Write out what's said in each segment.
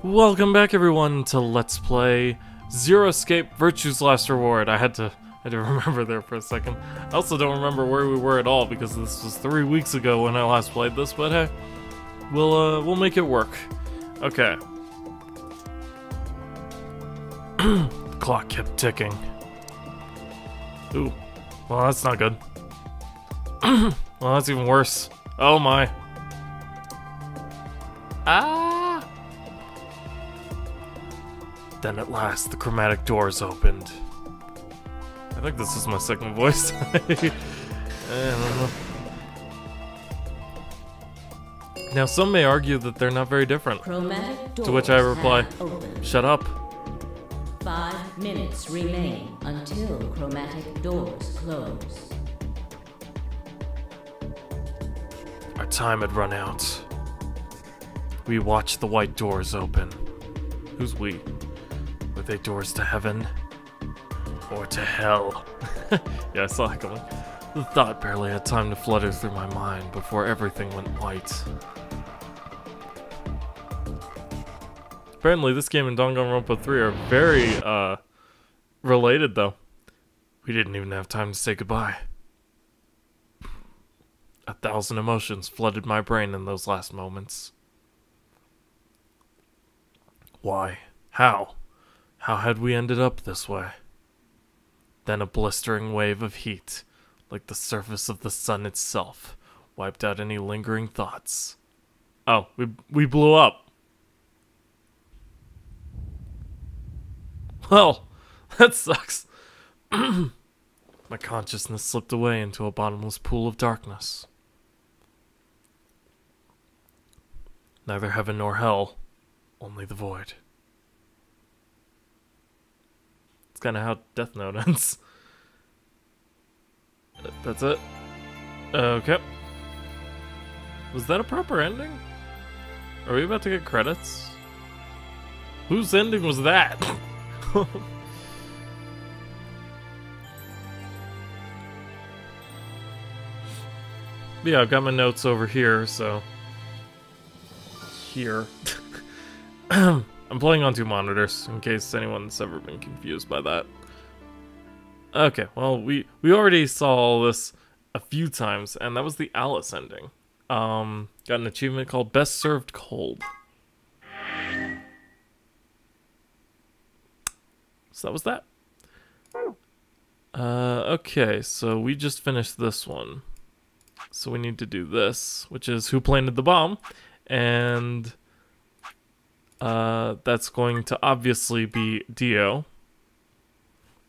Welcome back, everyone, to Let's Play Zero Escape: Virtue's Last Reward. I had to remember there for a second. I also don't remember where we were at all because this was 3 weeks ago when I last played this. But hey, we'll make it work. Okay. The clock kept ticking. Ooh, well that's not good. Well, that's even worse. Oh my. Ah! Then at last, the chromatic doors opened. I think this is my second voice. I don't know. Now, some may argue that they're not very different. To which I reply, shut up. 5 minutes remain until chromatic doors close. Our time had run out. We watched the white doors open. Who's we? Were they doors to heaven? Or to hell? Yeah, I saw it coming. The thought barely had time to flutter through my mind before everything went white. Apparently this game and Danganronpa 3 are very, related though. We didn't even have time to say goodbye. 1,000 emotions flooded my brain in those last moments. Why? How? How had we ended up this way? Then a blistering wave of heat, like the surface of the sun itself, wiped out any lingering thoughts. Oh, we blew up. Well, that sucks. My consciousness slipped away into a bottomless pool of darkness. Neither heaven nor hell, only the void. It's kind of how Death Note ends. That's it. Okay. Was that a proper ending? Are we about to get credits? Whose ending was that? Yeah, I've got my notes over here, so... Here. I'm playing on 2 monitors, in case anyone's ever been confused by that. Okay, well, we already saw all this a few times, and that was the Alice ending. Got an achievement called Best Served Cold. So that was that. Okay, so we just finished this one. So we need to do this, which is Who Planted the Bomb? And that's going to obviously be Dio.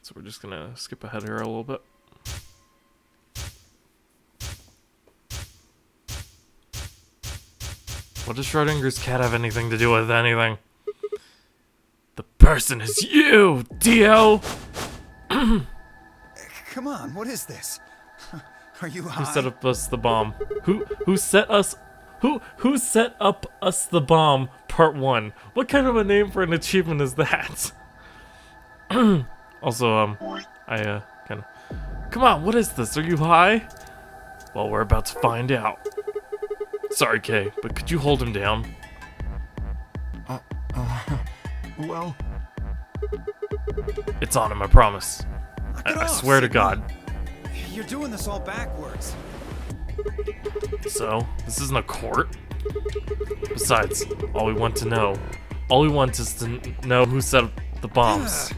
So we're just gonna skip ahead here a little bit. What does Schrodinger's cat have anything to do with anything? The person is you, Dio! Come on, what is this? Are you high? Who set up us the bomb? Who set us... Who set up us the bomb, part 1? What kind of a name for an achievement is that? Also, kind of... Come on, what is this? Are you high? Well, we're about to find out. Sorry, Kay, but could you hold him down? Well... It's on him, I promise. I swear to God. You're doing this all backwards. So, this isn't a court. Besides, all we want is to know who set up the bombs.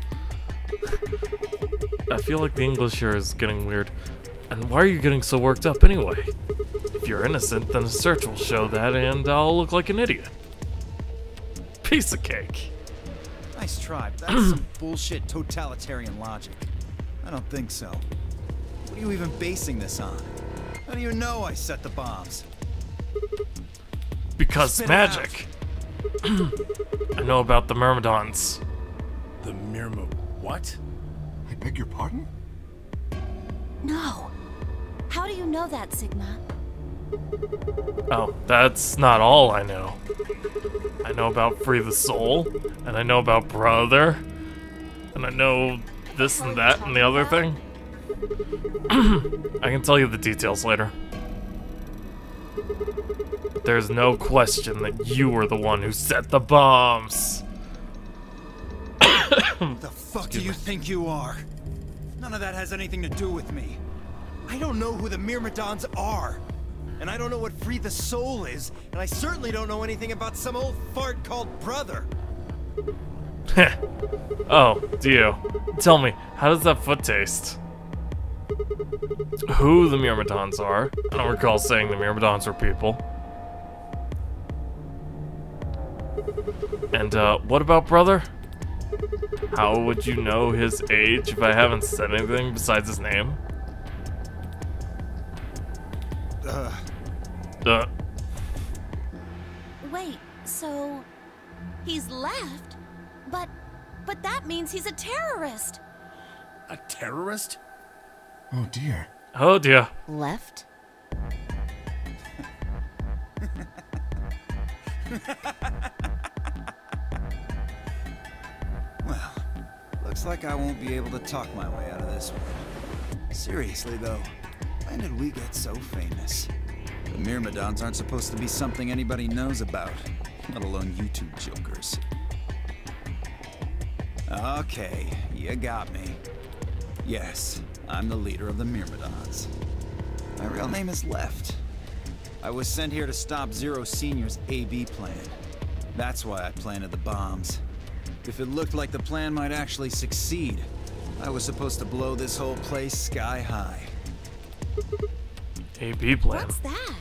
I feel like the English here is getting weird. And why are you getting so worked up anyway? If you're innocent, then a search will show that and I'll look like an idiot. Piece of cake. Nice try, but that's some bullshit totalitarian logic. I don't think so. What are you even basing this on? How do you know I set the bombs? Because Spit magic. I know about the Myrmidons. The Myrmo... what? I beg your pardon? No. How do you know that, Sigma? Oh, that's not all I know. I know about Free the Soul, and I know about Brother, and I know this and that and the other thing. I can tell you the details later. But there's no question that you were the one who set the bombs. The fuck do you think you are? None of that has anything to do with me. I don't know who the Myrmidons are. And I don't know what Free the Soul is. And I certainly don't know anything about some old fart called Brother. Oh, Dio. Tell me, how does that foot taste? Who the Myrmidons are? I don't recall saying the Myrmidons were people. And, what about Brother? How would you know his age if I haven't said anything besides his name? Wait, so he's left? But that means he's a terrorist. A terrorist? Oh dear. Oh dear. Left? Well, looks like I won't be able to talk my way out of this one. Seriously though, when did we get so famous? The Myrmidons aren't supposed to be something anybody knows about, let alone you two jokers. Okay, you got me. Yes, I'm the leader of the Myrmidons. My real name is Left. I was sent here to stop Zero Senior's AB plan. That's why I planted the bombs. If it looked like the plan might actually succeed, I was supposed to blow this whole place sky high. AB plan. What's that?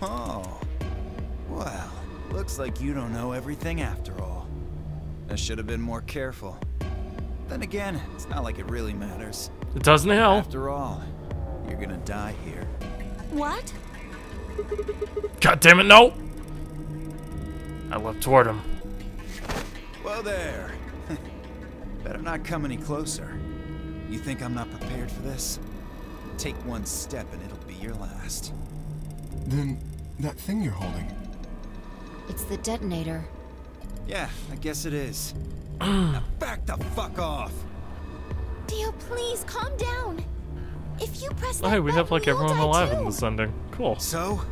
Oh, well, looks like you don't know everything after all. I should have been more careful. Then again, it's not like it really matters. It doesn't help. After all, you're gonna die here. What? God damn it, no! I leapt toward him. Whoa there. Better not come any closer. You think I'm not prepared for this? Take one step and it'll be your last. Then, that thing you're holding. It's the detonator. Yeah, I guess it is. Now back the fuck off! Dio, please calm down. If you press Oh, that hey, we have like button, you'll everyone die alive too. in this ending. Cool. So?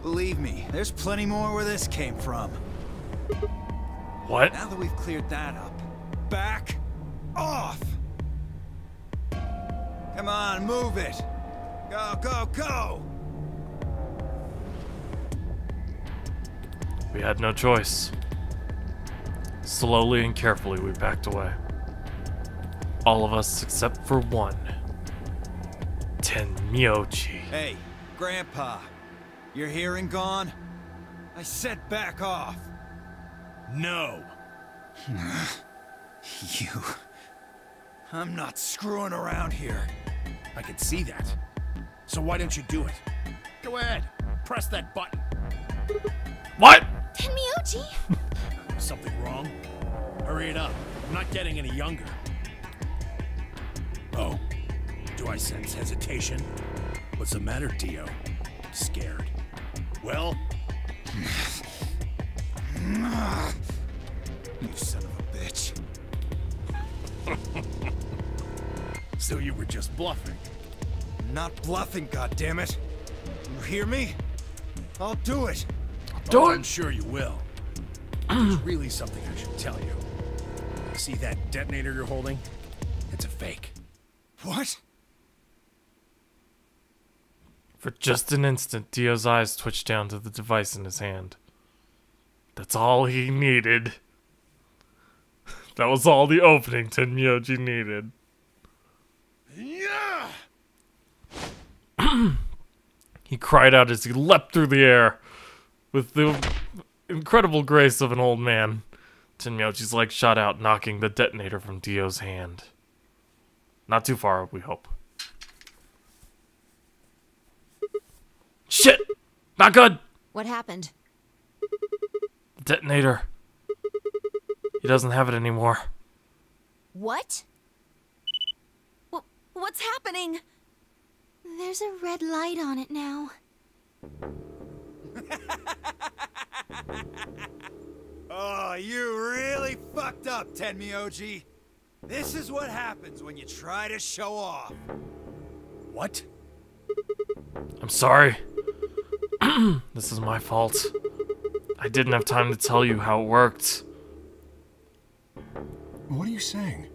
Believe me, there's plenty more where this came from. What? Now that we've cleared that up, back off! Come on, move it! Go, go, go! We had no choice. Slowly and carefully, we backed away. All of us except for one. Tenmyoji. Hey, Grandpa, your hearing gone? I said back off! No. You... I'm not screwing around here. I can see that. So why don't you do it? Go ahead. Press that button. What? Tenmyoji! Something wrong? Hurry it up. I'm not getting any younger. Oh. Do I sense hesitation? What's the matter, Dio? Scared. Well? You son of a bitch. So you were just bluffing. Not bluffing, goddammit. You hear me? I'll do it. Do I'm it! sure you will. There's really something I should tell you. See that detonator you're holding? It's a fake. What? For just an instant, Dio's eyes twitched down to the device in his hand. That's all he needed. That was all the opening Tenmyoji needed. Yeah! He cried out as he leapt through the air with the incredible grace of an old man. Tenmyoji's leg shot out, knocking the detonator from Dio's hand. Not too far, we hope. Shit! Not good! What happened? The detonator. He doesn't have it anymore. What? What's happening? There's a red light on it now. Oh, you really fucked up, Tenmyoji. This is what happens when you try to show off. What? I'm sorry. This is my fault. I didn't have time to tell you how it worked. What are you saying?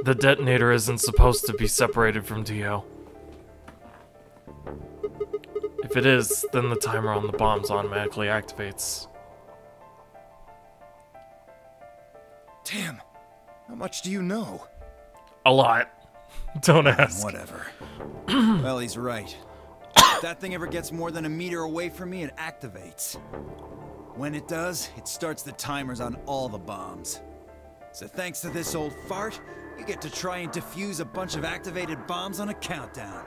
The detonator isn't supposed to be separated from Dio. If it is, then the timer on the bombs automatically activates. Damn. How much do you know? A lot. Don't ask. Whatever. Well, he's right. If that thing ever gets more than a meter away from me, it activates. When it does, it starts the timers on all the bombs. So thanks to this old fart, you get to try and defuse a bunch of activated bombs on a countdown.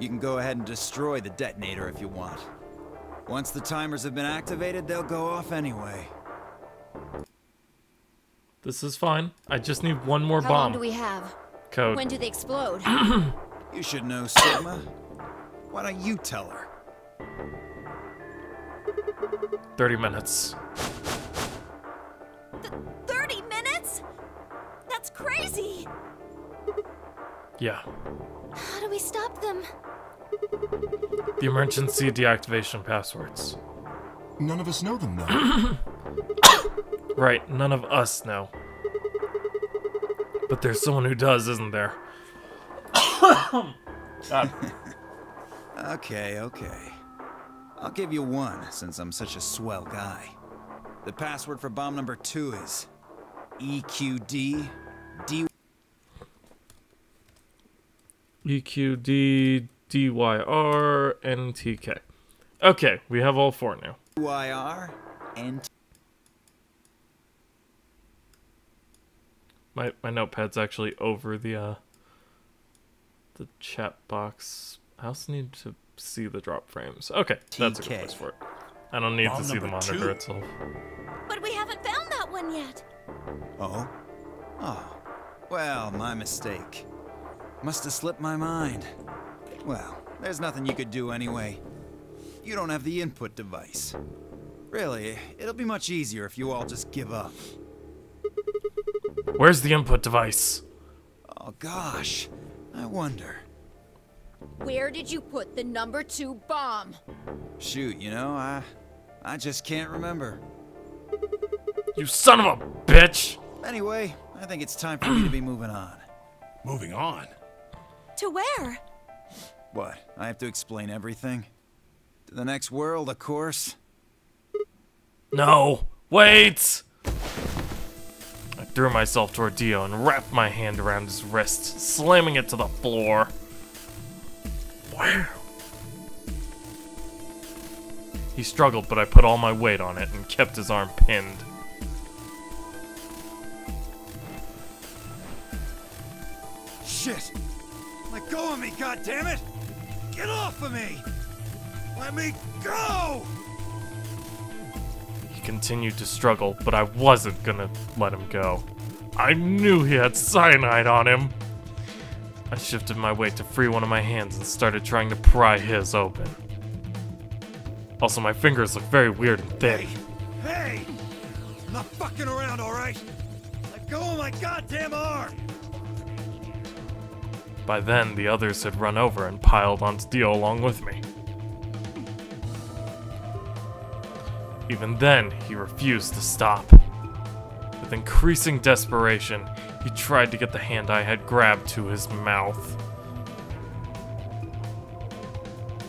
You can go ahead and destroy the detonator if you want. Once the timers have been activated, they'll go off anyway. This is fine. I just need one more How bomb. long do we have? Code. When do they explode? You should know, Sigma. Why don't you tell her? 30 minutes. 30 minutes? That's crazy! Yeah. How do we stop them? The emergency deactivation passwords. None of us know them, though. Right, none of us know. But there's someone who does, isn't there? God. Okay. I'll give you one, since I'm such a swell guy. The password for bomb number 2 is EQD D. EQD DYR NTK. Okay, we have all 4 now. YR and My notepad's actually over the chat box. I also need to see the drop frames. Okay, that's a good TK. place for it. I don't need to Bomb see the number monitor 2. itself. But we haven't found that one yet. Oh? Oh. Well, my mistake. Must have slipped my mind. Well, there's nothing you could do anyway. You don't have the input device. Really, it'll be much easier if you all just give up. Where's the input device? Oh gosh, I wonder. Where did you put the number 2 bomb? Shoot, you know, I just can't remember. You son of a bitch! Anyway, I think it's time for me to be moving on. Moving on. To where? What, I have to explain everything? To the next world, of course. No! Wait! I threw myself toward Dio and wrapped my hand around his wrist, slamming it to the floor. Wow. He struggled, but I put all my weight on it and kept his arm pinned. Shit! Let go of me, goddammit! Get off of me! Let me go! He continued to struggle, but I wasn't gonna let him go. I knew he had cyanide on him. I shifted my weight to free one of my hands and started trying to pry his open. Also, my fingers look very weird and thin. Hey! I'm not fucking around, alright? Let go of my goddamn arm! By then, the others had run over and piled onto Dio along with me. Even then, he refused to stop. With increasing desperation, he tried to get the hand I had grabbed to his mouth.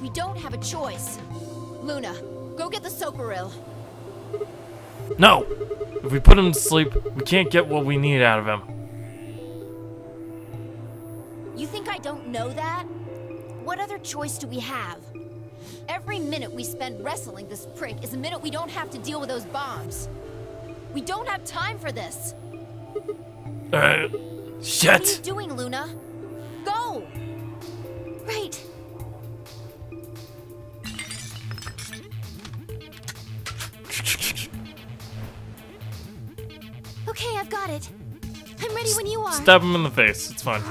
We don't have a choice. Luna, go get the Socoril. No! If we put him to sleep, we can't get what we need out of him. You think I don't know that? What other choice do we have? Every minute we spend wrestling this prick is a minute we don't have to deal with those bombs. We don't have time for this. Shit! What are you doing, Luna? Go! Right. Okay, I've got it. I'm ready when you are. Stab him in the face, it's fine.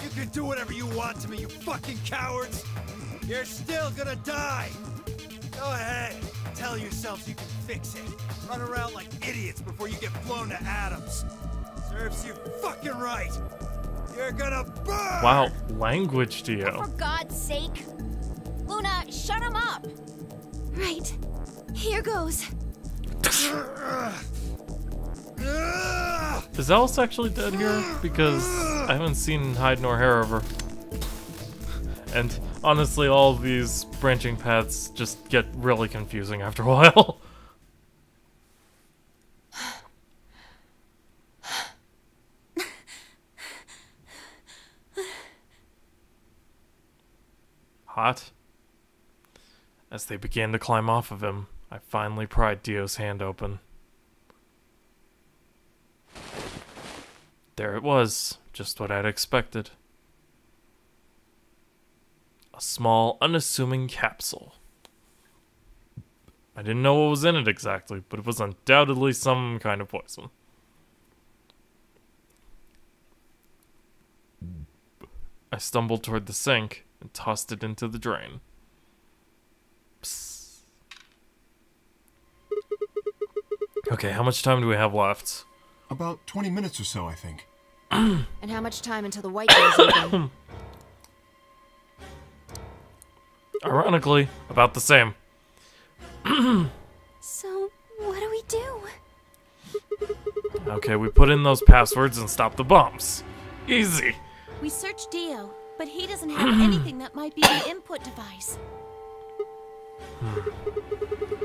You can do whatever you want to me, you fucking cowards! You're still gonna die! Go ahead, tell yourselves you can fix it. Run around like idiots before you get blown to atoms. Serves you fucking right! You're gonna burn! Wow, language, For Dio. God's sake. Luna, shut him up. Right. Here goes. Is Alice actually dead here? Because I haven't seen hide nor hair of her. And honestly, all of these branching paths just get really confusing after a while. Hot? As they began to climb off of him, I finally pried Dio's hand open. There it was, just what I'd expected. A small, unassuming capsule. I didn't know what was in it exactly, but it was undoubtedly some kind of poison. I stumbled toward the sink and tossed it into the drain. Psst. Okay, how much time do we have left? About 20 minutes or so, I think. And how much time until the white door's open? Ironically, about the same. So, what do we do? Okay, we put in those passwords and stop the bombs. Easy. We searched Dio, but he doesn't have anything that might be the input device.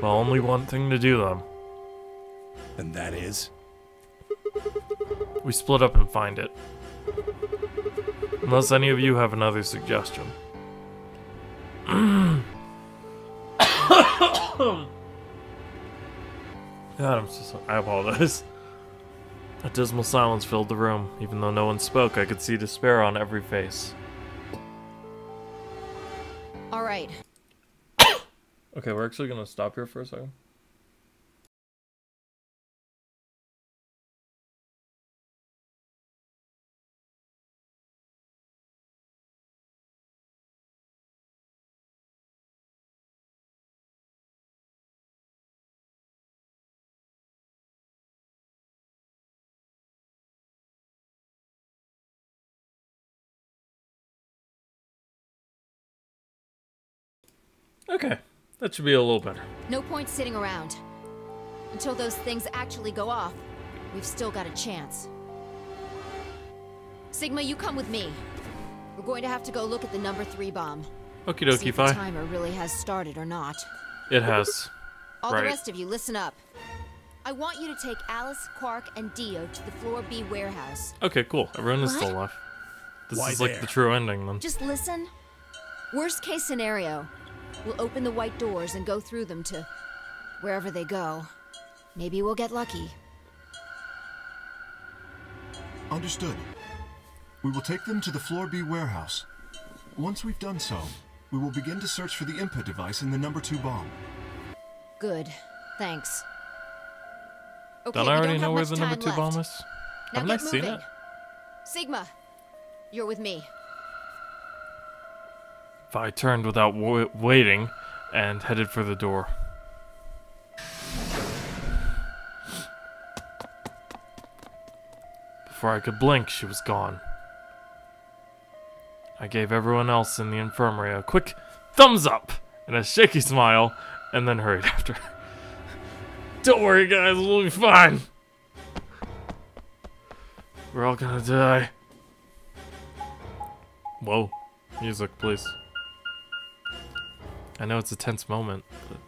Well, only one thing to do then. And that is? We split up and find it. Unless any of you have another suggestion. God, I'm so sorry. I apologize. A dismal silence filled the room. Even though no one spoke, I could see despair on every face. All right. Okay, we're actually gonna stop here for a second. Okay, that should be a little better. No point sitting around. Until those things actually go off, we've still got a chance. Sigma, you come with me. We're going to have to go look at the number 3 bomb. Okie See dokie, if the Fi. timer really has started or not. It has. All Right. the rest of you, listen up. I want you to take Alice, Quark, and Dio to the Floor B warehouse. Okay, cool. Everyone is What? still alive. This Why is like there? the true ending then. Just listen. Worst case scenario, we'll open the white doors and go through them to wherever they go. Maybe we'll get lucky. Understood. We will take them to the Floor B warehouse. Once we've done so, we will begin to search for the input device in the number 2 bomb. Good. Thanks. Okay, Don't I we already don't know have where much the number time 2 bomb left. is? Now Haven't I get seen moving. it? Sigma, you're with me. I turned without waiting and headed for the door. Before I could blink, she was gone. I gave everyone else in the infirmary a quick thumbs up and a shaky smile, and then hurried after. Don't worry, guys, we'll be fine. We're all gonna die. Whoa. Music, please. I know it's a tense moment, but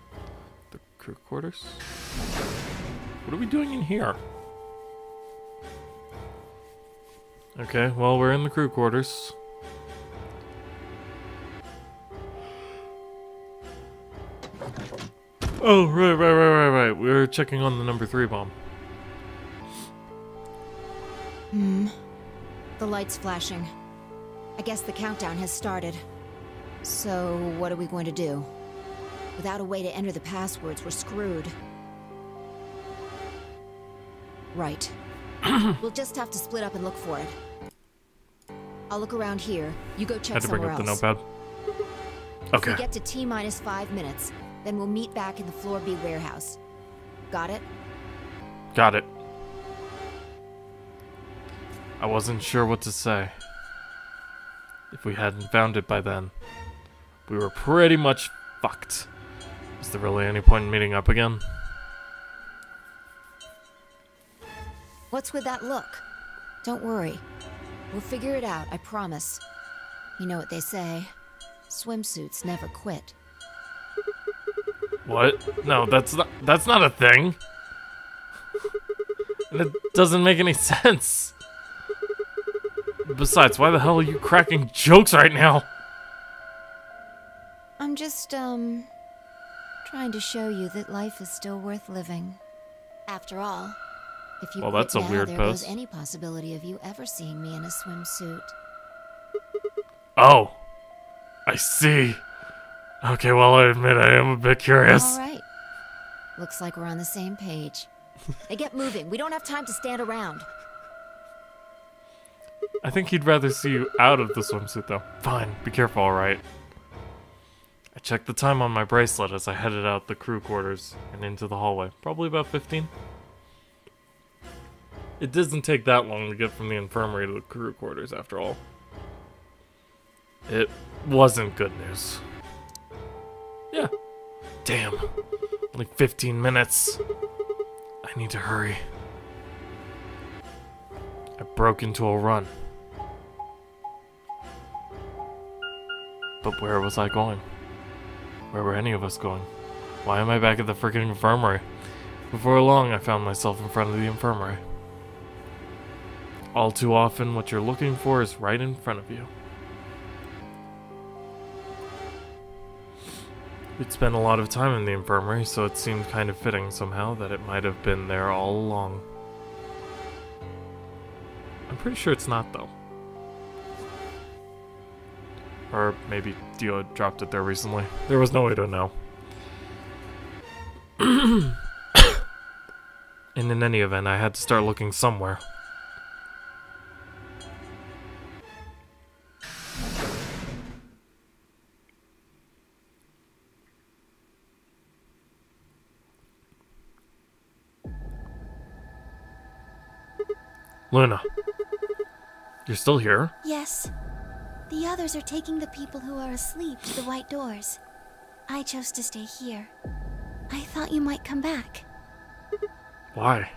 the crew quarters? What are we doing in here? Okay, well, we're in the crew quarters. Oh, right. We're checking on the number 3 bomb. The light's flashing. I guess the countdown has started. So, what are we going to do? Without a way to enter the passwords, we're screwed. Right. We'll just have to split up and look for it. I'll look around here. You go check Had to bring somewhere up the else. notepad. If Okay. we get to T-minus 5 minutes, then we'll meet back in the Floor B warehouse. Got it? Got it. I wasn't sure what to say. If we hadn't found it by then, we were pretty much fucked. Is there really any point in meeting up again? What's with that look? Don't worry. We'll figure it out, I promise. You know what they say. Swimsuits never quit. What? No, that's not a thing. And it doesn't make any sense. Besides, why the hell are you cracking jokes right now? I'm just, trying to show you that life is still worth living. After all, if you Well, quit that's a now, weird there post. goes any possibility of you ever seeing me in a swimsuit. Oh, I see. Okay, well, I admit I am a bit curious. All right. Looks like we're on the same page. Hey, get moving. We don't have time to stand around. I think he'd rather see you out of the swimsuit, though. Fine, be careful, alright? I checked the time on my bracelet as I headed out the crew quarters and into the hallway. Probably about 15. It doesn't take that long to get from the infirmary to the crew quarters, after all. It wasn't good news. Yeah. Damn. Only 15 minutes. I need to hurry. I broke into a run. But where was I going? Where were any of us going? Why am I back at the freaking infirmary? Before long, I found myself in front of the infirmary. All too often, what you're looking for is right in front of you. We'd spent a lot of time in the infirmary, so it seemed kind of fitting somehow that it might have been there all along. I'm pretty sure it's not, though. Or maybe Dio dropped it there recently. There was no way to know. And in any event, I had to start looking somewhere. Luna, you're still here? Yes. The others are taking the people who are asleep to the white doors. I chose to stay here. I thought you might come back. Why?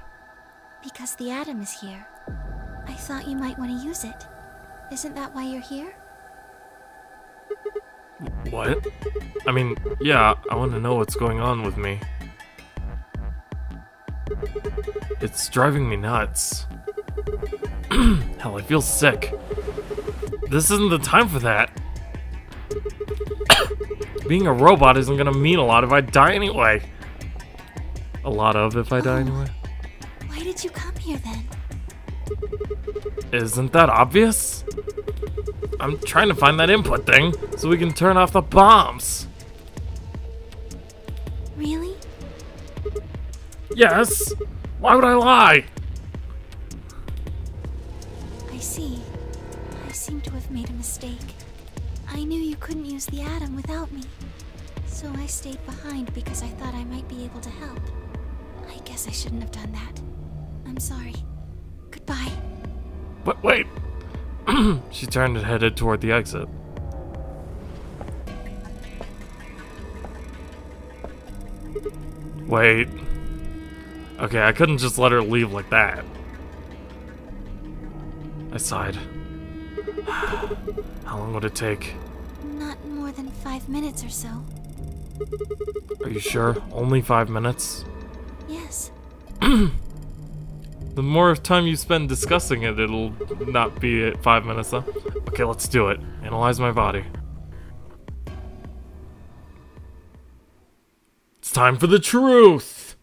Because the atom is here. I thought you might want to use it. Isn't that why you're here? What? I mean, yeah, I want to know what's going on with me. It's driving me nuts. Hell, I feel sick. This isn't the time for that. Being a robot isn't gonna mean a lot if I die anyway. A lot of if I die anyway. Why did you come here then? Isn't that obvious? I'm trying to find that input thing so we can turn off the bombs. Really? Yes. Why would I lie? I see. I seem to have made a mistake. I knew you couldn't use the atom without me. So I stayed behind because I thought I might be able to help. I guess I shouldn't have done that. I'm sorry. Goodbye. But wait. She turned and headed toward the exit. Wait. Okay, I couldn't just let her leave like that. I sighed. How long would it take? Not more than 5 minutes or so. Are you sure? Only 5 minutes? Yes. The more time you spend discussing it, it'll not be at 5 minutes though. Okay, let's do it. Analyze my body. It's time for the truth!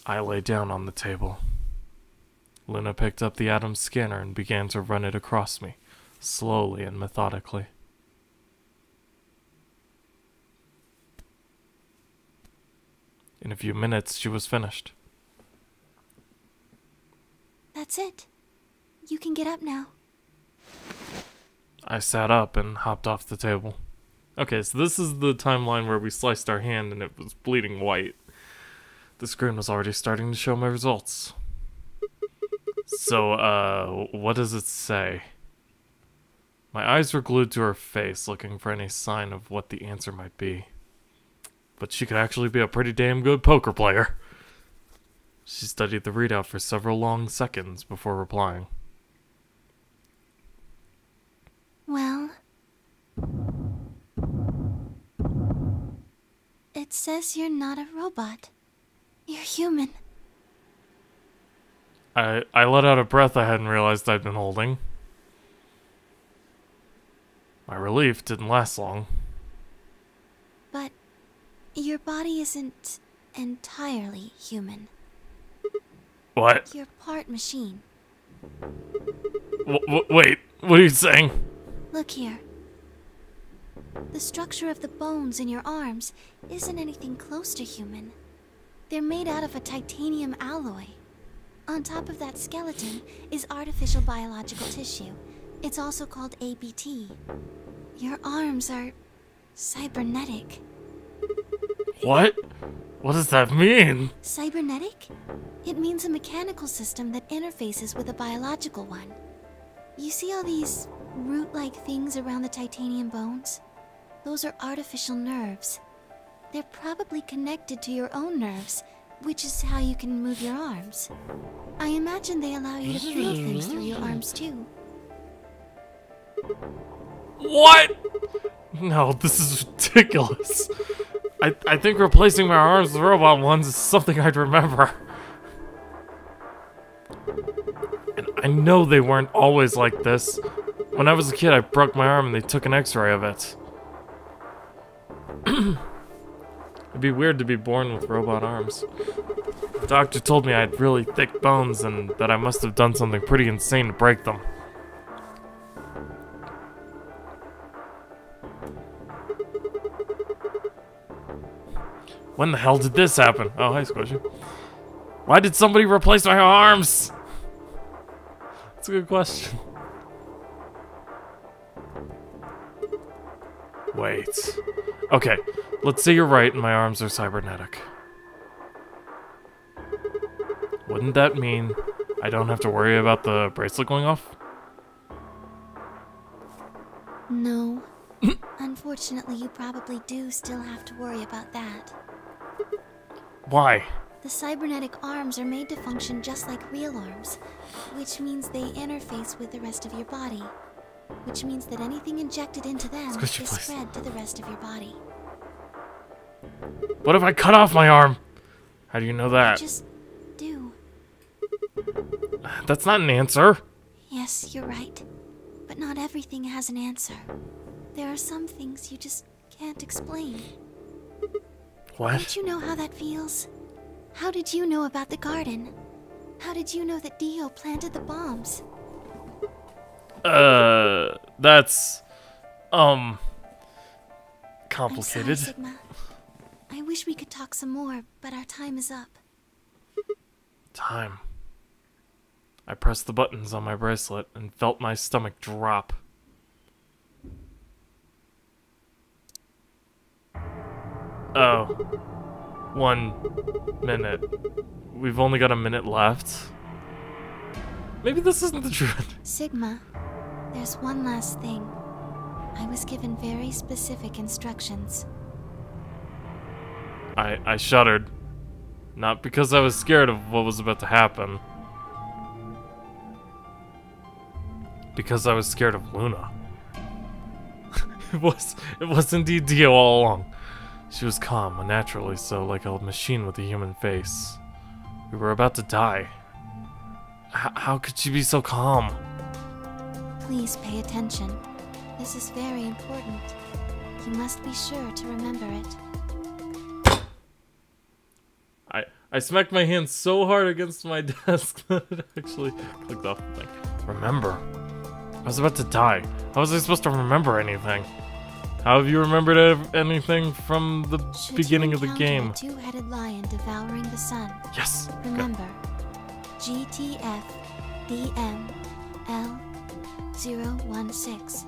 I lay down on the table. Luna picked up the atom scanner and began to run it across me, slowly and methodically. In a few minutes, she was finished. That's it. You can get up now. I sat up and hopped off the table. Okay, so this is the timeline where we sliced our hand and it was bleeding white. The screen was already starting to show my results. So, what does it say? My eyes were glued to her face, looking for any sign of what the answer might be. But she could actually be a pretty damn good poker player. She studied the readout for several long seconds before replying. Well, it says you're not a robot. You're human. I let out a breath I hadn't realized I'd been holding. My relief didn't last long. But your body isn't entirely human. What? You're part machine. Wait, what are you saying? Look here. The structure of the bones in your arms isn't anything close to human. They're made out of a titanium alloy. On top of that skeleton is artificial biological tissue. It's also called ABT. Your arms are cybernetic. What? What does that mean? Cybernetic? It means a mechanical system that interfaces with a biological one. You see all these root-like things around the titanium bones? Those are artificial nerves. They're probably connected to your own nerves, which is how you can move your arms. I imagine they allow you to feel things through your arms too. What? No, this is ridiculous. I think replacing my arms with robot ones is something I'd remember. And I know they weren't always like this. When I was a kid, I broke my arm and they took an x-ray of it. It'd be weird to be born with robot arms. The doctor told me I had really thick bones and that I must have done something pretty insane to break them. When the hell did this happen? Oh, hi, Squishy. Why did somebody replace my arms? That's a good question. Wait. Okay, let's say you're right and my arms are cybernetic. Wouldn't that mean I don't have to worry about the bracelet going off? No. Unfortunately, you probably do still have to worry about that. Why? The cybernetic arms are made to function just like real arms, which means they interface with the rest of your body. Which means that anything injected into them is spread to the rest of your body. What if I cut off my arm? How do you know that? Just do. That's not an answer. Yes, you're right. But not everything has an answer. There are some things you just can't explain. What? Don't you know how that feels? How did you know about the garden? How did you know that Dio planted the bombs? That's complicated. I'm sorry, Sigma. I wish we could talk some more, but our time is up. Time. I pressed the buttons on my bracelet and felt my stomach drop. Oh. 1 minute. We've only got a minute left. Maybe this isn't the truth. Sigma, there's one last thing. I was given very specific instructions. I shuddered. Not because I was scared of what was about to happen. Because I was scared of Luna. It was indeed Dio all along. She was calm, unnaturally so, like a machine with a human face. We were about to die. How could she be so calm? Please pay attention. This is very important. You must be sure to remember it. I smacked my hand so hard against my desk that it actually clicked off the thing. Remember. I was about to die. How was I supposed to remember anything? How have you remembered anything from the beginning of the game? A two-headed lion devouring the sun. Yes. Remember, GTF DM L016.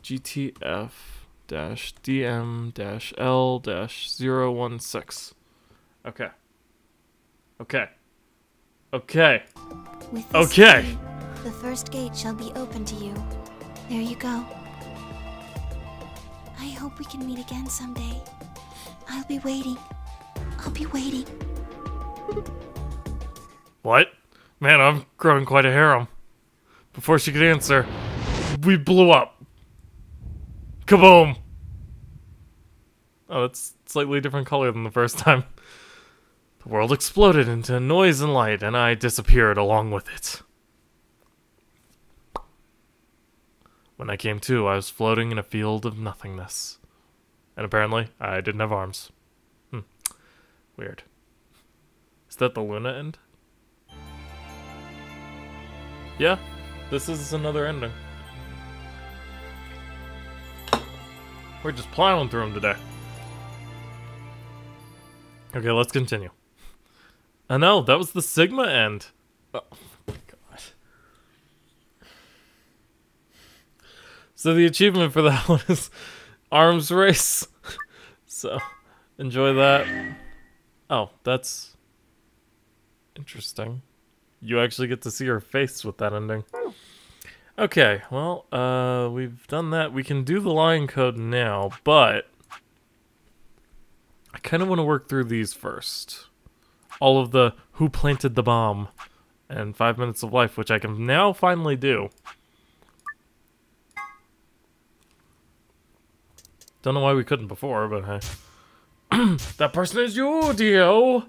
GTF-DM-L-016. Okay. Okay. Okay. With this Okay. key, the first gate shall be open to you. There you go. I hope we can meet again someday. I'll be waiting. I'll be waiting. What? Man, I'm growing quite a harem. Before she could answer, we blew up. Kaboom! Oh, it's slightly different color than the first time. The world exploded into noise and light, and I disappeared along with it. When I came to, I was floating in a field of nothingness. And apparently, I didn't have arms. Weird. Is that the Luna end? Yeah, this is another ending. We're just plowing through them today. Okay, let's continue. No, that was the Sigma end. Oh my god. So the achievement for that one is arms race. So, enjoy that. Oh, that's interesting. You actually get to see her face with that ending. Okay, well, we've done that. We can do the line code now, but I kind of want to work through these first. All of the who planted the bomb and 5 minutes of life, which I can now finally do. Don't know why we couldn't before, but hey. That person is you, Dio!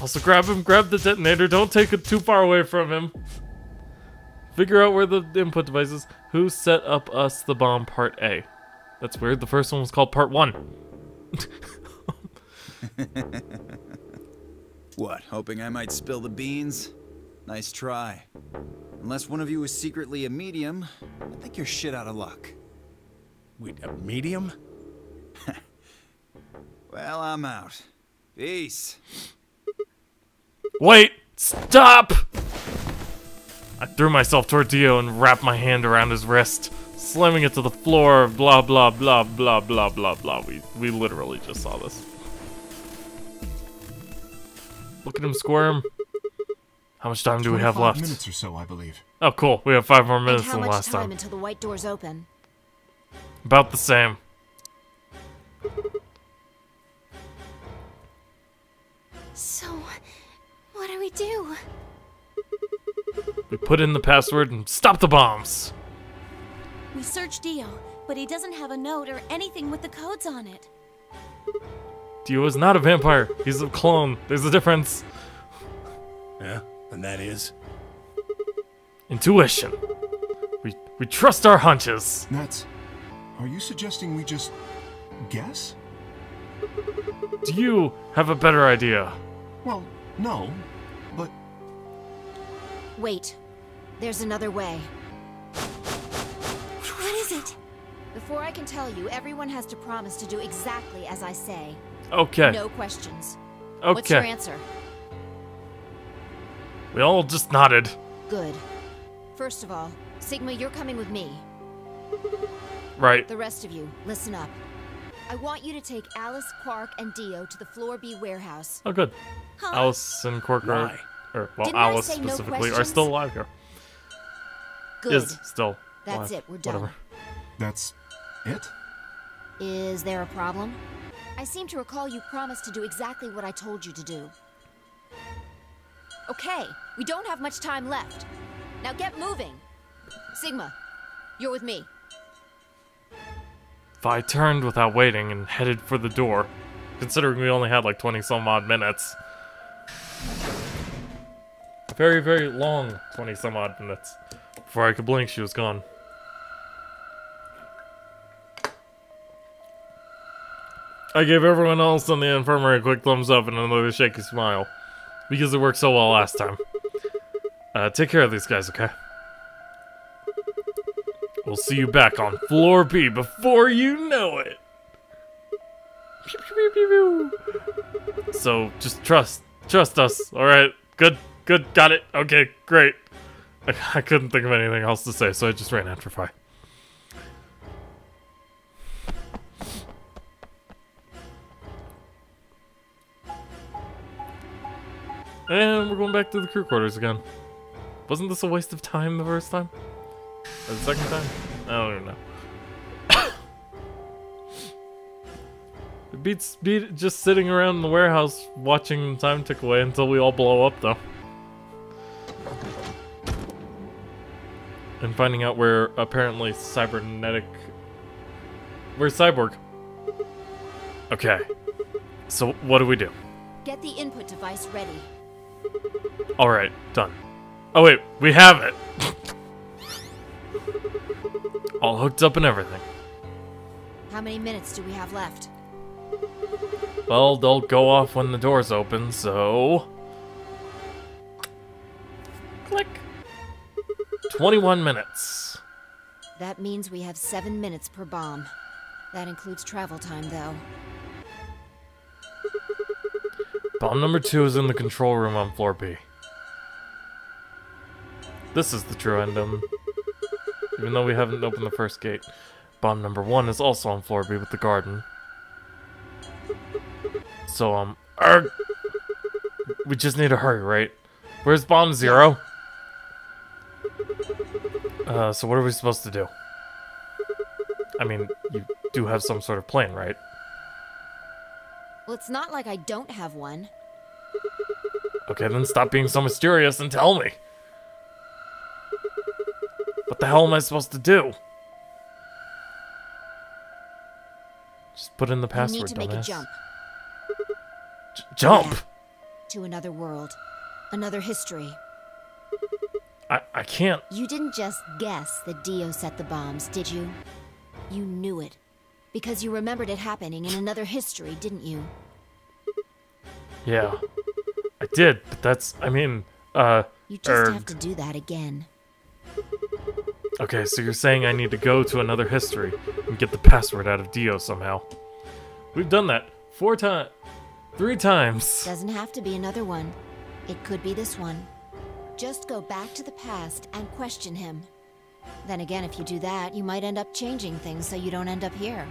Also grab him, grab the detonator, don't take it too far away from him. Figure out where the input device is. Who set up us the bomb part A? That's weird, the first one was called part 1. What, hoping I might spill the beans? Nice try. Unless one of you is secretly a medium, I think you're shit out of luck. Wait, a medium? Well, I'm out. Peace. Wait! Stop! I threw myself toward Dio and wrapped my hand around his wrist, slamming it to the floor, blah blah blah blah blah blah blah. We literally just saw this. Look at him squirm. How much time do we have 25 left? minutes or so, I believe. Oh cool, we have 5 more And minutes how than much last time time. until the white doors open? About the same. So, what do we do? We put in the password and stop the bombs. We searched Dio, but he doesn't have a note or anything with the codes on it. Dio is not a vampire. He's a clone. There's a difference. Yeah, and that is? Intuition. We trust our hunches. Nats, are you suggesting we just guess? Do you have a better idea? Well, no, but Wait. There's another way. What is it? Before I can tell you, everyone has to promise to do exactly as I say. Okay. No questions. Okay. What's your answer? We all just nodded. Good. First of all, Sigma, you're coming with me. Right. The rest of you, listen up. I want you to take Alice, Quark, and Dio to the Floor B warehouse. Oh, good. Huh? Alice and Quark are, Why? or well, Didn't I Alice say no specifically, are questions? still alive here. Good. Is still That's alive. it, we're done. Whatever. that's it? Is there a problem? I seem to recall you promised to do exactly what I told you to do. Okay, we don't have much time left. Now get moving. Sigma, you're with me. If I turned without waiting and headed for the door, considering we only had like 20 some odd minutes. Very, very long 20 some odd minutes. Before I could blink, she was gone. I gave everyone else in the infirmary a quick thumbs up and another shaky smile. Because it worked so well last time. Take care of these guys, okay? We'll see you back on Floor B before you know it. Pew, pew, pew, pew, pew. So, just trust us, alright? Good, got it. Okay, great. I couldn't think of anything else to say, so I just ran after Fi. And we're going back to the crew quarters again. Wasn't this a waste of time the first time? Or the second time? I don't even know. It beats just sitting around in the warehouse watching time tick away until we all blow up, though. And finding out we're apparently cybernetic. We're cyborg. Okay. So what do we do? Get the input device ready. Alright, done. Oh wait, we have it! All hooked up and everything. How many minutes do we have left? Well, they'll go off when the doors open, so... Click! 21 minutes. That means we have 7 minutes per bomb. That includes travel time, though. Bomb number 2 is in the control room on floor B. This is the true end, even though we haven't opened the first gate. Bomb number 1 is also on floor B with the garden. So, we just need to hurry, right? Where's bomb 0? So what are we supposed to do? I mean, you do have some sort of plan, right? Well, it's not like I don't have one. Okay, then stop being so mysterious and tell me. What the hell am I supposed to do? Just put in the password, You need to make a dumbass. jump. Jump? Yeah. To another world. Another history. I can't. You didn't just guess that Dio set the bombs, did you? You knew it. Because you remembered it happening in another history, didn't you? Yeah. I did, but that's, I mean, You just have to do that again. Okay, so you're saying I need to go to another history and get the password out of Dio somehow. We've done that 3 times. Doesn't have to be another one. It could be this one. Just go back to the past and question him. Then again, if you do that, you might end up changing things so you don't end up here.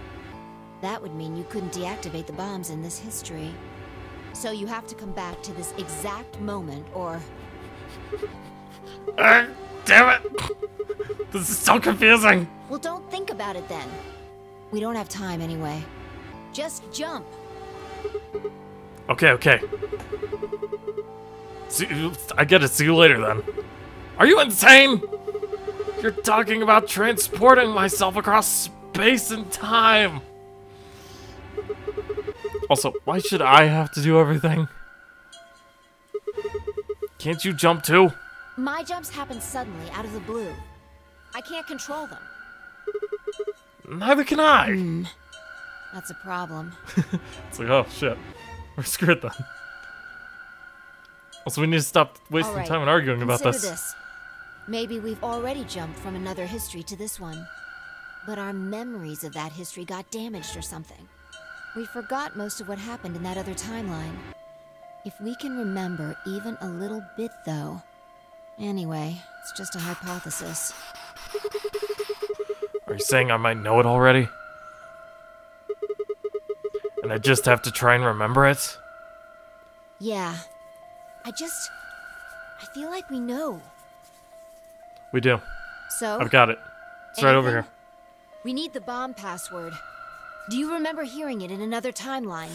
That would mean you couldn't deactivate the bombs in this history. So you have to come back to this exact moment, or... Damn it! This is so confusing! Well, don't think about it then. We don't have time anyway. Just jump. Okay. See, I get it. See you later, then. Are you insane? You're talking about transporting myself across space and time. Also, why should I have to do everything? Can't you jump too? My jumps happen suddenly, out of the blue. I can't control them. Neither can I. That's a problem. It's like, oh shit. We're screwed then. Also, we need to stop wasting All right, time and arguing about consider this. Maybe we've already jumped from another history to this one. But our memories of that history got damaged or something. We forgot most of what happened in that other timeline. If we can remember even a little bit, though... Anyway, it's just a hypothesis. Are you saying I might know it already? And I just have to try and remember it? Yeah. I feel like we know. We do. So? I've got it. It's right over anything? here. We need the bomb password. Do you remember hearing it in another timeline?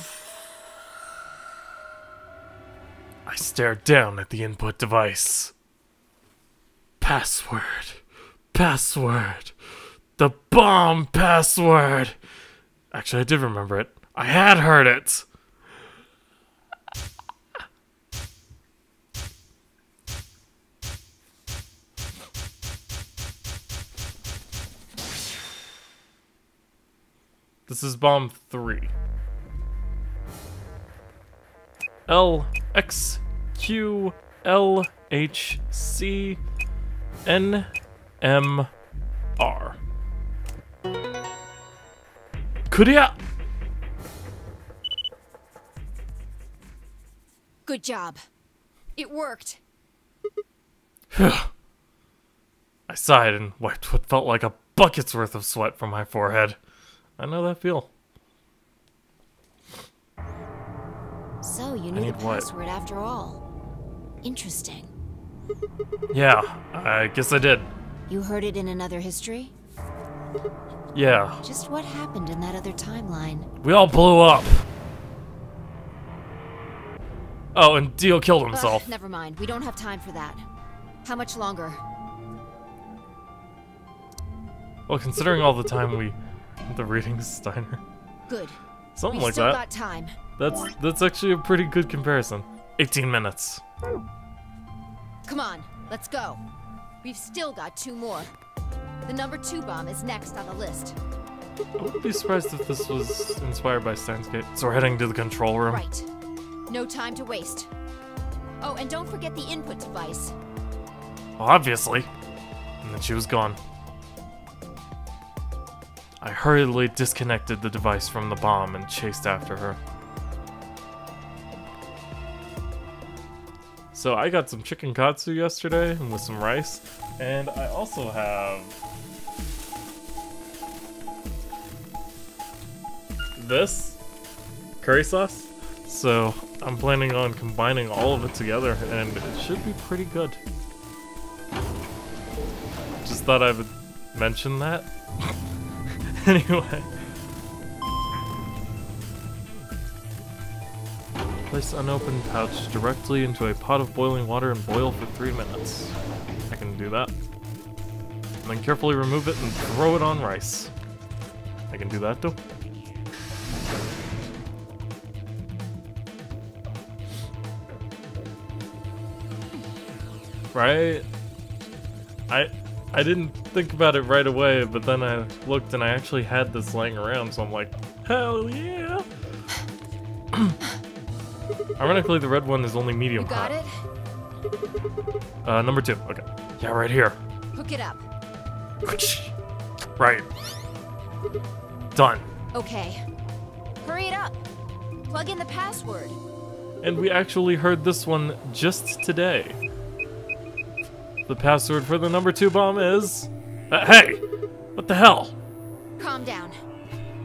I stared down at the input device. Password. Password. The bomb password. Actually, I did remember it. I had heard it. This is bomb 3. L X Q L H C N M R. Kuria. Good job. It worked. I sighed and wiped what felt like a bucket's worth of sweat from my forehead. I know that feel. So you knew the need what? password after all. Interesting. Yeah, I guess I did. You heard it in another history? Yeah. Just what happened in that other timeline? We all blew up. Oh, and Dio killed himself. Never mind. We don't have time for that. How much longer? Well, considering all the time we... the reading Steiner. Good. Something We've like still that. got time. That's actually a pretty good comparison. 18 minutes. Come on, let's go. We've still got 2 more. The number 2 bomb is next on the list. I wouldn't be surprised if this was inspired by Steins Gate. So we're heading to the control room. Right. No time to waste. Oh, and don't forget the input device. Well, obviously. And then she was gone. I hurriedly disconnected the device from the bomb and chased after her. So I got some chicken katsu yesterday and with some rice, and I also have this curry sauce. So I'm planning on combining all of it together, and it should be pretty good. Just thought I would mention that. Anyway. Place unopened pouch directly into a pot of boiling water and boil for 3 minutes. I can do that. And then carefully remove it and throw it on rice. I can do that too. Right? I didn't think about it right away, but then I looked and I actually had this laying around, so I'm like, hell yeah! Ironically, the red one is only medium hot. You got it? Number 2. Okay. Yeah, right here. Hook it up. Right. Done. Okay. Hurry it up. Plug in the password. And we actually heard this one just today. The password for the number 2 bomb is... hey! What the hell? Calm down.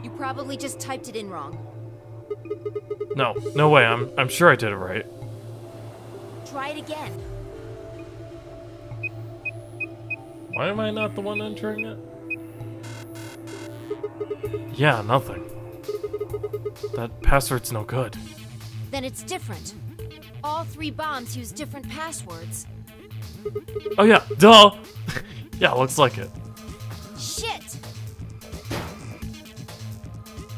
You probably just typed it in wrong. No way, I'm sure I did it right. Try it again. Why am I not the one entering it? Yeah, nothing. That password's no good. Then it's different. All 3 bombs use different passwords. Oh yeah, duh! Yeah, looks like it. Shit!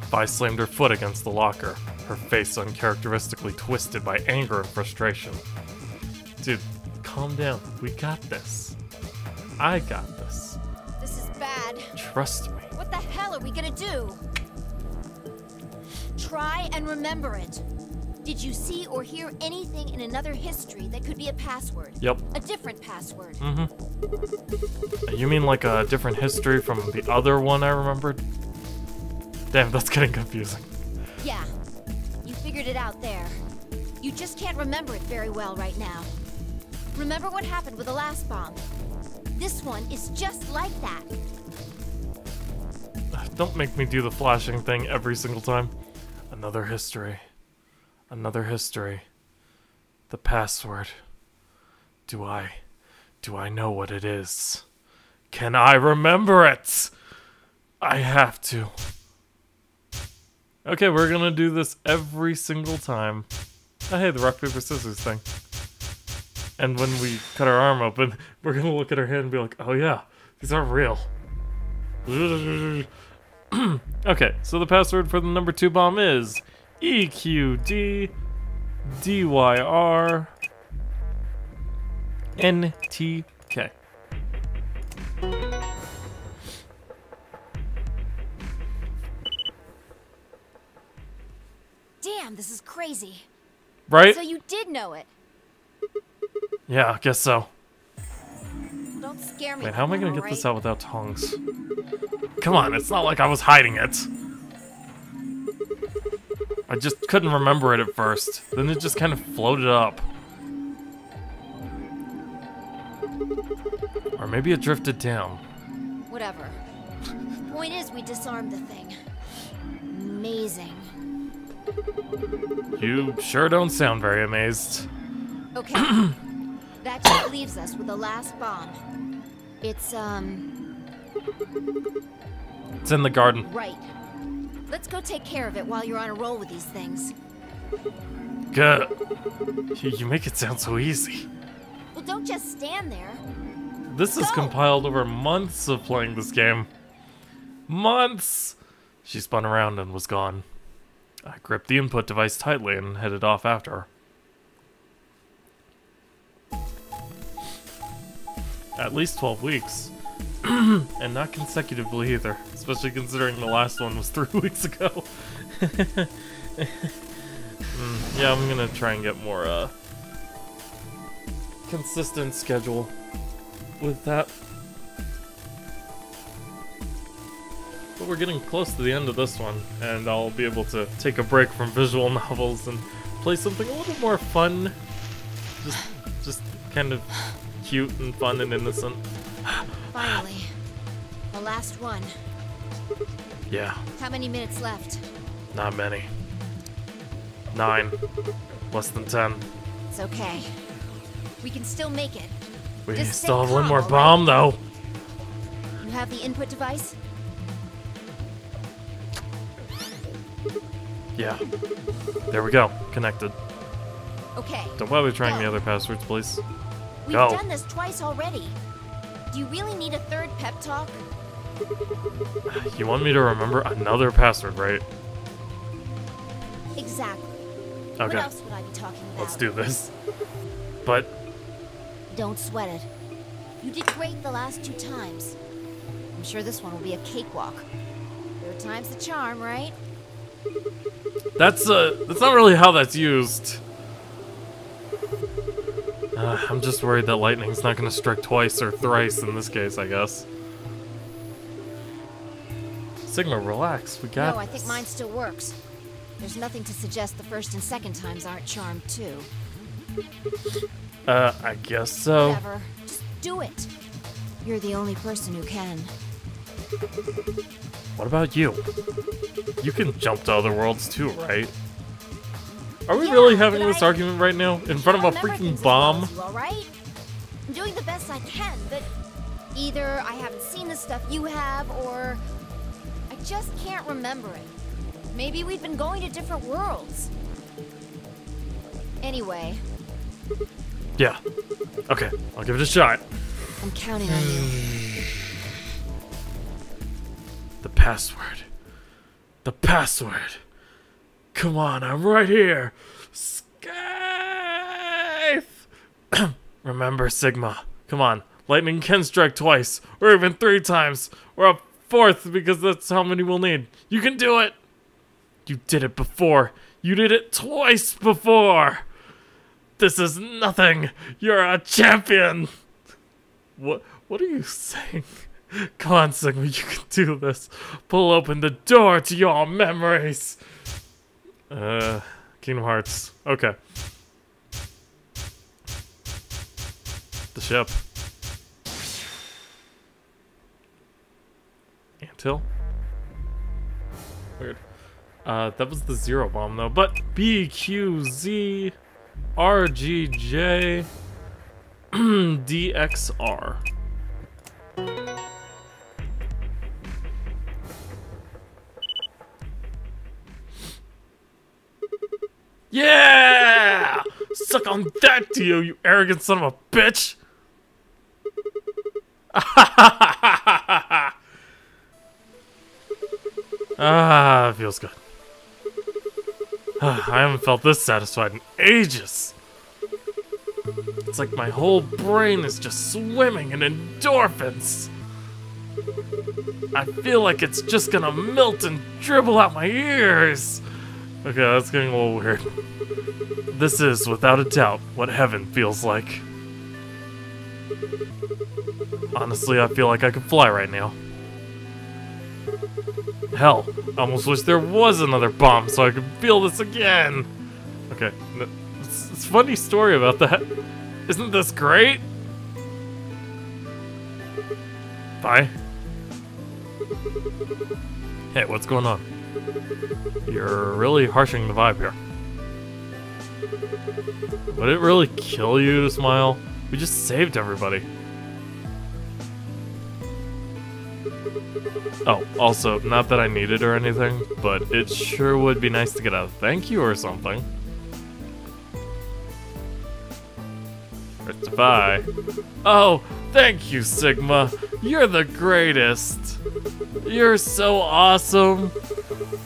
Vi slammed her foot against the locker, her face uncharacteristically twisted by anger and frustration. Dude, calm down. We got this. I got this. This is bad. Trust me. What the hell are we gonna do? Try and remember it. Did you see or hear anything in another history that could be a password? Yep. A different password. Mm-hmm. You mean like a different history from the other one I remembered? Damn, that's getting confusing. Yeah. You figured it out there. You just can't remember it very well right now. Remember what happened with the last bomb? This one is just like that. Don't make me do the flashing thing every single time. Another history. Another history. The password. Do I know what it is? Can I remember it? I have to. Okay, we're gonna do this every single time. Oh, hey, the rock, paper, scissors thing. And when we cut our arm open, we're gonna look at our hand and be like, oh yeah, these aren't real. Okay, so the password for the number 2 bomb is EQD DYR NTK. Damn, this is crazy. Right? So you did know it. Yeah, I guess so. Don't scare me. Wait, how am I gonna get alright? this out without tongs? Come on, it's not like I was hiding it. I just couldn't remember it at first. Then it just kind of floated up. Or maybe it drifted down. Whatever. Point is, we disarmed the thing. Amazing. You sure don't sound very amazed. Okay. That just leaves us with the last bomb. It's It's in the garden. right. Let's go take care of it while you're on a roll with these things. Good. You make it sound so easy. Well, don't just stand there. This is Go! compiled over months of playing this game. Months! She spun around and was gone. I gripped the input device tightly and headed off after her. At least 12 weeks. And not consecutively either, especially considering the last one was 3 weeks ago. Yeah, I'm gonna try and get more, consistent schedule with that. But we're getting close to the end of this one, and I'll be able to take a break from visual novels and play something a little more fun. Just kind of cute and fun and innocent. Finally. The last one. Yeah, How many minutes left? not many. 9. Less than 10. It's okay. We can still make it. We Just stay still have one calm, more all right? bomb, though. You have the input device? Yeah. There we go. Connected. Okay. Don't bother trying Go. the other passwords, please. We've Go. done this twice already. Do you really need a third pep talk? You want me to remember another password, right? Exactly. Okay. What else would I be talking about? Let's do this. But Don't sweat it. You did great the last 2 times. I'm sure this one will be a cakewalk. 3rd time's the charm, right? that's not really how that's used. I'm just worried that lightning's not gonna strike twice or thrice in this case, I guess. Sigma, relax. We got No, I think this. mine still works. There's nothing to suggest the 1st and 2nd times aren't charmed too. I guess so. Whatever. Just do it. You're the only person who can. What about you? You can jump to other worlds too, right? Are we Yeah, really having but this argument right now? In front of a Remember freaking things as well bomb? as you, all right? I'm doing the best I can, but either I haven't seen the stuff you have, or I just can't remember it. Maybe we've been going to different worlds. Anyway, Yeah. Okay, I'll give it a shot. I'm counting on you. The password. The password. Come on, I'm right here. Scythe! Remember, Sigma. Come on. Lightning can strike twice, or even 3 times, or a 4th, because that's how many we'll need. You can do it! You did it before. You did it twice before! This is nothing. You're a champion! What are you saying? Come on, Sigma, you can do this. Pull open the door to your memories. Kingdom Hearts. Okay. The ship. Anthill? Weird. That was the 0 bomb though, but BQZ RGJ DXR. Yeah! Suck on that, Dio, you arrogant son of a bitch! Ah, feels good. I haven't felt this satisfied in ages. It's like my whole brain is just swimming in endorphins. I feel like it's just gonna melt and dribble out my ears. Okay, that's getting a little weird. This is, without a doubt, what heaven feels like. Honestly, I feel like I could fly right now. Hell, I almost wish there was another bomb so I could feel this again. Okay, it's a funny story about that. Isn't this great? Bye. Hey, what's going on? You're really harshing the vibe here. Would it really kill you to smile? We just saved everybody. Oh, also, not that I need it or anything, but it sure would be nice to get a thank you or something. Rectify. Oh, thank you, Sigma. You're the greatest. You're so awesome.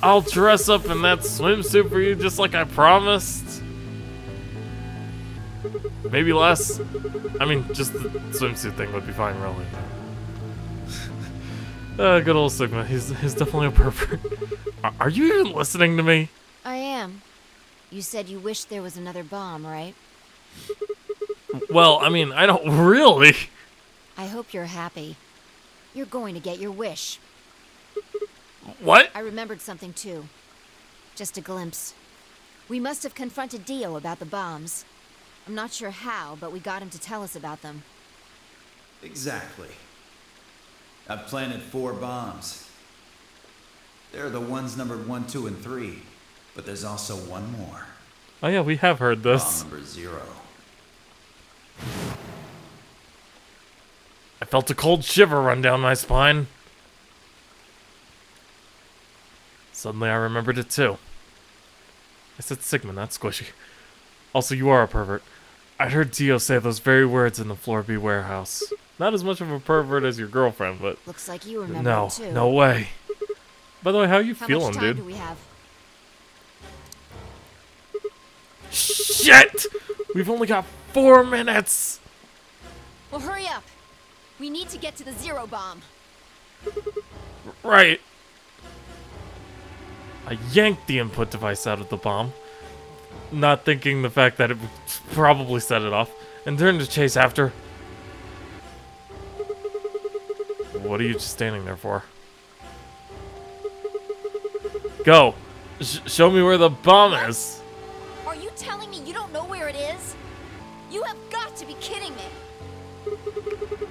I'll dress up in that swimsuit for you just like I promised. Maybe less. I mean, just the swimsuit thing would be fine, really. Good old Sigma. He's definitely a pervert. Are you even listening to me? I am. You said you wished there was another bomb, right? Well, I mean, I don't really. I hope you're happy. You're going to get your wish. What? I remembered something too. Just a glimpse. We must have confronted Dio about the bombs. I'm not sure how, but we got him to tell us about them. Exactly. I've planted 4 bombs. They're the ones numbered 1, 2, and 3. But there's also one more. Oh yeah, we have heard this. Bomb number 0. I felt a cold shiver run down my spine. Suddenly I remembered it too. I said Sigma, not Squishy. Also, you are a pervert. I'd heard Dio say those very words in the Floor B warehouse. Not as much of a pervert as your girlfriend, but... Looks like you remember it too. No way. By the way, how you How feeling, much time dude? do we have? Shit! We've only got 4 minutes! Well, hurry up. We need to get to the 0 bomb. Right. I yanked the input device out of the bomb, not thinking the fact that it would probably set it off, and turned to chase after. What are you just standing there for? Go! Show me where the bomb is! Are you telling me you don't know where it is? You have got to be kidding me.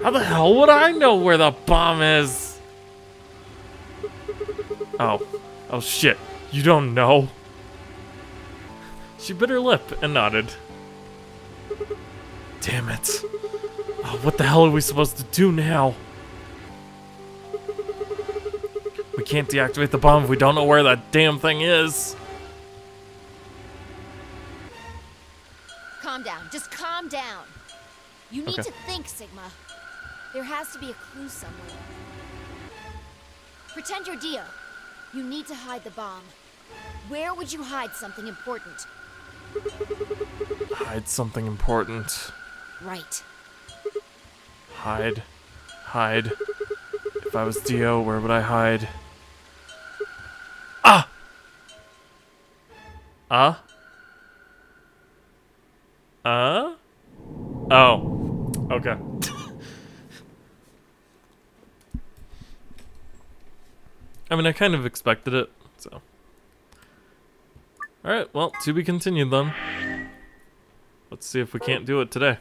How the hell would I know where the bomb is? Oh. Oh shit. You don't know? She bit her lip and nodded. Damn it. Oh, what the hell are we supposed to do now? We can't deactivate the bomb if we don't know where that damn thing is. Calm down. Just calm down. You need Okay. to think, Sigma. There has to be a clue somewhere. Pretend you're Dio. You need to hide the bomb. Where would you hide something important? Hide something important. Right. Hide. Hide. If I was Dio, where would I hide? Ah! Oh. Okay. I mean, I kind of expected it, so. Alright, well, to be continued then. Let's see if we can't do it today.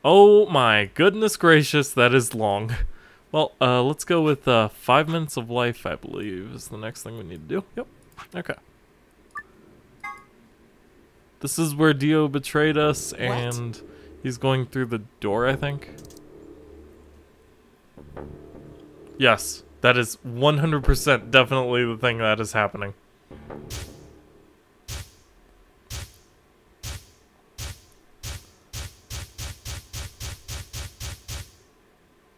Oh my goodness gracious, that is long. Well, let's go with 5 minutes of life, I believe, is the next thing we need to do. Yep. Okay. This is where Dio betrayed us, and he's going through the door, I think. Yes, that is 100% definitely the thing that is happening.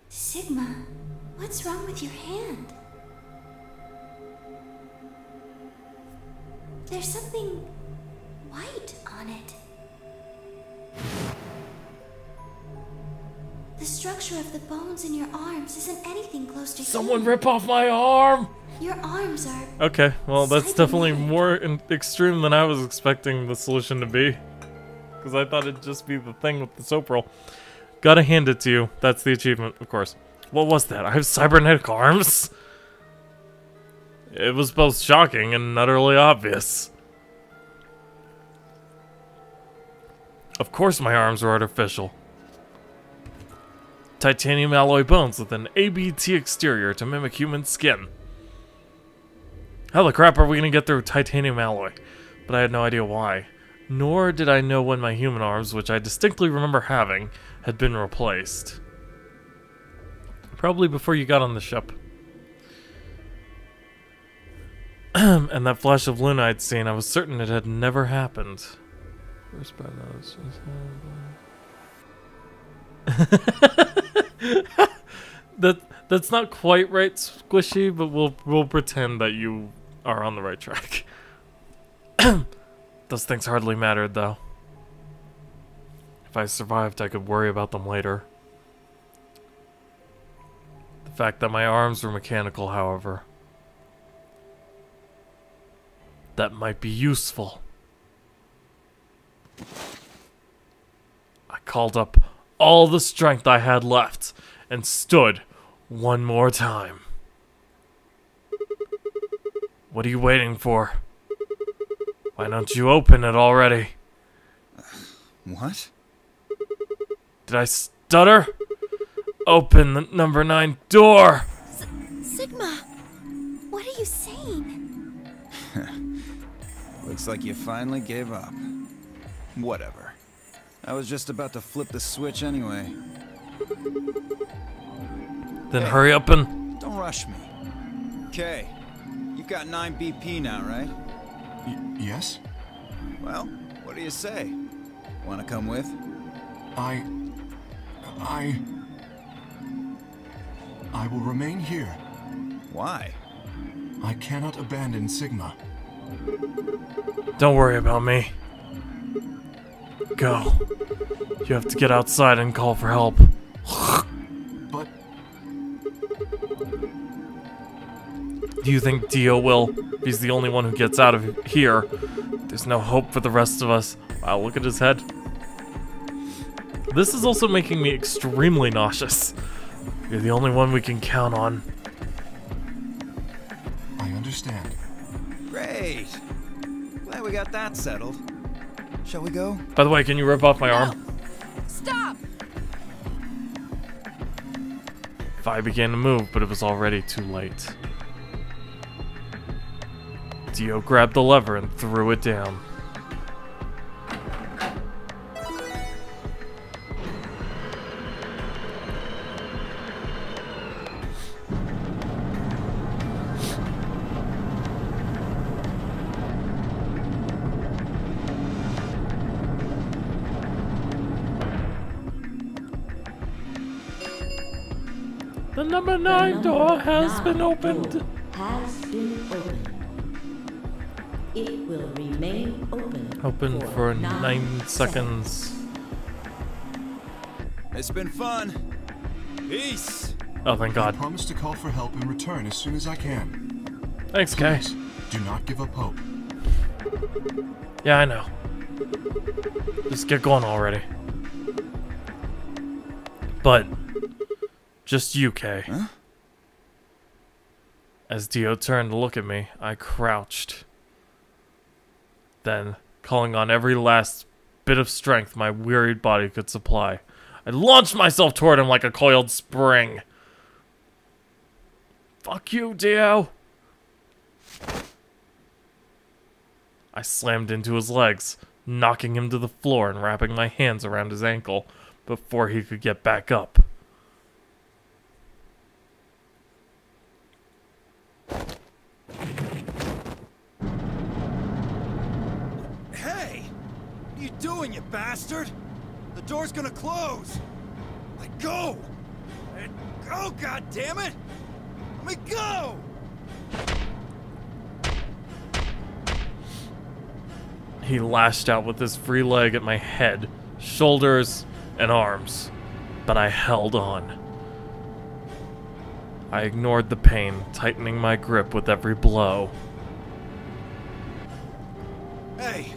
Sigma, what's wrong with your hand? There's something white on it. The structure of the bones in your arms isn't anything close to Someone human. rip off my arm! Your arms are... Okay, well that's definitely cybernetic. more extreme than I was expecting the solution to be. Because I thought it'd just be the thing with the soap roll. Gotta hand it to you. That's the achievement, of course. What was that? I have cybernetic arms? It was both shocking and utterly obvious. Of course my arms are artificial. Titanium alloy bones with an ABT exterior to mimic human skin. How the crap are we gonna get through titanium alloy? But I had no idea why. Nor did I know when my human arms, which I distinctly remember having, had been replaced. Probably before you got on the ship. And that flash of Luna I'd seen, I was certain it had never happened. Where's my nose? That's not quite right, Squishy, but we'll pretend that you are on the right track. Those things hardly mattered, though. If I survived, I could worry about them later. The fact that my arms were mechanical, however, that might be useful. I called up all the strength I had left and stood one more time. What are you waiting for? Why don't you open it already? What? Did I stutter? Open the number 9 door! Sigma! What are you saying? Looks like you finally gave up. Whatever. I was just about to flip the switch anyway. Then hurry up and... Don't rush me. Okay. You've got 9 BP now, right? Yes? Well, what do you say? Wanna come with? I will remain here. Why? I cannot abandon Sigma. Don't worry about me. Go. You have to get outside and call for help. But... Do you think Dio will? If he's the only one who gets out of here, there's no hope for the rest of us. Wow, look at his head. This is also making me extremely nauseous. You're the only one we can count on. I understand. Great. Glad we got that settled. Shall we go? By the way, can you rip off my arm? Stop! I began to move, but it was already too late. Dio grabbed the lever and threw it down. The number 9 door has been opened. Has been opened. It will remain open. Open for 9 seconds. It's been fun. Peace. Oh, thank I God. promise to call for help and return as soon as I can. Thanks, Kay. Please, do not give up hope. Yeah, I know. Just get going already. But just you, Kay. Huh? As Dio turned to look at me, I crouched. Then, calling on every last bit of strength my wearied body could supply, I launched myself toward him like a coiled spring. Fuck you, Dio! I slammed into his legs, knocking him to the floor and wrapping my hands around his ankle before he could get back up. Hey! What are you doing, you bastard? The door's gonna close! Let go! Let go, goddammit! Let me go! He lashed out with his free leg at my head, shoulders, and arms, but I held on. I ignored the pain, tightening my grip with every blow. Hey!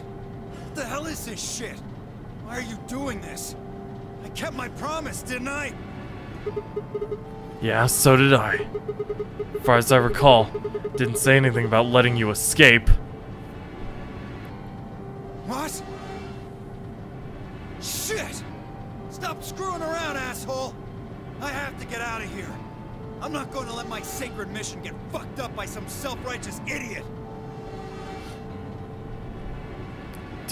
What the hell is this shit? Why are you doing this? I kept my promise, didn't I? Yeah, so did I. As far as I recall, didn't say anything about letting you escape. What? Shit! Stop screwing around, asshole! I have to get out of here. I'm not going to let my sacred mission get fucked up by some self-righteous idiot.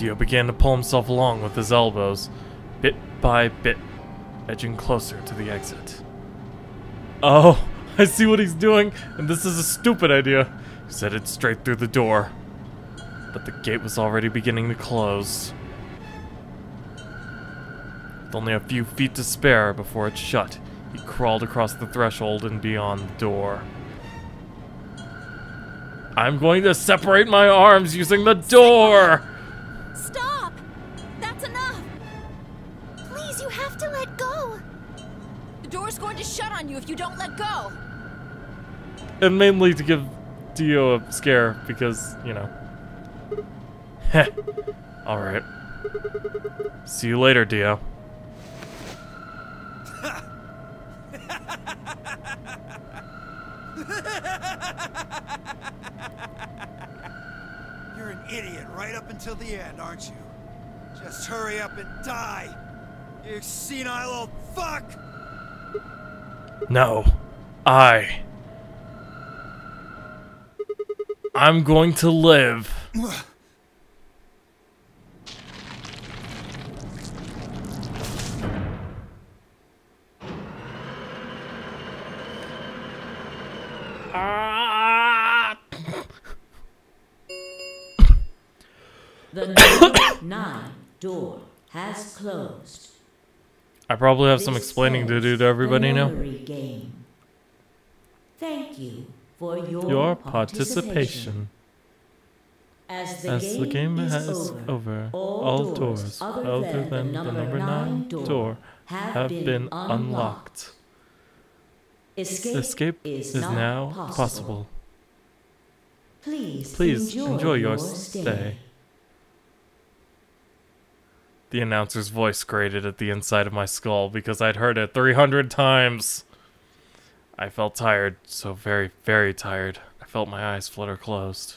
Dio began to pull himself along with his elbows, bit by bit, edging closer to the exit. Oh, I see what he's doing, and this is a stupid idea. He's headed straight through the door. But the gate was already beginning to close. With only a few feet to spare before it shut, he crawled across the threshold and beyond the door. I'm going to separate my arms using the door! Stop! That's enough! Please, you have to let go! The door's going to shut on you if you don't let go! And mainly to give Dio a scare, because, you know. Heh. Alright. See you later, Dio. You're an idiot right up until the end, aren't you? Just hurry up and die, you senile old fuck! No. I'm going to live. The number 9 door has closed. I probably have some This explaining to do ends to everybody the now. memory game. Thank you for Your participation. As As the game is has over, all doors other than the number 9 door have been unlocked. Escape is now possible. Please enjoy your stay. The announcer's voice grated at the inside of my skull because I'd heard it 300 times. I felt tired, so very, very tired. I felt my eyes flutter closed.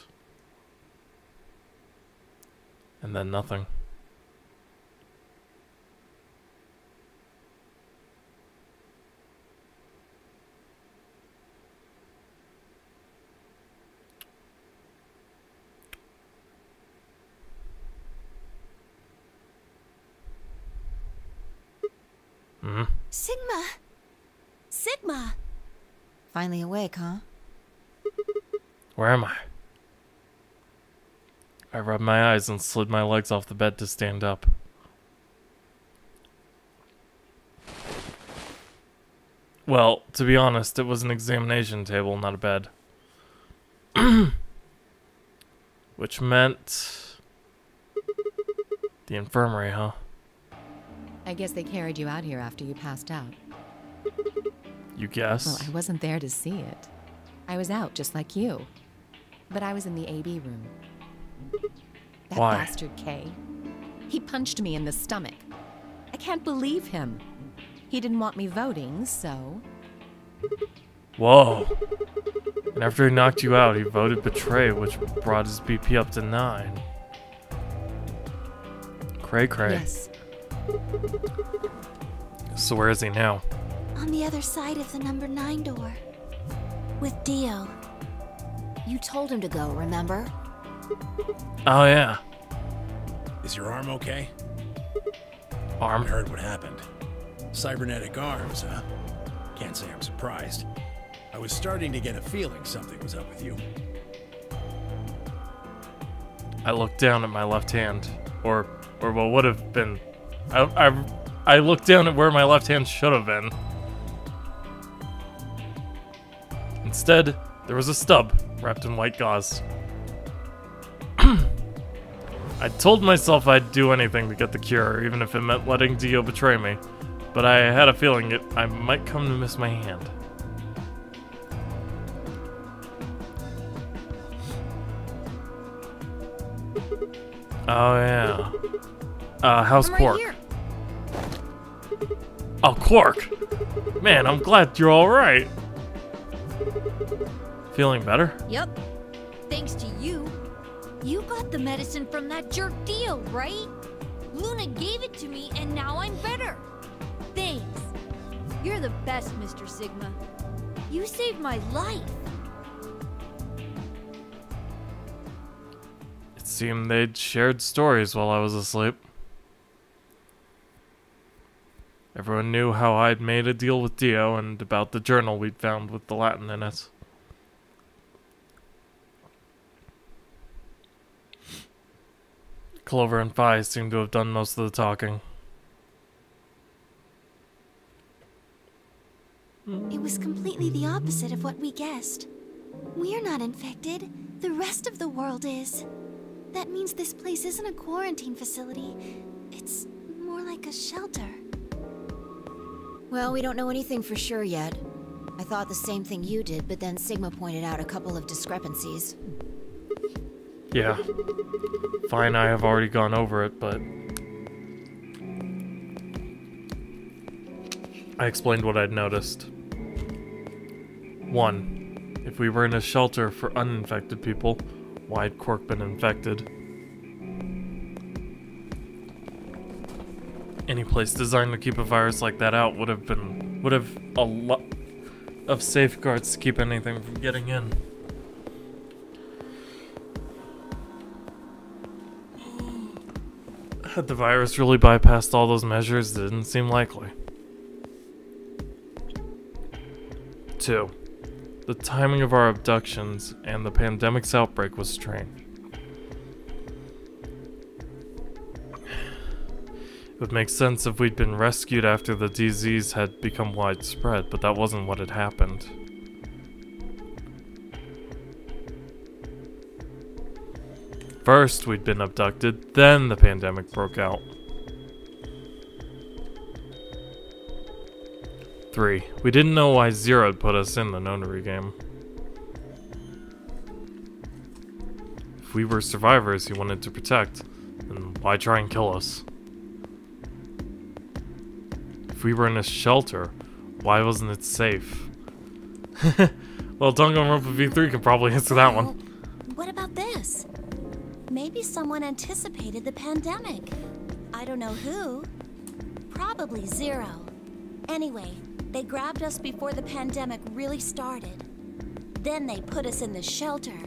And then nothing. Sigma! Sigma! Finally awake, huh? Where am I? I rubbed my eyes and slid my legs off the bed to stand up. Well, to be honest, it was an examination table, not a bed. Which meant... the infirmary, huh? I guess they carried you out here after you passed out. You guess? Well, I wasn't there to see it. I was out just like you. But I was in the AB room. That Why? bastard Kay. He punched me in the stomach. I can't believe him. He didn't want me voting, so... Whoa. And after he knocked you out, he voted betray, which brought his BP up to 9. Cray cray. Yes. So where is he now? On the other side of the number 9 door. With Dio. You told him to go, remember? Oh yeah. Is your arm okay? I Arm. heard what happened. Cybernetic arms, huh? Can't say I'm surprised. I was starting to get a feeling something was up with you. I looked down at my left hand. Or what would have been... I looked down at where my left hand should have been. Instead, there was a stub wrapped in white gauze. I told myself I'd do anything to get the cure, even if it meant letting Dio betray me. But I had a feeling I might come to miss my hand. Oh yeah. How's I'm Quark? right here. Oh, Quark! Man, I'm glad you're alright. Feeling better? Yep. Thanks to you. You got the medicine from that jerk Dio, right? Luna gave it to me, and now I'm better. Thanks. You're the best, Mr. Sigma. You saved my life. It's seemed they'd shared stories while I was asleep. Everyone knew how I'd made a deal with Dio and about the journal we'd found with the Latin in it. Clover and Phi seem to have done most of the talking. It was completely the opposite of what we guessed. We're not infected. The rest of the world is. That means this place isn't a quarantine facility. It's more like a shelter. Well, we don't know anything for sure yet. I thought the same thing you did, but then Sigma pointed out a couple of discrepancies. Yeah. Phi and I have already gone over it, but I explained what I'd noticed. 1. If we were in a shelter for uninfected people, why had Quark been infected? Any place designed to keep a virus like that out would have a lot of safeguards to keep anything from getting in. Had the virus really bypassed all those measures, it didn't seem likely. 2. The timing of our abductions and the pandemic's outbreak was strange. It would make sense if we'd been rescued after the disease had become widespread, but that wasn't what had happened. First, we'd been abducted, then the pandemic broke out. 3. We didn't know why Zero had put us in the notary game. If we were survivors he wanted to protect, then why try and kill us? If we were in a shelter, why wasn't it safe? Well, Danganronpa V3 can probably answer that one. What about this? Maybe someone anticipated the pandemic. I don't know who. Probably Zero. Anyway, they grabbed us before the pandemic really started. Then they put us in the shelter.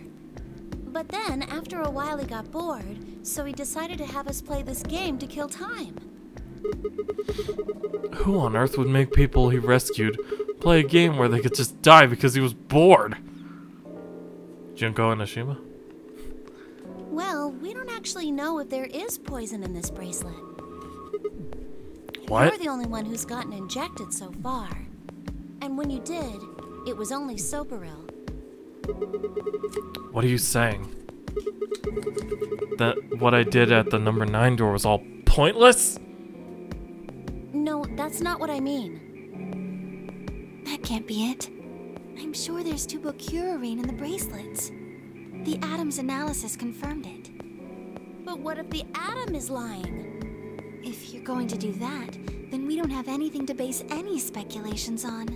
But then, after a while, he got bored, so he decided to have us play this game to kill time. Who on earth would make people he rescued play a game where they could just die because he was bored? Junko Enoshima? Well, we don't actually know if there is poison in this bracelet. What? You're the only one who's gotten injected so far. And when you did, it was only Soparil. What are you saying? That what I did at the number 9 door was all pointless? No, that's not what I mean. That can't be it. I'm sure there's tubocurarine in the bracelets. The Atom's analysis confirmed it. But what if the Atom is lying? If you're going to do that, then we don't have anything to base any speculations on.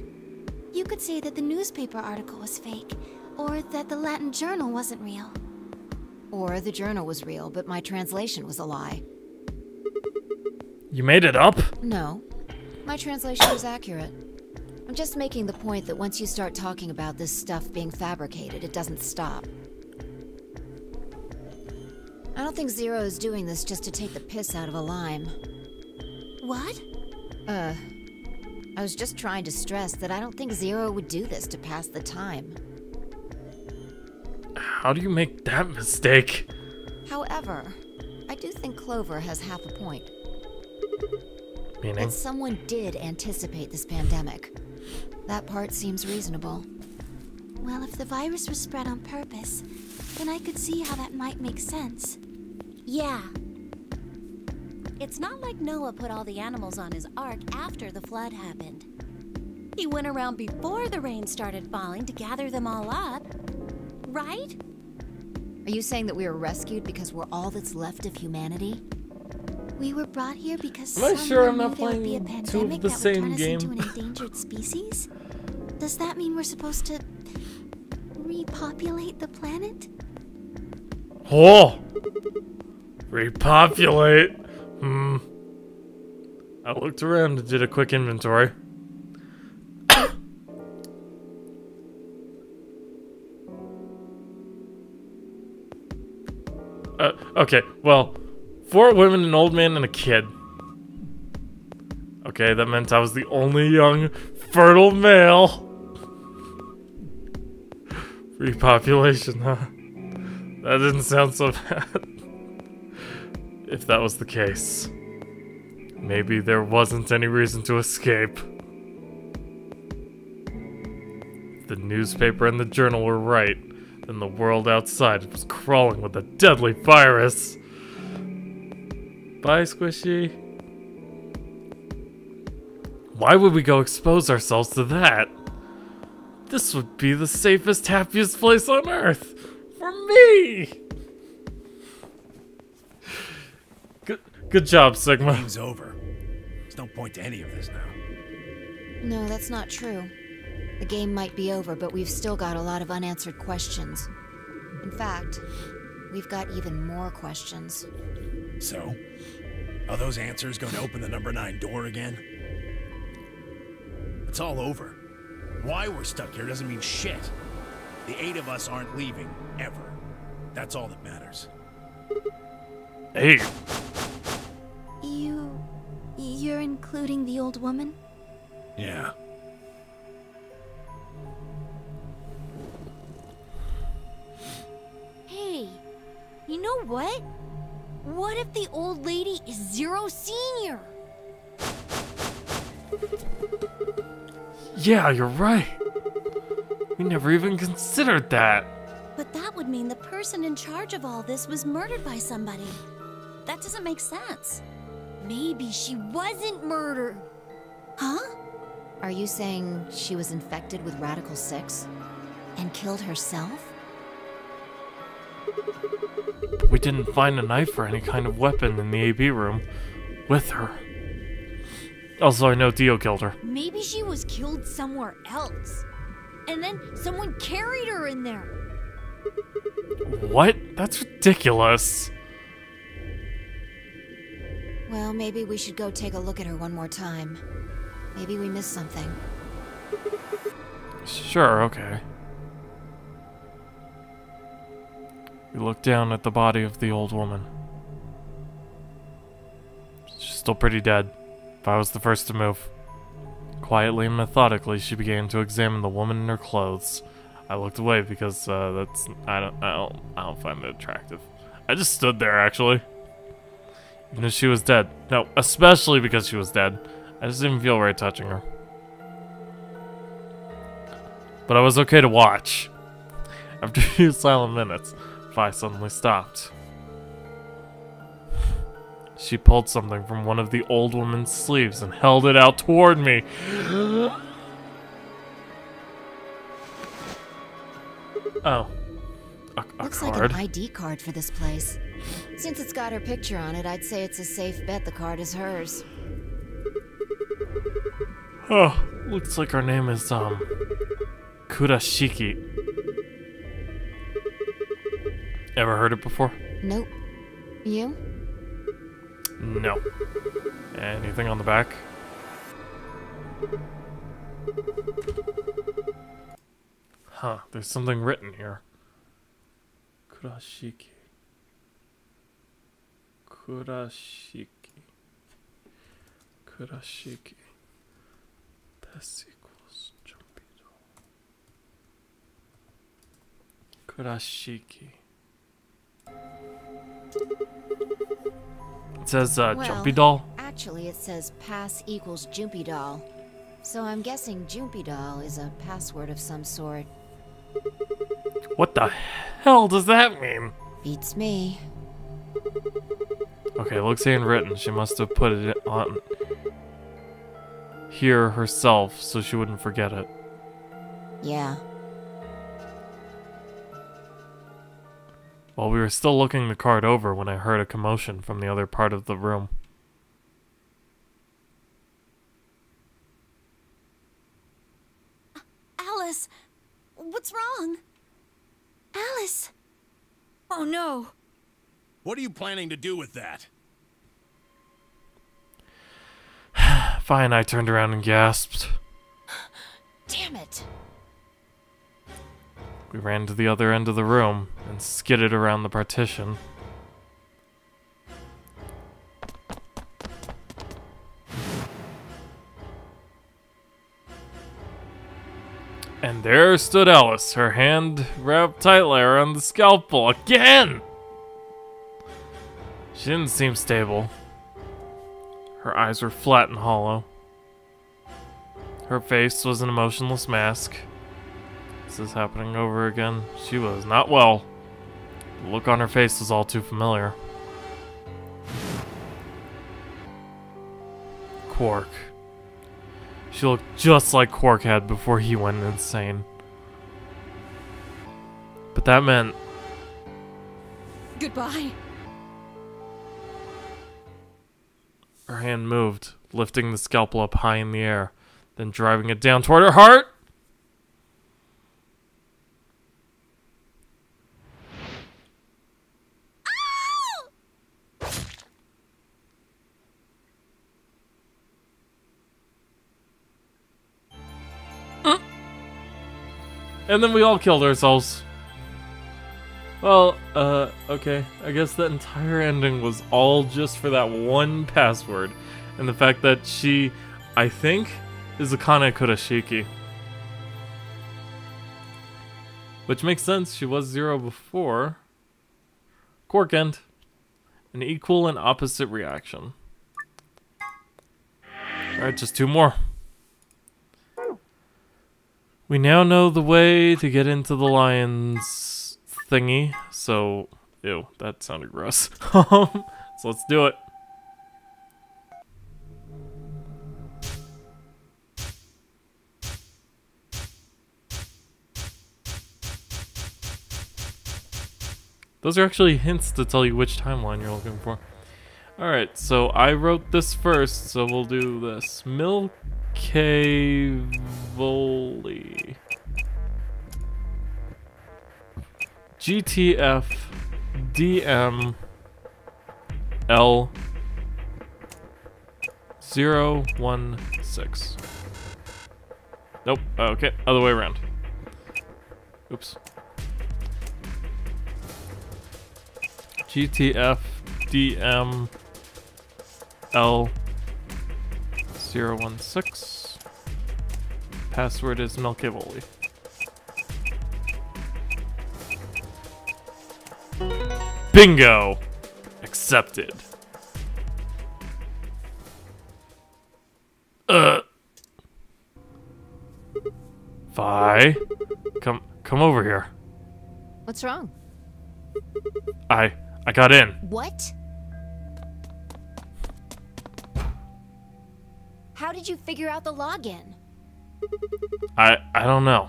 You could say that the newspaper article was fake, or that the Latin journal wasn't real. Or the journal was real, but my translation was a lie. You made it up? No, my translation was accurate. I'm just making the point that once you start talking about this stuff being fabricated, it doesn't stop. I don't think Zero is doing this just to take the piss out of a lime. What? I was just trying to stress that I don't think Zero would do this to pass the time. How do you make that mistake? However, I do think Clover has half a point. Meaning? That someone did anticipate this pandemic. That part seems reasonable. Well, if the virus was spread on purpose, then I could see how that might make sense. Yeah. It's not like Noah put all the animals on his ark after the flood happened. He went around before the rain started falling to gather them all up. Right? Are you saying that we were rescued because we're all that's left of humanity? We were brought here because Am I someone sure I'm knew not there would be a playing two of pandemic the that would same turn us game? into an endangered species? Does that mean we're supposed to repopulate the planet? Oh! Repopulate? I looked around and did a quick inventory. Okay, well, 4 women, an old man, and a kid. Okay, that meant I was the only young, fertile male. Repopulation, huh? That didn't sound so bad. If that was the case, maybe there wasn't any reason to escape. If the newspaper and the journal were right, then the world outside was crawling with a deadly virus. Bye, Squishy. Why would we go expose ourselves to that? This would be the safest, happiest place on Earth. For me! Good job, Sigma. Game's over. There's no point to any of this now. No, that's not true. The game might be over, but we've still got a lot of unanswered questions. In fact, we've got even more questions. So, are those answers going to open the number 9 door again? It's all over. Why we're stuck here doesn't mean shit. The 8 of us aren't leaving, ever. That's all that matters. Hey. You're including the old woman? Yeah. Hey, you know what? What if the old lady is Zero Senior? Yeah, you're right. We never even considered that. But that would mean the person in charge of all this was murdered by somebody. That doesn't make sense. Maybe she wasn't murdered. Huh? Are you saying she was infected with Radical 6 and killed herself? We didn't find a knife or any kind of weapon in the AB room with her. Also, I know Dio killed her. Maybe she was killed somewhere else. And then someone carried her in there. What? That's ridiculous. Well, maybe we should go take a look at her one more time. Maybe we missed something. Sure, okay. We look down at the body of the old woman. She's still pretty dead, if I was the first to move. Quietly and methodically, she began to examine the woman in her clothes. I looked away because I don't find it attractive. I just stood there, actually. Even if she was dead. No, especially because she was dead. I just didn't feel right touching her. But I was okay to watch. After a few silent minutes, Vi suddenly stopped. She pulled something from one of the old woman's sleeves and held it out toward me. Oh. A Looks card. like an ID card for this place. Since it's got her picture on it, I'd say it's a safe bet the card is hers. Oh, looks like her name is, Kurashiki. Ever heard it before? Nope. You? No. Anything on the back? Huh, there's something written here. Kurashiki. Kurashiki. Kurashiki. This equals Jumpido. Kurashiki. It says, Jumpy Doll? Actually, it says pass equals Jumpy Doll. So I'm guessing Jumpy Doll is a password of some sort. What the hell does that mean? Beats me. Okay, it looks handwritten. She must have put it on here herself so she wouldn't forget it. Yeah. While we were still looking the card over when I heard a commotion from the other part of the room. Alice! What's wrong? Alice! Oh no! What are you planning to do with that? Vi and I turned around and gasped. Damn it! We ran to the other end of the room and skidded around the partition. And there stood Alice, her hand wrapped tightly around the scalpel again! She didn't seem stable. Her eyes were flat and hollow. Her face was an emotionless mask. This is happening over again. She was not well. The look on her face was all too familiar. Quark. She looked just like Quark had before he went insane. But that meant... Goodbye. Her hand moved, lifting the scalpel up high in the air, then driving it down toward her heart. And then we all killed ourselves. Well, okay. I guess that entire ending was all just for that one password. And the fact that she, I think, is Akane Kurashiki. Which makes sense, she was 0 before. Quark end. An equal and opposite reaction. Alright, just 2 more. We now know the way to get into the lion's thingy, so... Ew, that sounded gross. So let's do it. Those are actually hints to tell you which timeline you're looking for. Alright, so I wrote this first, so we'll do this. Milkevoli. GTF DM L 016. Nope, okay, other way around. Oops. GTF DM L 016. Password is Milkevoli. Bingo! Accepted. Vi, come over here. What's wrong? I got in. What? How did you figure out the login? I don't know.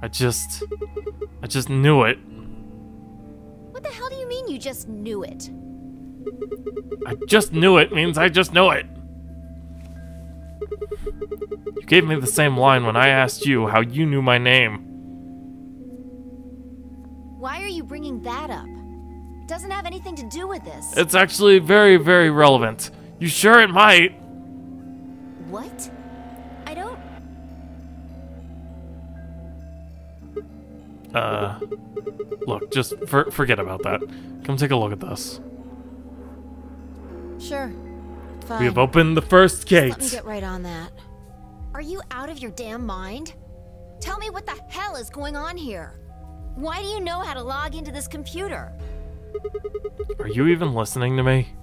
I just knew it. What the hell do you mean you just knew it? I just knew it means I just know it. You gave me the same line when I asked you how you knew my name. Why are you bringing that up? It doesn't have anything to do with this. It's actually very, very relevant. You sure it might? What? I don't... Look, just forget about that. Come take a look at this. Sure. Fine. We have opened the first gate. Let me get right on that. Are you out of your damn mind? Tell me what the hell is going on here. Why do you know how to log into this computer? Are you even listening to me?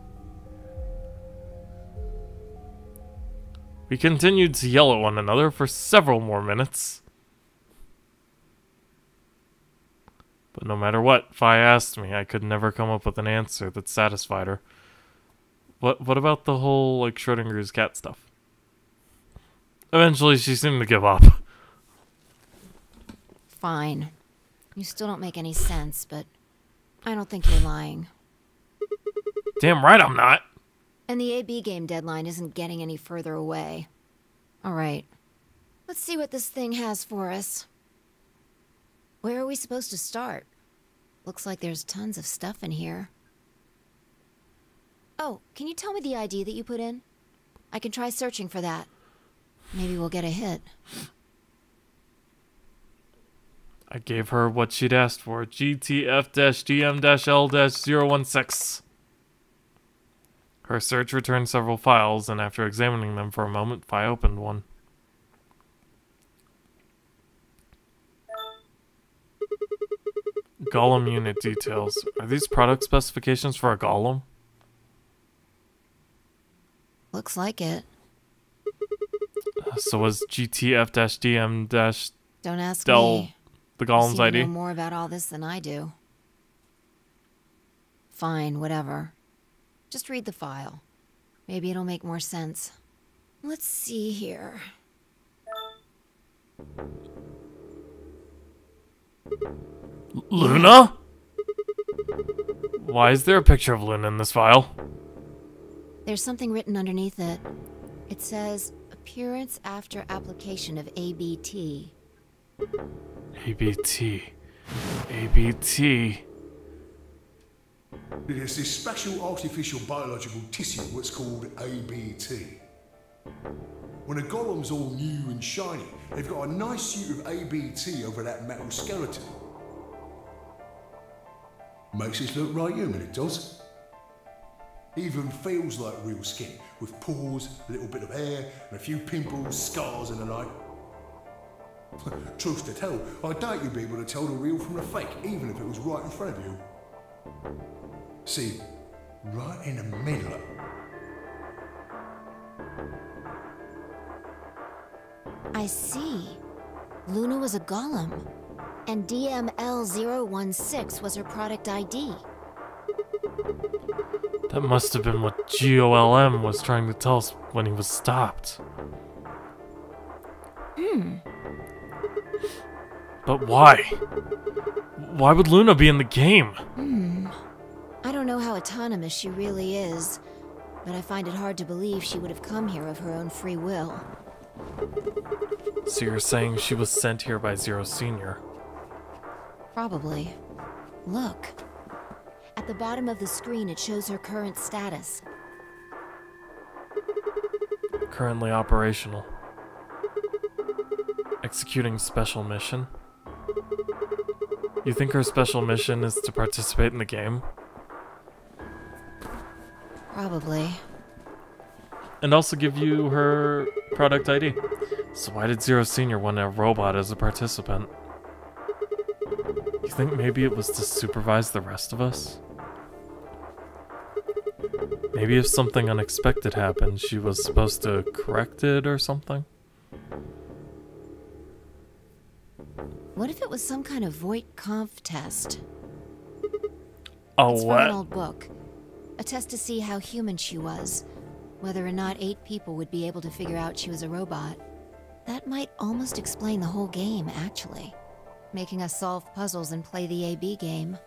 We continued to yell at one another for several more minutes. But no matter what Vi asked me, I could never come up with an answer that satisfied her. What about the whole, like, Schrodinger's cat stuff? Eventually, she seemed to give up. Fine. You still don't make any sense, but I don't think you're lying. Damn right I'm not. And the AB game deadline isn't getting any further away. All right. Let's see what this thing has for us. Where are we supposed to start? Looks like there's tons of stuff in here. Oh, can you tell me the ID that you put in? I can try searching for that. Maybe we'll get a hit. I gave her what she'd asked for. GTF-DM-L-016. Her search returned several files, and after examining them for a moment, Vi opened one. Golem unit details. Are these product specifications for a golem? Looks like it. So was GTF-DM- Don't ask Del me. the You golem's seem to ID? know more about all this than I do. Fine, whatever. Just read the file. Maybe it'll make more sense. Let's see here. Luna? Why is there a picture of Luna in this file? There's something written underneath it. It says, appearance after application of ABT. ABT. ABT. There's this special artificial biological tissue what's called ABT. When a golem's all new and shiny, they've got a nice suit of ABT over that metal skeleton. Makes it look right human, it does. Even feels like real skin, with pores, a little bit of hair, and a few pimples, scars and the like. Truth to tell, I doubt you'd be able to tell the real from the fake, even if it was right in front of you. See, right in the middle. I see. Luna was a golem, and DML016 was her product ID. That must have been what GOLM was trying to tell us when he was stopped. But why? Why would Luna be in the game? I don't know how autonomous she really is, but I find it hard to believe she would have come here of her own free will. So you're saying she was sent here by Zero Senior? Probably. Look. At the bottom of the screen, it shows her current status. Currently operational. Executing special mission. You think her special mission is to participate in the game? Probably. And also give you her product ID. So why did Zero Senior want a robot as a participant? You think maybe it was to supervise the rest of us? Maybe if something unexpected happened, she was supposed to correct it or something? What if it was some kind of Voight-Kampff test? Oh, It's from what? an old book. A test to see how human she was. Whether or not 8 people would be able to figure out she was a robot. That might almost explain the whole game, actually. Making us solve puzzles and play the AB game.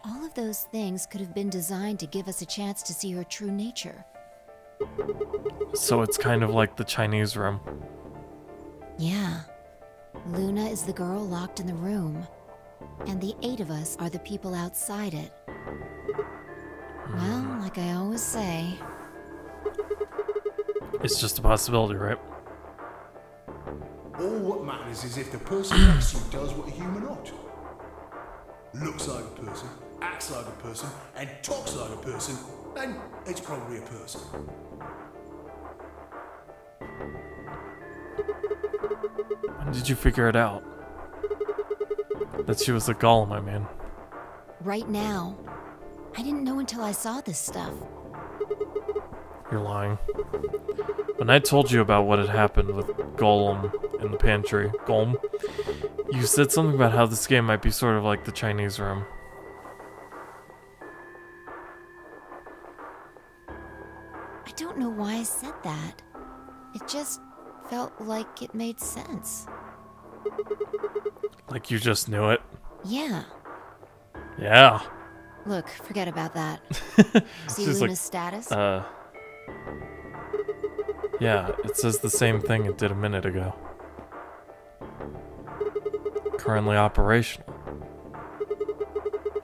All of those things could have been designed to give us a chance to see her true nature. So it's kind of like the Chinese room. Yeah. Luna is the girl locked in the room. And the 8 of us are the people outside it. Well, like I always say... It's just a possibility, right? All what matters is if the person next to you does what a human ought. Looks like a person, acts like a person, and talks like a person, then it's probably a person. When did you figure it out? That she was a golem, I mean. Right now. I didn't know until I saw this stuff. You're lying. When I told you about what had happened with Golem in the pantry, Golem, you said something about how this game might be sort of like the Chinese room. I don't know why I said that. It just felt like it made sense. Like you just knew it. Yeah. Yeah. Look, forget about that. See She's Luna's like, status? Yeah, it says the same thing it did a minute ago. Currently operational.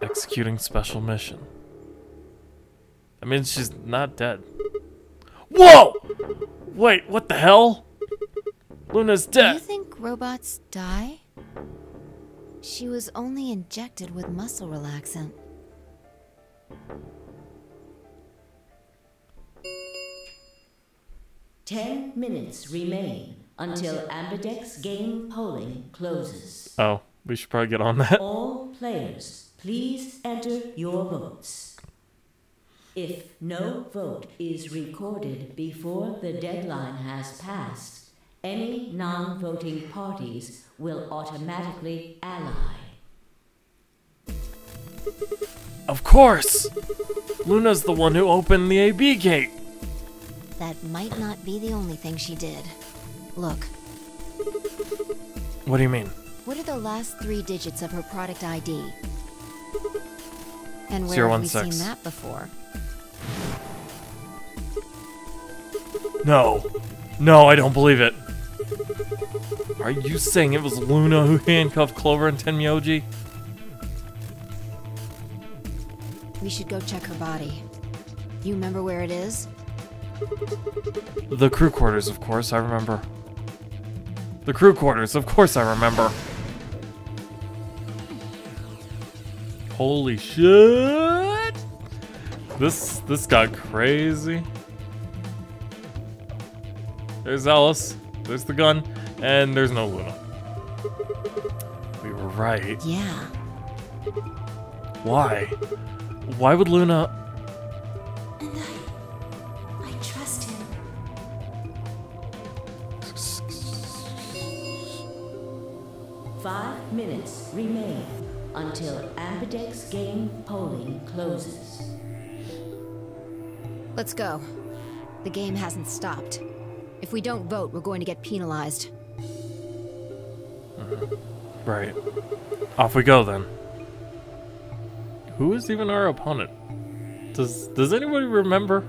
Executing special mission. I mean, she's not dead. Whoa! Wait, what the hell? Luna's Do you dead. think robots die? She was only injected with muscle relaxant. Ten minutes remain until Ambidex game polling closes. Oh, we should probably get on that. All players, please enter your votes. If no vote is recorded before the deadline has passed, any non-voting parties will automatically ally. Of course! Luna's the one who opened the AB gate. That might not be the only thing she did. Look, What do you mean? what are the last 3 digits of her product ID? And where have we 016. seen that before? No. No, I don't believe it. Are you saying it was Luna who handcuffed Clover and Tenmyoji? We should go check her body. You remember where it is? The crew quarters, of course, I remember. The crew quarters, of course I remember. Holy shit! This got crazy. There's Alice, there's the gun, and there's no Luna. We were right. Yeah. Why? Why would Luna... And I trust him. 5 minutes remain until Ambidex game polling closes. Let's go. The game hasn't stopped. If we don't vote, we're going to get penalized. Right. Off we go then. Who is even our opponent? Does anybody remember?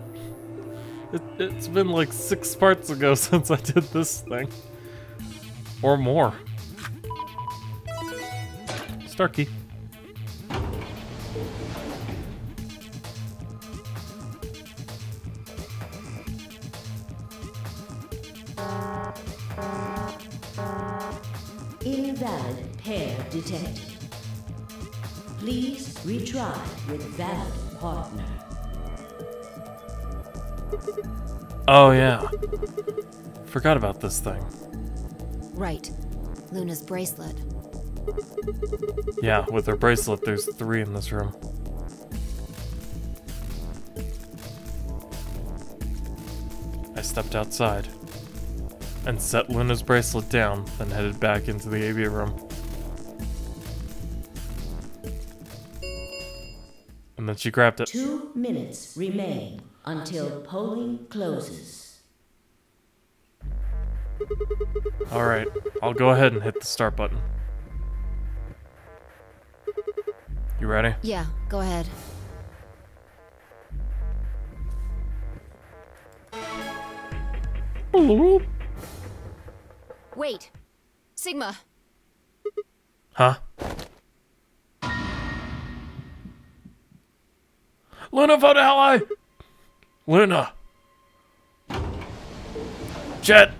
It's been like 6 parts ago since I did this thing. Or more. Starkey. Invalid pair detected. Please retry with valid partner. Oh yeah. Forgot about this thing. Right. Luna's bracelet. Yeah, with her bracelet, there's 3 in this room. I stepped outside and set Luna's bracelet down, then headed back into the AV room. And then she grabbed it. 2 minutes remain until polling closes. Alright, I'll go ahead and hit the start button. You ready? Yeah, go ahead. Wait. Sigma. Huh? Luna, vote ally! Luna! Jet!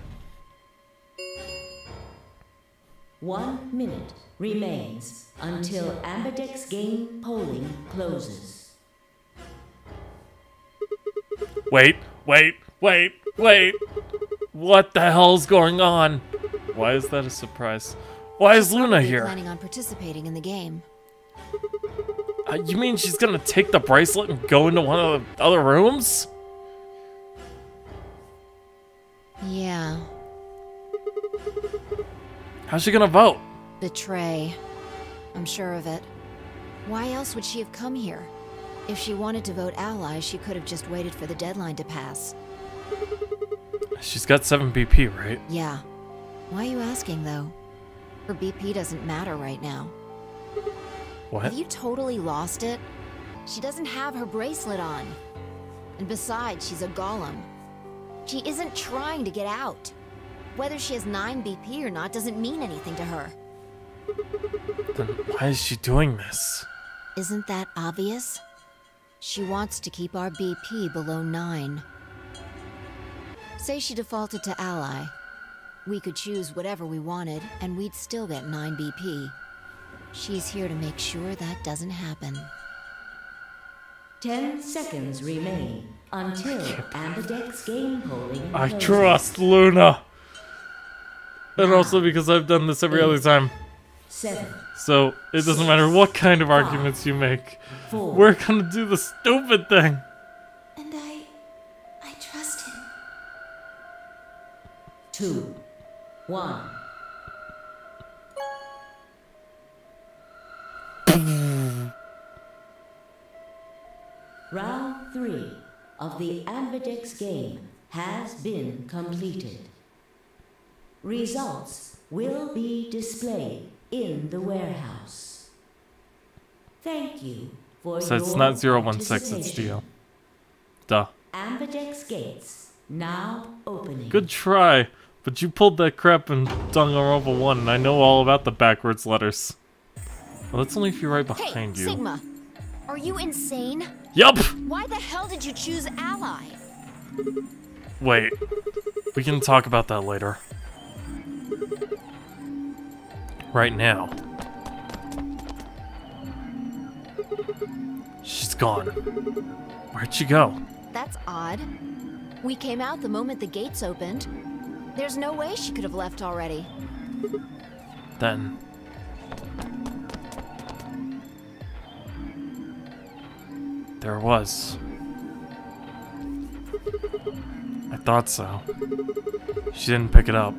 1 minute remains until Ambidex game polling closes. Wait. What the hell's going on? Why is that a surprise? Why is Luna here? Planning on participating in the game. You mean she's gonna take the bracelet and go into one of the other rooms? Yeah. How's she gonna vote? Betray. I'm sure of it. Why else would she have come here? If she wanted to vote ally, she could have just waited for the deadline to pass. She's got 7 BP, right? Yeah. Why are you asking, though? Her BP doesn't matter right now. What? Have you totally lost it? She doesn't have her bracelet on. And besides, she's a golem. She isn't trying to get out. Whether she has 9 BP or not doesn't mean anything to her. Then why is she doing this? Isn't that obvious? She wants to keep our BP below 9. Say she defaulted to ally. We could choose whatever we wanted, and we'd still get 9 BP. She's here to make sure that doesn't happen. 10 seconds remain until Ambidex game polling I closes. trust Luna! And also because I've done this every other time. 7. So, it doesn't matter what kind of arguments you make. 4. We're gonna do the stupid thing. And I trust him. 2. 1. Round 3 of the Ambidex game has been completed. Results will be displayed in the warehouse. Thank you for So your it's not 016, it's participation. DO. Duh. Ambidex gates now opening. Good try, but you pulled that crap in Danganronpa 1, and I know all about the backwards letters. Well, that's only if you're right behind Hey, you. Sigma, are you insane? Yup! Why the hell did you choose Ally? Wait. We can talk about that later. Right now. She's gone. Where'd she go? That's odd. We came out the moment the gates opened. There's no way she could have left already. Then. There it was. I thought so. She didn't pick it up.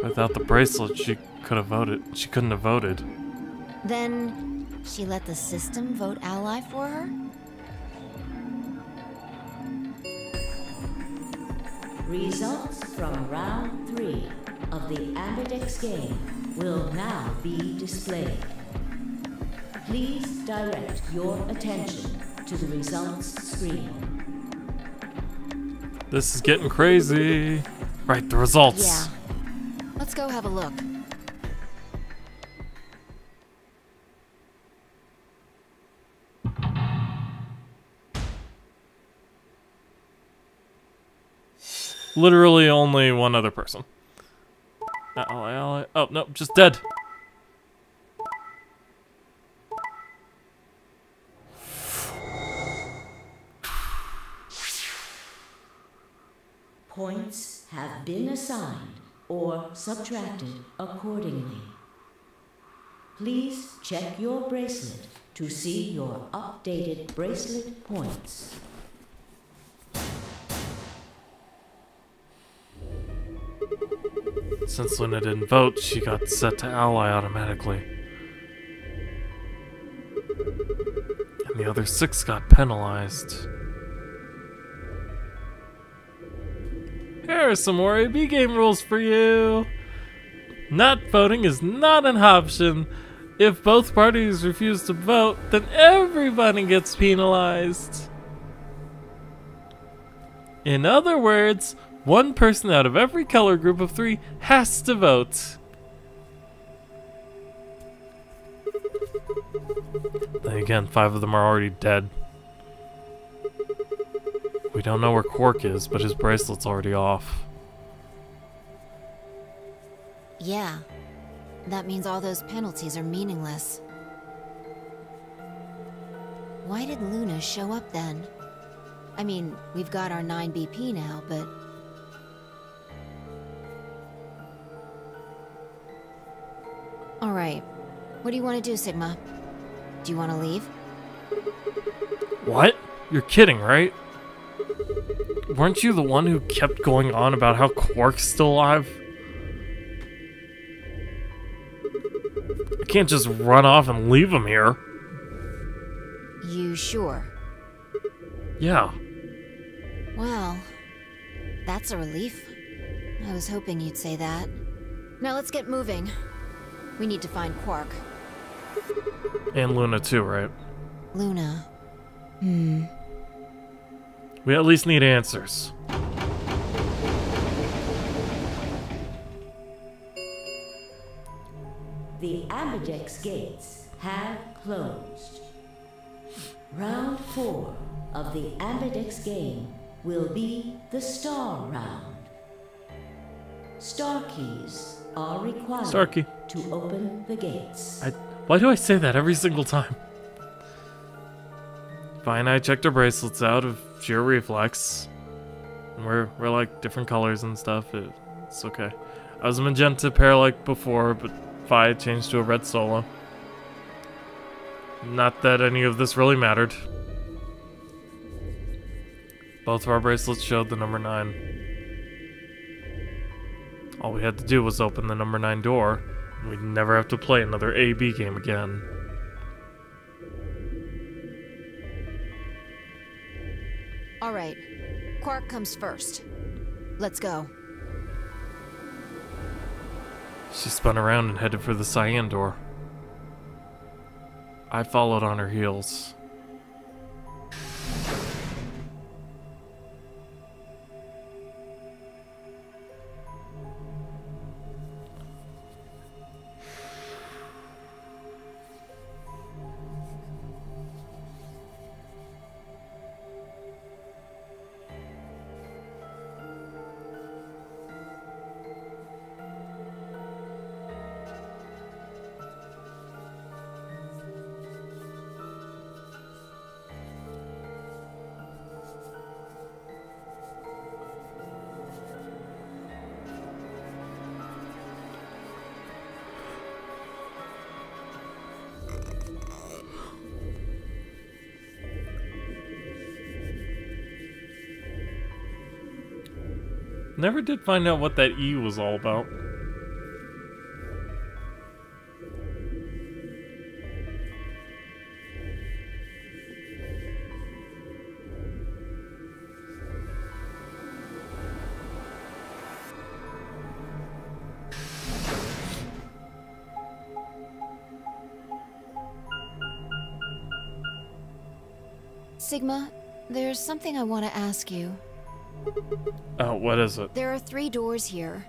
Without the bracelet, she could have voted. She couldn't have voted. Then she let the system vote Ally for her? Results from round 3 of the Ambidex game will now be displayed. Please direct your attention to the results screen. This is getting crazy. Right, the results. Yeah. Let's go have a look. Literally only one other person. Ally. Oh, no, just dead. Points have been assigned or subtracted accordingly. Please check your bracelet to see your updated bracelet points. Since Luna didn't vote, she got set to Ally automatically. And the other 6 got penalized. Here are some more AB game rules for you. Not voting is not an option. If both parties refuse to vote, then everybody gets penalized. In other words, one person out of every color group of 3 has to vote. Then again, 5 of them are already dead. We don't know where Quark is, but his bracelet's already off. Yeah. That means all those penalties are meaningless. Why did Luna show up then? I mean, we've got our 9 BP now, but... Alright. What do you want to do, Sigma? Do you want to leave? What? You're kidding, right? Weren't you the one who kept going on about how Quark's still alive? I can't just run off and leave him here. You sure? Yeah. Well, that's a relief. I was hoping you'd say that. Now let's get moving. We need to find Quark. And Luna too, right? Luna. We at least need answers. The Ambidex gates have closed. Round 4 of the Ambidex game will be the Star Round. Star keys are required Star key. to open the gates. Why do I say that every single time? Vi and I checked our bracelets out of sheer reflex. And we're like different colors and stuff. It's okay. I was a magenta pair like before, but Fi changed to a red Solo. Not that any of this really mattered. Both of our bracelets showed the number 9. All we had to do was open the number 9 door, and we'd never have to play another A-B game again. Alright, Quark comes first. Let's go. She spun around and headed for the cyan door. I followed on her heels. Never did find out what that E was all about. Sigma, there's something I want to ask you. Oh, what is it? There are 3 doors here.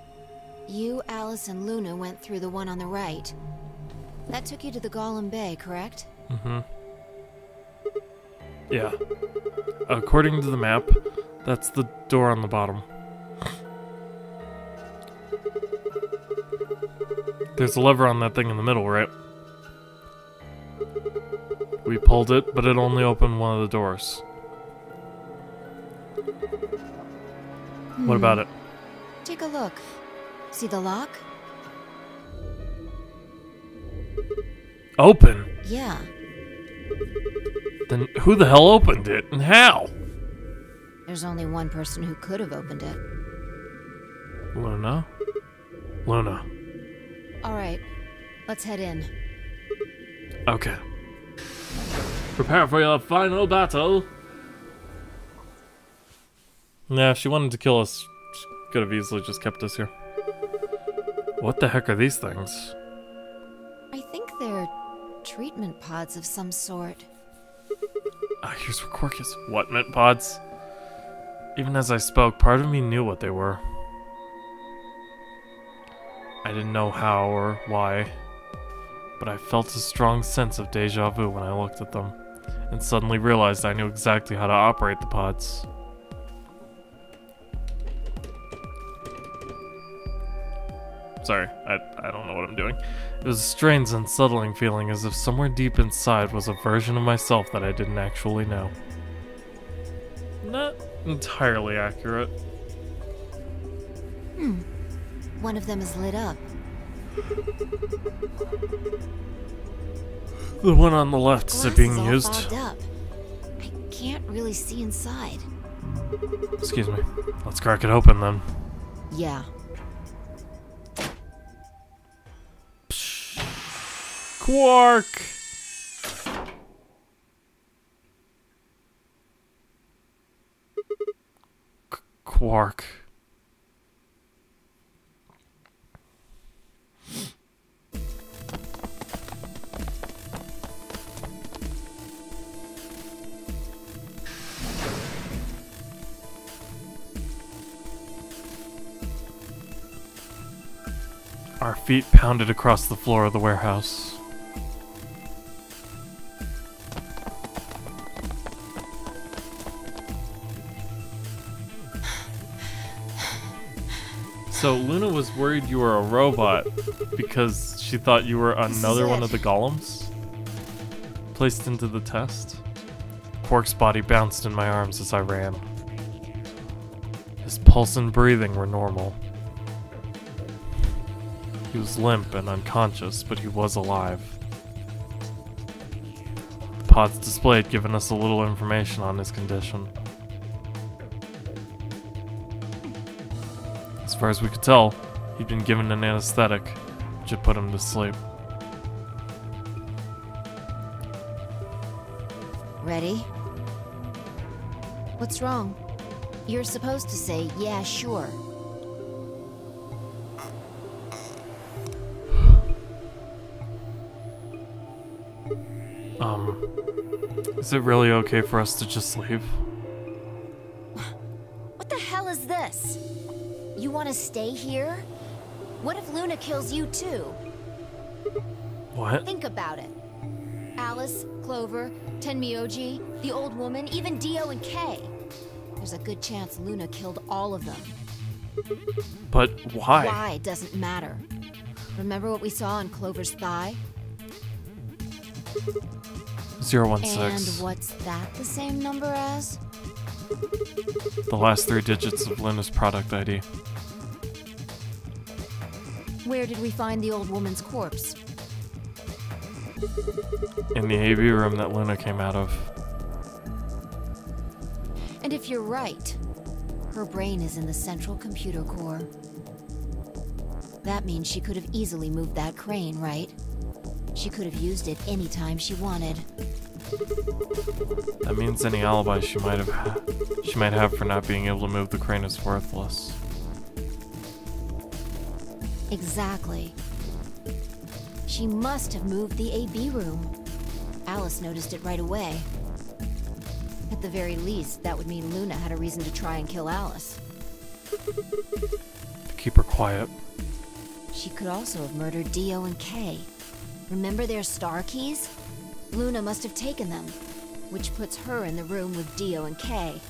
You, Alice, and Luna went through the one on the right. That took you to the Golem Bay, correct? Mm-hmm. Yeah. According to the map, that's the door on the bottom. There's a lever on that thing in the middle, right? We pulled it, but it only opened one of the doors. What about it? Take a look. See the lock? Open? Yeah. Then who the hell opened it, and how? There's only one person who could have opened it. Luna? Luna. Alright, let's head in. Okay. Prepare for your final battle. Nah, if she wanted to kill us, she could have easily just kept us here. What the heck are these things? I think they're treatment pods of some sort. Ah, here's where Quark is. What, mint pods? Even as I spoke, part of me knew what they were. I didn't know how or why, but I felt a strong sense of deja vu when I looked at them, and suddenly realized I knew exactly how to operate the pods. Sorry, I don't know what I'm doing. It was a strange, unsettling feeling, as if somewhere deep inside was a version of myself that I didn't actually know. Not entirely accurate. One of them is lit up. The one on the left is it being used? Fogged up. I can't really see inside. Excuse me. Let's crack it open then. Yeah. Quark! Quark. Our feet pounded across the floor of the warehouse. So Luna was worried you were a robot because she thought you were another one of the golems placed into the test. Quark's body bounced in my arms as I ran. His pulse and breathing were normal. He was limp and unconscious, but he was alive. The pod's display had given us a little information on his condition. As far as we could tell, he'd been given an anesthetic, which had put him to sleep. Ready? What's wrong? You're supposed to say, yeah, sure. Is it really okay for us to just leave? What the hell is this? You want to stay here? What if Luna kills you too? What? Think about it. Alice, Clover, Tenmyoji, the old woman, even Dio and Kay. There's a good chance Luna killed all of them. But why? Why doesn't matter. Remember what we saw on Clover's thigh? 016. And what's that the same number as? The last 3 digits of Luna's product ID. Where did we find the old woman's corpse? In the AV room that Luna came out of. And if you're right, her brain is in the central computer core. That means she could have easily moved that crane, right? She could have used it anytime she wanted. That means any alibi she might have for not being able to move the crane is worthless. Exactly. She must have moved the AB room. Alice noticed it right away. At the very least, that would mean Luna had a reason to try and kill Alice. To keep her quiet. She could also have murdered Dio and Kay. Remember their star keys? Luna must have taken them, which puts her in the room with Dio and Kay.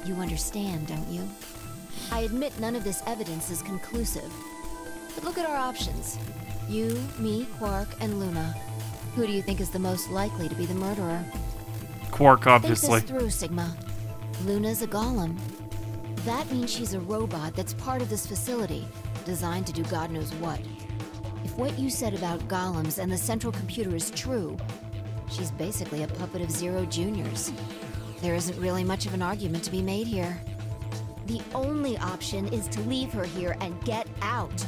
You understand, don't you? I admit none of this evidence is conclusive. But look at our options. You, me, Quark, and Luna. Who do you think is the most likely to be the murderer? Quark, obviously. Think this through, Sigma. Luna's a golem. That means she's a robot that's part of this facility, designed to do God knows what. If what you said about golems and the central computer is true, she's basically a puppet of Zero Junior's. There isn't really much of an argument to be made here. The only option is to leave her here and get out.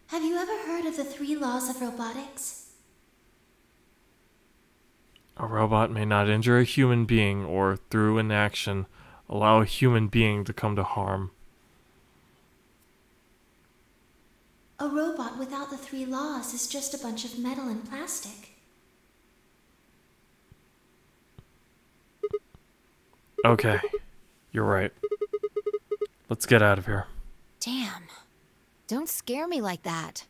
Have you ever heard of the 3 laws of robotics? A robot may not injure a human being or, through inaction, allow a human being to come to harm. A robot without the 3 laws is just a bunch of metal and plastic. Okay, you're right. Let's get out of here. Damn. Don't scare me like that.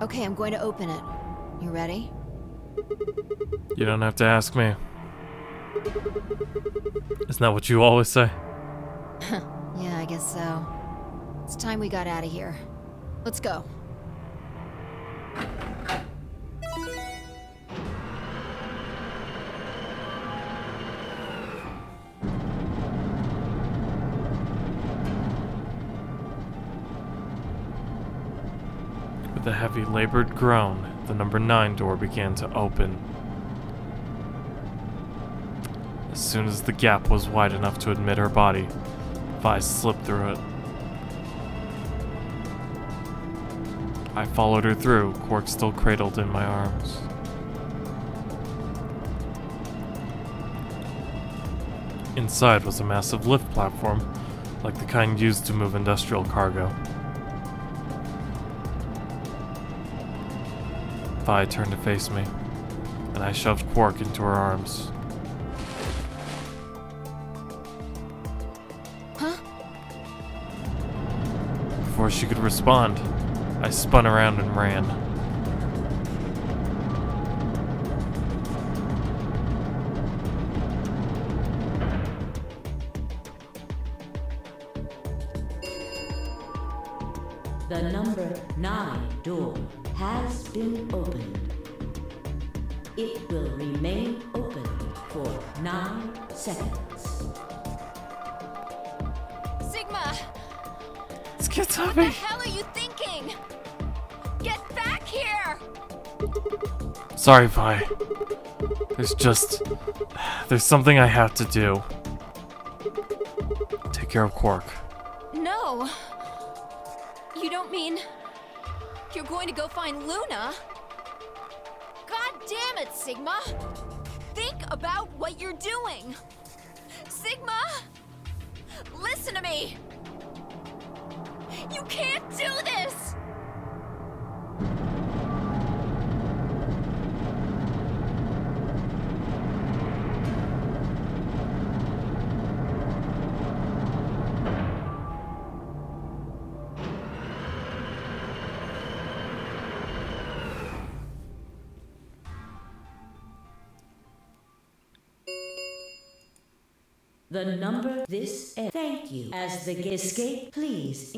Okay, I'm going to open it. You ready? You don't have to ask me. Isn't that what you always say? Yeah, I guess so. It's time we got out of here. Let's go. With a heavy, labored groan, the number 9 door began to open. As soon as the gap was wide enough to admit her body, Vi slipped through it. I followed her through, Quark still cradled in my arms. Inside was a massive lift platform, like the kind used to move industrial cargo. Vi turned to face me, and I shoved Quark into her arms. Huh? Before she could respond, I spun around and ran. The number 9 door has been opened. It will remain open for 9 seconds. Sigma! This kid's What the heavy. hell are you thinking? Get back here! Sorry, Vi. There's something I have to do. Take care of Quark. No. You don't mean you're going to go find Luna? God damn it, Sigma! Think about what you're doing! Sigma! Listen to me! You can't do this! The number this end. Thank you. As the escape, please.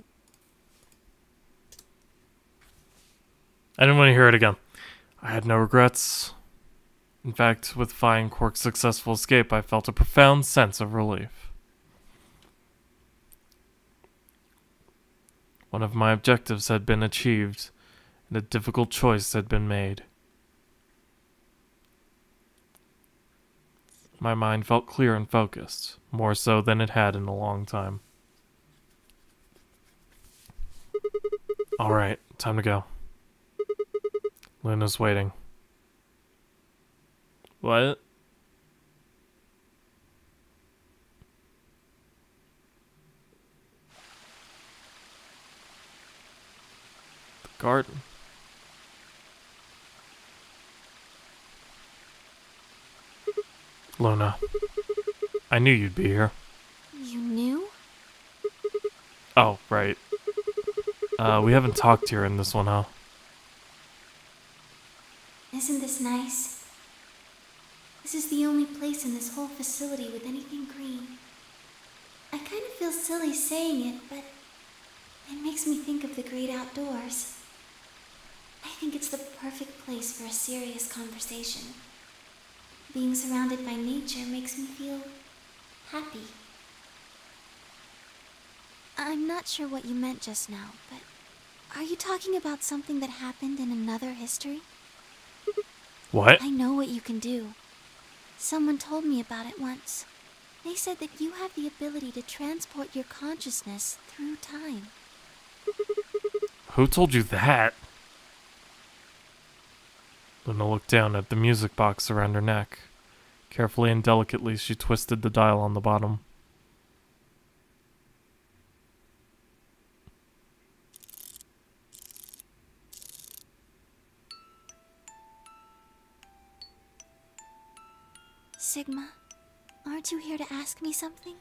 I didn't want to hear it again. I had no regrets. In fact, with Vi and Quark's successful escape, I felt a profound sense of relief. One of my objectives had been achieved, and a difficult choice had been made. My mind felt clear and focused, more so than it had in a long time. Alright, time to go. Luna's waiting. What? The garden. Luna, I knew you'd be here. You knew? Oh, right. We haven't talked here in this one, huh? Isn't this nice? This is the only place in this whole facility with anything green. I kind of feel silly saying it, but it makes me think of the great outdoors. I think it's the perfect place for a serious conversation. Being surrounded by nature makes me feel happy. I'm not sure what you meant just now, but are you talking about something that happened in another history? What? I know what you can do. Someone told me about it once. They said that you have the ability to transport your consciousness through time. Who told you that? Luna looked down at the music box around her neck. Carefully and delicately, she twisted the dial on the bottom. Sigma, aren't you here to ask me something?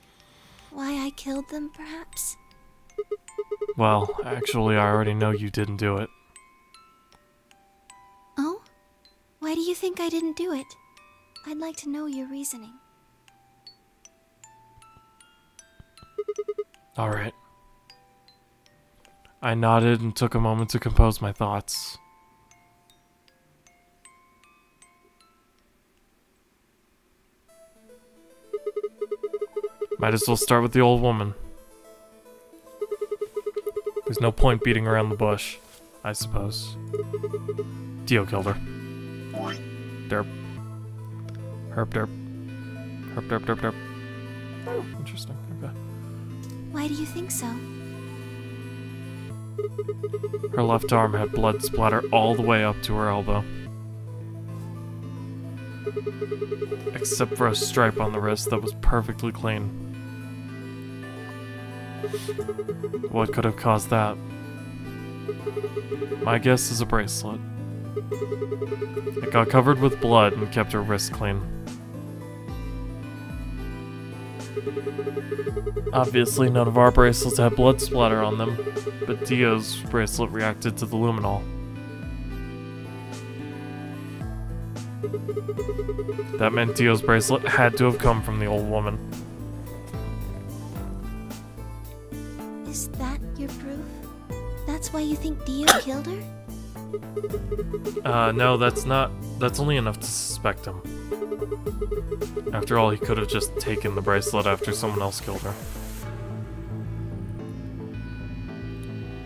Why I killed them, perhaps? Well, actually, I already know you didn't do it. Oh? Why do you think I didn't do it? I'd like to know your reasoning. Alright. I nodded and took a moment to compose my thoughts. Might as well start with the old woman. There's no point beating around the bush, I suppose. Dio killed her. Derp. Herp derp. Herp derp derp derp. Oh, interesting. Okay. Why do you think so? Her left arm had blood splatter all the way up to her elbow. Except for a stripe on the wrist that was perfectly clean. What could have caused that? My guess is a bracelet. It got covered with blood and kept her wrist clean. Obviously, none of our bracelets had blood splatter on them, but Dio's bracelet reacted to the luminol. That meant Dio's bracelet had to have come from the old woman. Is that your proof? That's why you think Dio killed her? No, that's only enough to suspect him. After all, he could have just taken the bracelet after someone else killed her.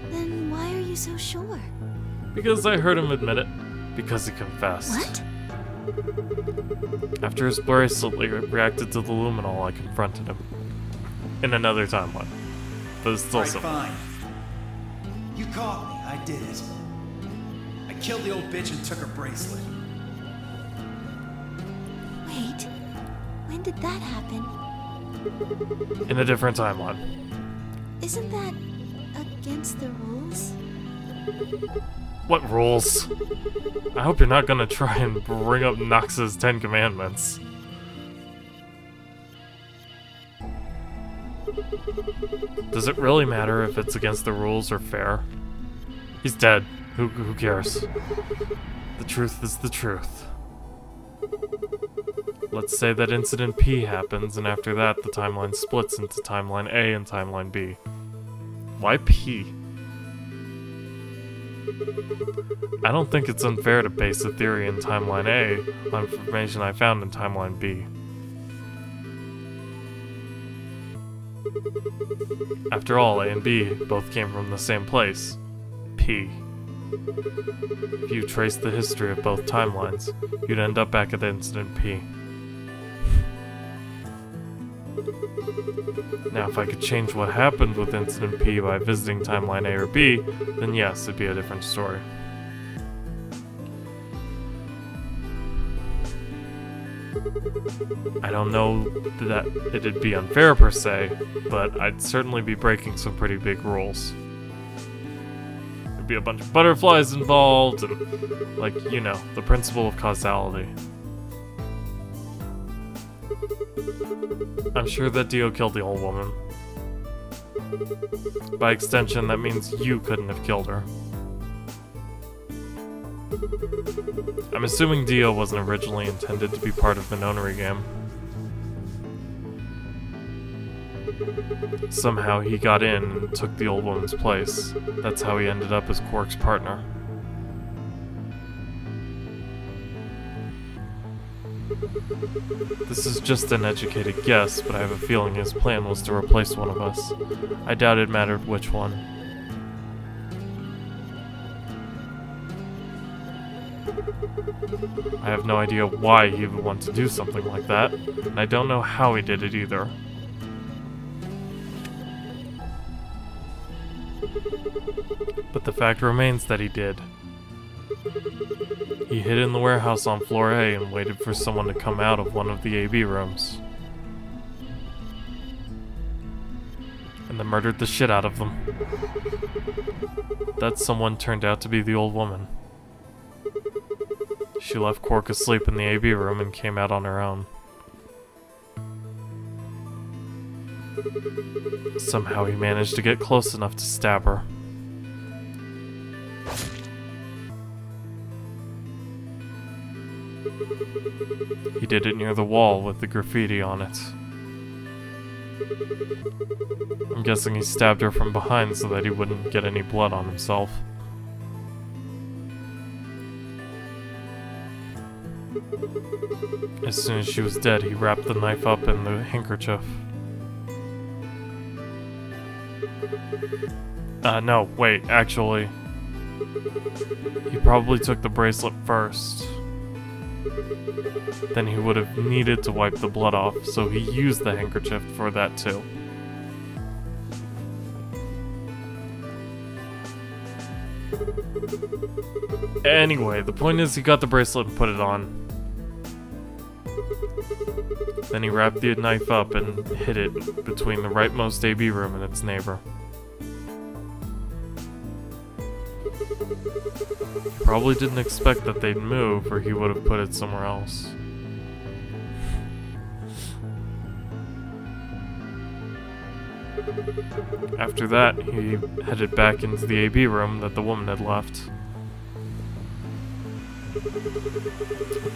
Then why are you so sure? Because I heard him admit it. Because he confessed. What? After his bracelet reacted to the luminol, I confronted him. In another timeline. But it's still something. Fine. You caught me. I did it. I killed the old bitch and took her bracelet. Wait. When did that happen? In a different timeline. Isn't that against the rules? What rules? I hope you're not gonna try and bring up Nox's 10 Commandments. Does it really matter if it's against the rules or fair? He's dead. Who cares? The truth is the truth. Let's say that Incident P happens, and after that, the timeline splits into Timeline A and Timeline B. Why P? I don't think it's unfair to base a theory in Timeline A on information I found in Timeline B. After all, A and B both came from the same place, P. If you trace the history of both timelines, you'd end up back at Incident P. Now, if I could change what happened with Incident P by visiting Timeline A or B, then yes, it'd be a different story. I don't know that it'd be unfair per se, but I'd certainly be breaking some pretty big rules. There'd be a bunch of butterflies involved, and, like, you know, the principle of causality. I'm sure that Dio killed the old woman. By extension, that means you couldn't have killed her. I'm assuming Dio wasn't originally intended to be part of the Nonary game. Somehow he got in and took the old woman's place. That's how he ended up as Quark's partner. This is just an educated guess, but I have a feeling his plan was to replace one of us. I doubt it mattered which one. I have no idea why he would want to do something like that, and I don't know how he did it either. But the fact remains that he did. He hid in the warehouse on floor A and waited for someone to come out of one of the AB rooms. And then murdered the shit out of them. That someone turned out to be the old woman. She left Quark asleep in the AB room and came out on her own. Somehow he managed to get close enough to stab her. He did it near the wall with the graffiti on it. I'm guessing he stabbed her from behind so that he wouldn't get any blood on himself. As soon as she was dead, he wrapped the knife up in the handkerchief. No, wait, actually. He probably took the bracelet first. Then he would have needed to wipe the blood off, so he used the handkerchief for that too. Anyway, the point is he got the bracelet and put it on. Then he wrapped the knife up and hid it between the rightmost AB room and its neighbor. He probably didn't expect that they'd move, or he would have put it somewhere else. After that, he headed back into the AB room that the woman had left.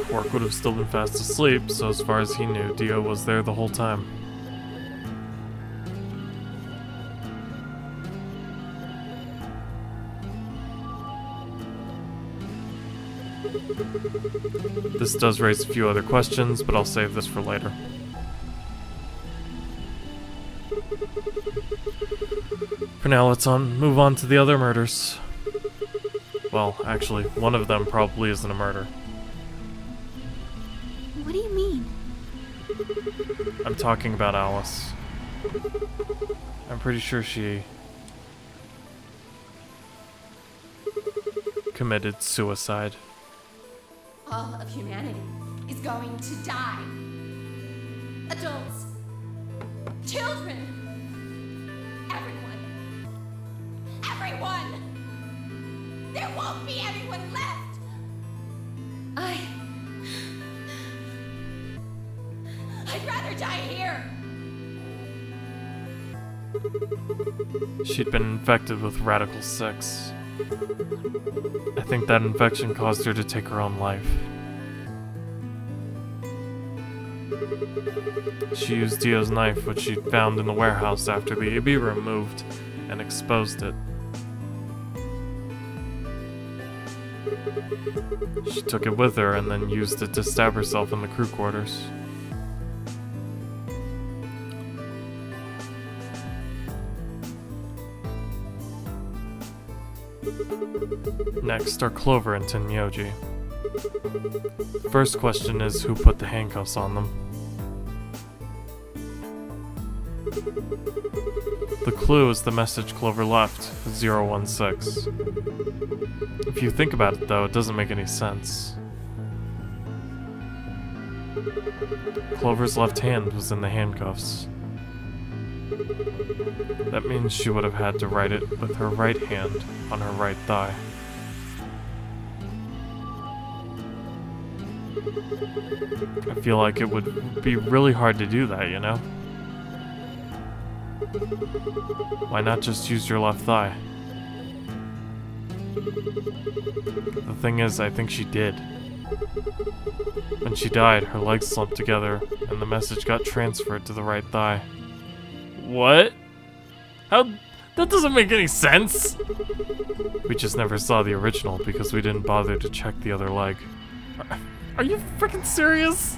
Quark would have still been fast asleep, so as far as he knew, Dio was there the whole time. This does raise a few other questions, but I'll save this for later. For now, let's move on to the other murders. Well, actually, one of them probably isn't a murder. What do you mean? I'm talking about Alice. I'm pretty sure she committed suicide. All of humanity is going to die. Adults, children, everyone. There won't be anyone left. I'd rather die here. She'd been infected with Radical 6. I think that infection caused her to take her own life. She used Dio's knife, which she'd found in the warehouse after the AB room moved, and exposed it. She took it with her and then used it to stab herself in the crew quarters. Next are Clover and Tenmyoji. The first question is who put the handcuffs on them. The clue is the message Clover left, 016. If you think about it though, it doesn't make any sense. Clover's left hand was in the handcuffs. That means she would have had to write it with her right hand on her right thigh. I feel like it would be really hard to do that, you know? Why not just use your left thigh? The thing is, I think she did. When she died, her legs slumped together, and the message got transferred to the right thigh. What? How? That doesn't make any sense! We just never saw the original because we didn't bother to check the other leg. Are you freaking serious?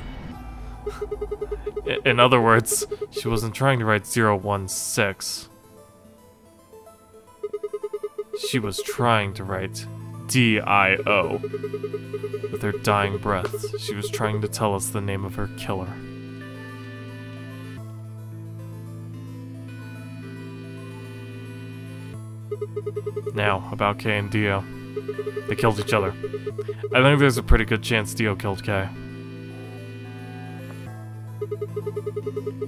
In other words, she wasn't trying to write 016. She was trying to write D-I-O. With her dying breath, she was trying to tell us the name of her killer. Now, about Kay and Dio. They killed each other. I think there's a pretty good chance Dio killed Kay.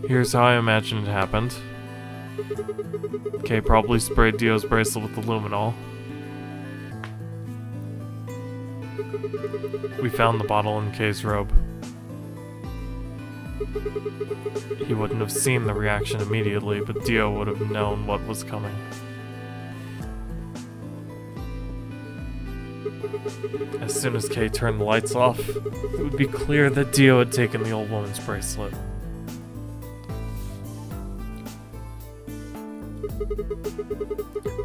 Here's how I imagine it happened. Kay probably sprayed Dio's bracelet with luminol. We found the bottle in Kay's robe. He wouldn't have seen the reaction immediately, but Dio would have known what was coming. As soon as Kay turned the lights off, it would be clear that Dio had taken the old woman's bracelet.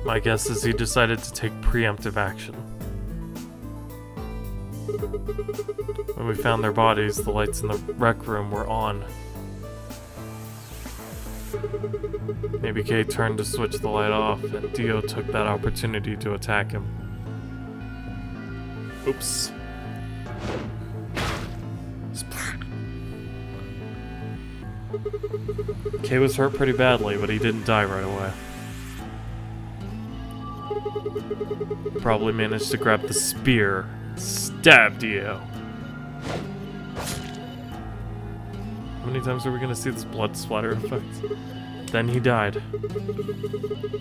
My guess is he decided to take preemptive action. When we found their bodies, the lights in the rec room were on. Maybe Kay turned to switch the light off, and Dio took that opportunity to attack him. Oops. Kay was hurt pretty badly, but he didn't die right away. Probably managed to grab the spear, stab Dio. How many times are we gonna see this blood splatter effect? Then he died.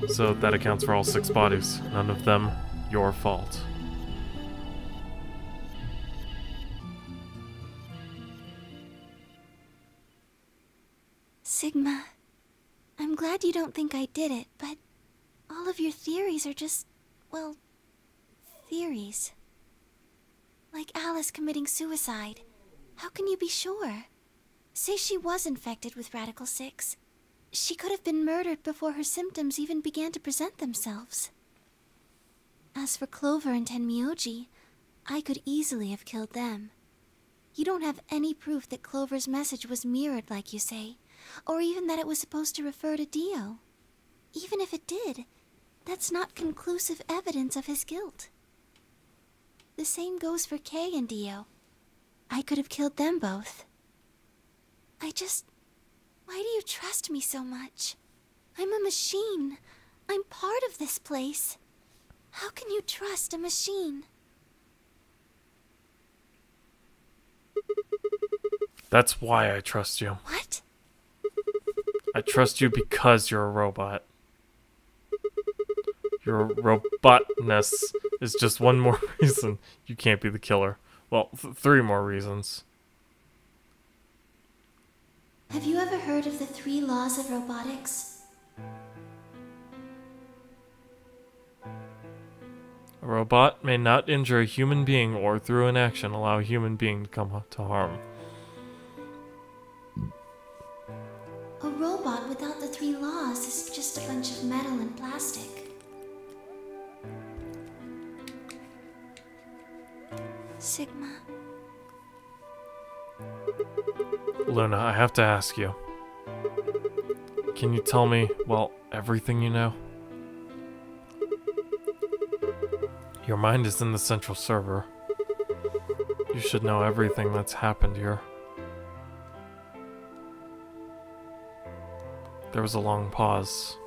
So that accounts for all 6 bodies. None of them your fault. Sigma, I'm glad you don't think I did it, but all of your theories are just, well, theories. Like Alice committing suicide. How can you be sure? Say she was infected with Radical 6. She could have been murdered before her symptoms even began to present themselves. As for Clover and Tenmyoji, I could easily have killed them. You don't have any proof that Clover's message was mirrored like you say, or even that it was supposed to refer to Dio. Even if it did, that's not conclusive evidence of his guilt. The same goes for Kay and Dio. I could have killed them both. Why do you trust me so much? I'm a machine. I'm part of this place. How can you trust a machine? That's why I trust you. What? I trust you because you're a robot. Your robotness is just one more reason you can't be the killer. Well, 3 more reasons. Have you ever heard of the 3 laws of robotics? A robot may not injure a human being or through an action allow a human being to come to harm. A robot without the 3 laws is just a bunch of metal and plastic. Sigma. Luna, I have to ask you. Can you tell me, well, everything you know? Your mind is in the central server. You should know everything that's happened here. There was a long pause.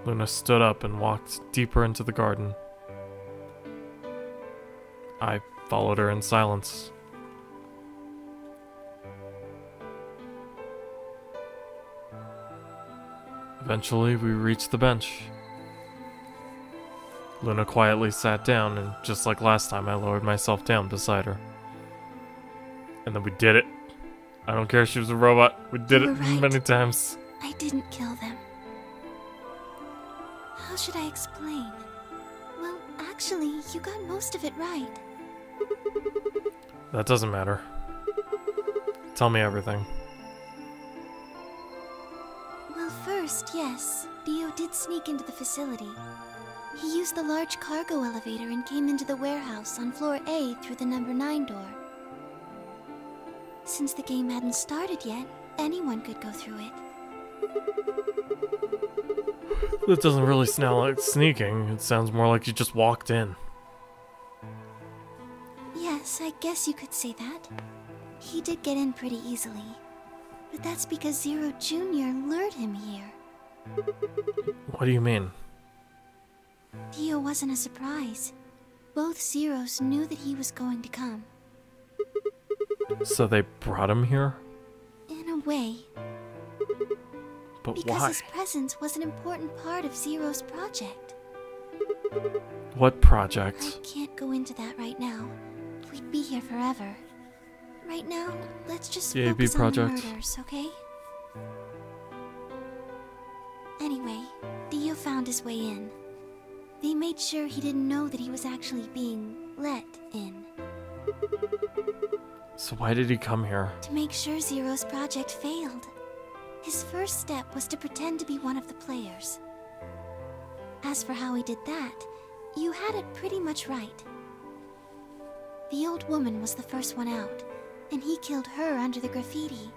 Luna stood up and walked deeper into the garden. I followed her in silence. Eventually, we reached the bench. Luna quietly sat down, and just like last time, I lowered myself down beside her. And then we did it. I don't care if she was a robot. We did it many times. I didn't kill them. How should I explain? Well, actually, you got most of it right. That doesn't matter. Tell me everything. Well, first, yes, Dio did sneak into the facility. He used the large cargo elevator and came into the warehouse on floor A through the number 9 door. Since the game hadn't started yet, anyone could go through it. That doesn't really sound like sneaking. It sounds more like you just walked in. Yes, I guess you could say that. He did get in pretty easily. But that's because Zero Jr. lured him here. What do you mean? Dio wasn't a surprise. Both Zeros knew that he was going to come. So they brought him here? In a way. But because why? His presence was an important part of Zero's project. What project? I can't go into that right now. We'd be here forever. Right now, let's just The AB focus project. on the murders, okay? Anyway, Dio found his way in. They made sure he didn't know that he was actually being let in. So why did he come here? To make sure Zero's project failed. His first step was to pretend to be one of the players. As for how he did that, you had it pretty much right. The old woman was the first one out, and he killed her under the graffiti.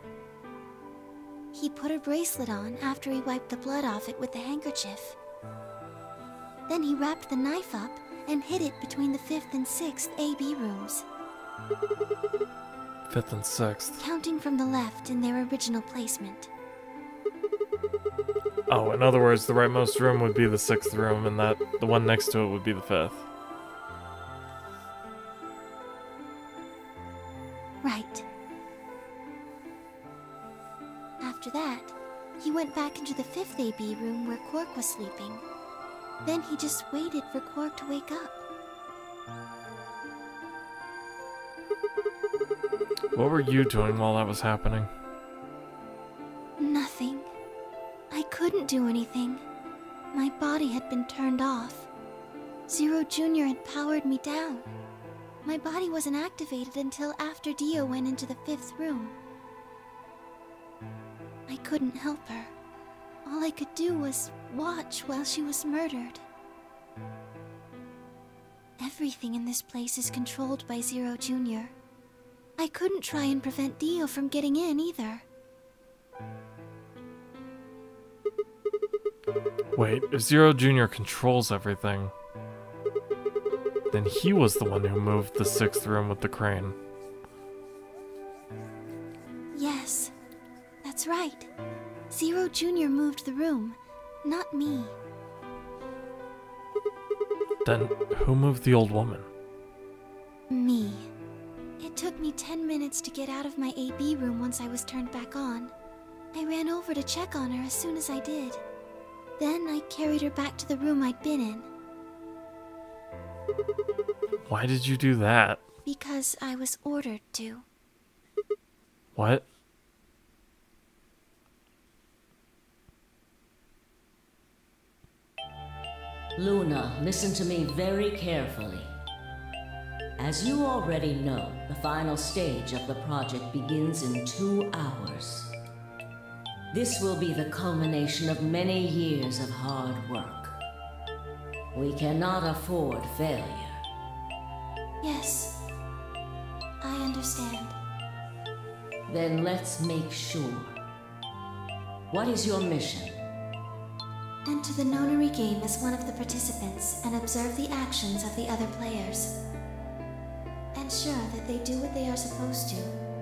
He put her bracelet on after he wiped the blood off it with the handkerchief. Then he wrapped the knife up and hid it between the 5th and 6th AB rooms. 5th and 6th. Counting from the left in their original placement. Oh, in other words, the rightmost room would be the 6th room, and the one next to it would be the 5th. Right. After that, he went back into the 5th AB room where Quark was sleeping. Then he just waited for Quark to wake up. What were you doing while that was happening? Nothing. I couldn't do anything. My body had been turned off. Zero Jr. had powered me down. My body wasn't activated until after Dio went into the 5th room. I couldn't help her. All I could do was watch while she was murdered. Everything in this place is controlled by Zero Jr. I couldn't try and prevent Dio from getting in either. Wait, if Zero Jr. controls everything, then he was the one who moved the 6th room with the crane. Yes, that's right. Zero Jr. moved the room, not me. Then who moved the old woman? Me. It took me 10 minutes to get out of my AB room once I was turned back on. I ran over to check on her as soon as I did. Then I carried her back to the room I'd been in. Why did you do that? Because I was ordered to. What? Luna, listen to me very carefully. As you already know, the final stage of the project begins in 2 hours. This will be the culmination of many years of hard work. We cannot afford failure. Yes, I understand. Then let's make sure. What is your mission? Enter the Nonary game as one of the participants and observe the actions of the other players. Ensure that they do what they are supposed to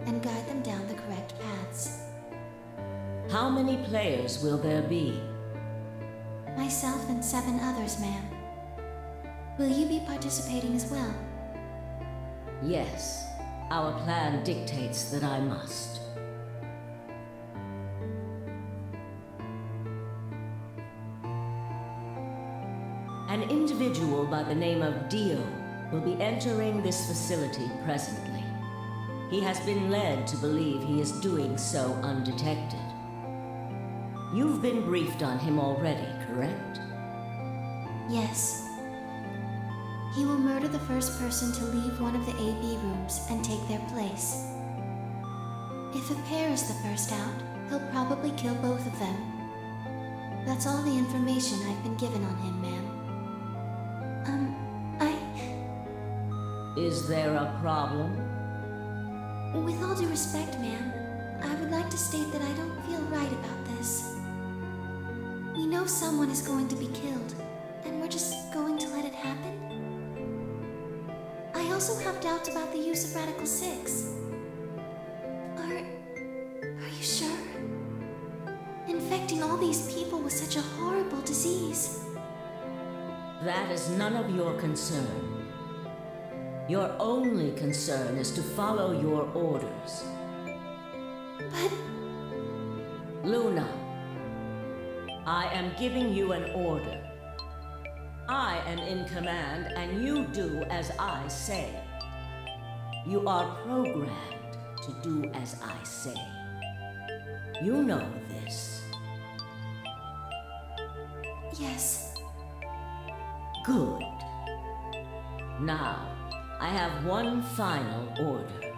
and guide them down the correct paths. How many players will there be? Myself and 7 others, ma'am. Will you be participating as well? Yes. Our plan dictates that I must. An individual by the name of Dio will be entering this facility presently. He has been led to believe he is doing so undetected. You've been briefed on him already, correct? Yes. He will murder the first person to leave one of the AB rooms and take their place. If a pair is the first out, he'll probably kill both of them. That's all the information I've been given on him, ma'am. Is there a problem? With all due respect, ma'am, I would like to state that I don't feel right about this. We know someone is going to be killed, and we're just going to let it happen? I also have doubts about the use of Radical 6. Are you sure? Infecting all these people with such a horrible disease. That is none of your concern. Your only concern is to follow your orders. But... Luna, I am giving you an order. I am in command, and you do as I say. You are programmed to do as I say. You know this. Yes. Good. Now, I have one final order.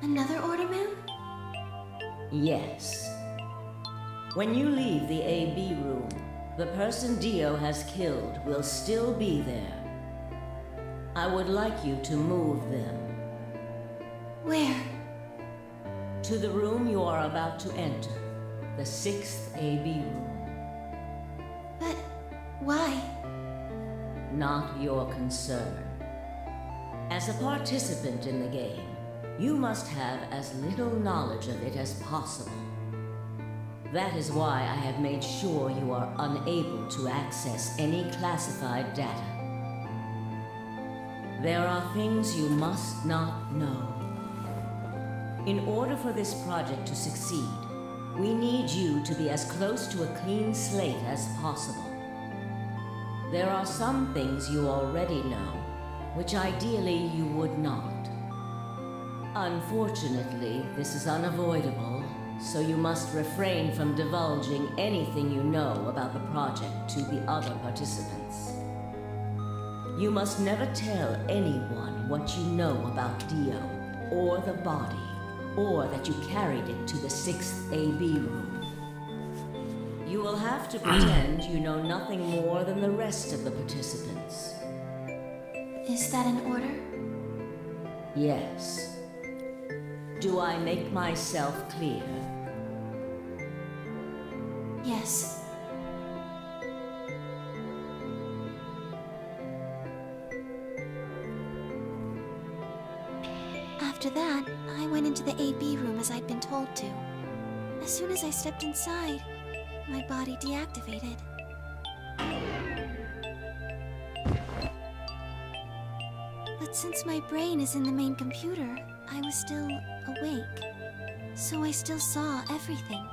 Another order, ma'am? Yes. When you leave the AB room, the person Dio has killed will still be there. I would like you to move them. Where? To the room you are about to enter, the 6th AB room. But why? Not your concern. As a participant in the game, you must have as little knowledge of it as possible. That is why I have made sure you are unable to access any classified data. There are things you must not know. In order for this project to succeed, we need you to be as close to a clean slate as possible. There are some things you already know, which ideally you would not. Unfortunately, this is unavoidable, so you must refrain from divulging anything you know about the project to the other participants. You must never tell anyone what you know about Dio, or the body, or that you carried it to the 6th AB room. You will have to pretend you know nothing more than the rest of the participants. Is that an order? Yes. Do I make myself clear? Yes. After that, I went into the AB room as I'd been told to. As soon as I stepped inside, my body deactivated. But since my brain is in the main computer, I was still awake. So I still saw everything.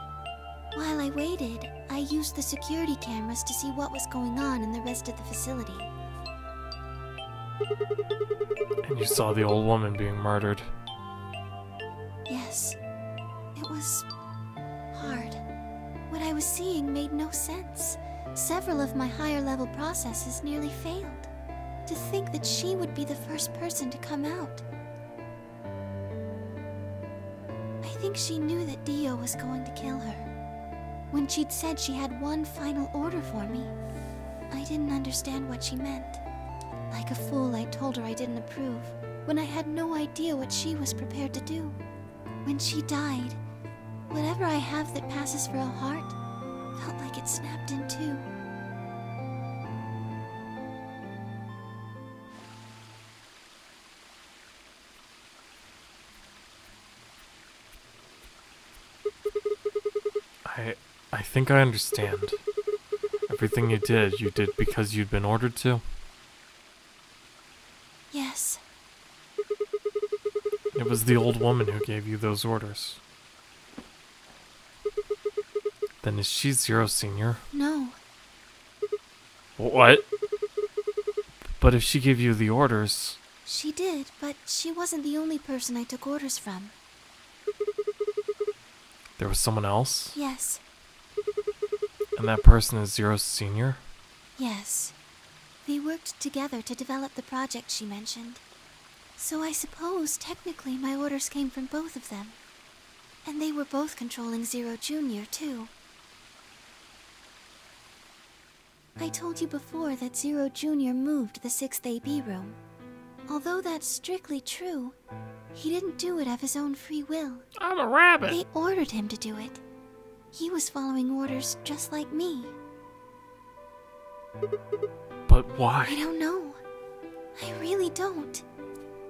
While I waited, I used the security cameras to see what was going on in the rest of the facility. And you saw the old woman being murdered. Yes. It was hard. What I was seeing made no sense. Several of my higher level processes nearly failed. To think that she would be the first person to come out. I think she knew that Dio was going to kill her. When she'd said she had one final order for me, I didn't understand what she meant. Like a fool, I told her I didn't approve, when I had no idea what she was prepared to do. When she died, whatever I have that passes for a heart felt like it snapped in two. I think I understand. Everything you did because you'd been ordered to? Yes. It was the old woman who gave you those orders. Then is she Zero Senior? No. What? But if she gave you the orders... She did, but she wasn't the only person I took orders from. There was someone else? Yes. And that person is Zero Senior? Yes. They worked together to develop the project she mentioned. So I suppose, technically, my orders came from both of them. And they were both controlling Zero Junior, too. I told you before that Zero Junior moved the 6th AB room. Although that's strictly true, he didn't do it of his own free will. I'm a rabbit! They ordered him to do it. He was following orders just like me. But why? I don't know. I really don't.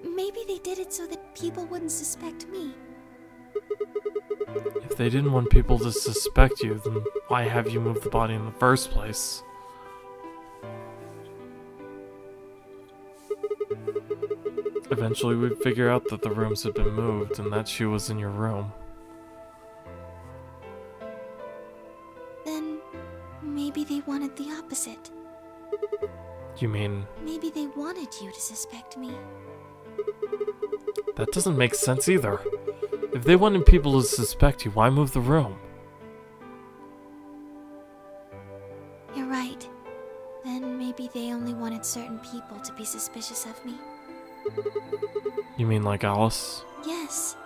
Maybe they did it so that people wouldn't suspect me. If they didn't want people to suspect you, then why have you moved the body in the first place? Eventually we'd figure out that the rooms had been moved and that she was in your room. Then, maybe they wanted the opposite. You mean... Maybe they wanted you to suspect me. That doesn't make sense either. If they wanted people to suspect you, why move the room? You're right. Then maybe they only wanted certain people to be suspicious of me. You mean like Alice? Yes.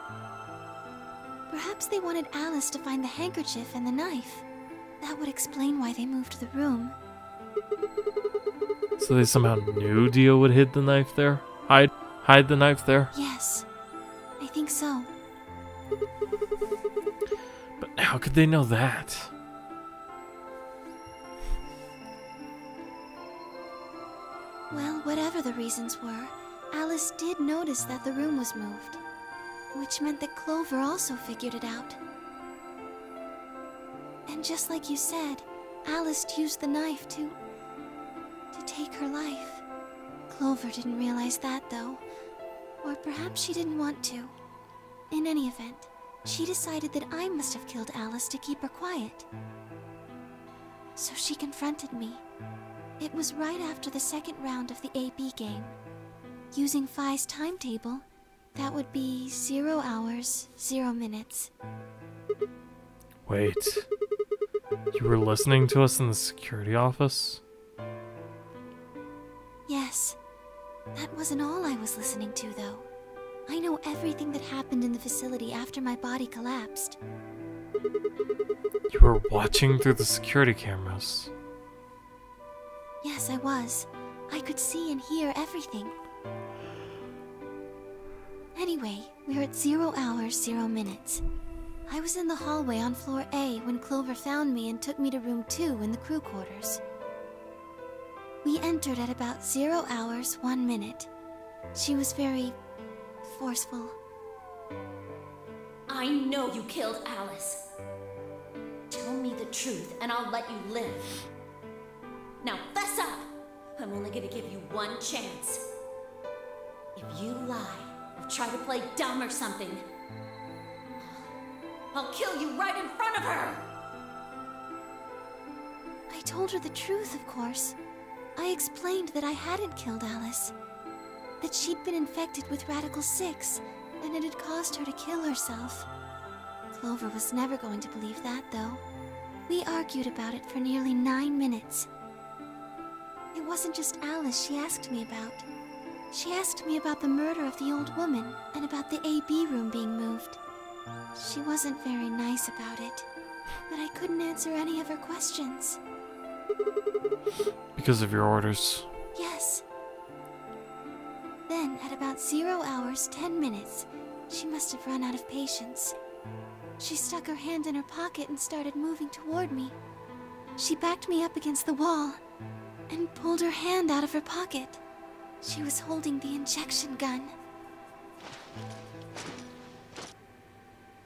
Perhaps they wanted Alice to find the handkerchief and the knife. That would explain why they moved the room. So they somehow knew Dio would hide the knife there? Hide the knife there? Yes. I think so. But how could they know that? Well, whatever the reasons were, Alice did notice that the room was moved, which meant that Clover also figured it out. And just like you said, Alice used the knife to take her life. Clover didn't realize that, though. Or perhaps she didn't want to. In any event, she decided that I must have killed Alice to keep her quiet. So she confronted me. It was right after the second round of the AB game. Using Phi's timetable, that would be 0 hours, 0 minutes. Wait. You were listening to us in the security office? Yes. That wasn't all I was listening to, though. I know everything that happened in the facility after my body collapsed. You were watching through the security cameras. Yes, I was. I could see and hear everything. Anyway, we're at 0 hours, 0 minutes. I was in the hallway on floor A when Clover found me and took me to room 2 in the crew quarters. We entered at about 0 hours, 1 minute. She was very forceful. I know you killed Alice. Tell me the truth and I'll let you live. Now fess up! I'm only gonna give you one chance. If you lie or try to play dumb or something, I'll kill you right in front of her! I told her the truth, of course. I explained that I hadn't killed Alice. That she'd been infected with Radical 6, and it had caused her to kill herself. Clover was never going to believe that, though. We argued about it for nearly 9 minutes. It wasn't just Alice she asked me about. She asked me about the murder of the old woman, and about the AB room being moved. She wasn't very nice about it, but I couldn't answer any of her questions. Because of your orders. Yes. Then, at about 0 hours, 10 minutes, she must have run out of patience. She stuck her hand in her pocket and started moving toward me. She backed me up against the wall and pulled her hand out of her pocket. She was holding the injection gun.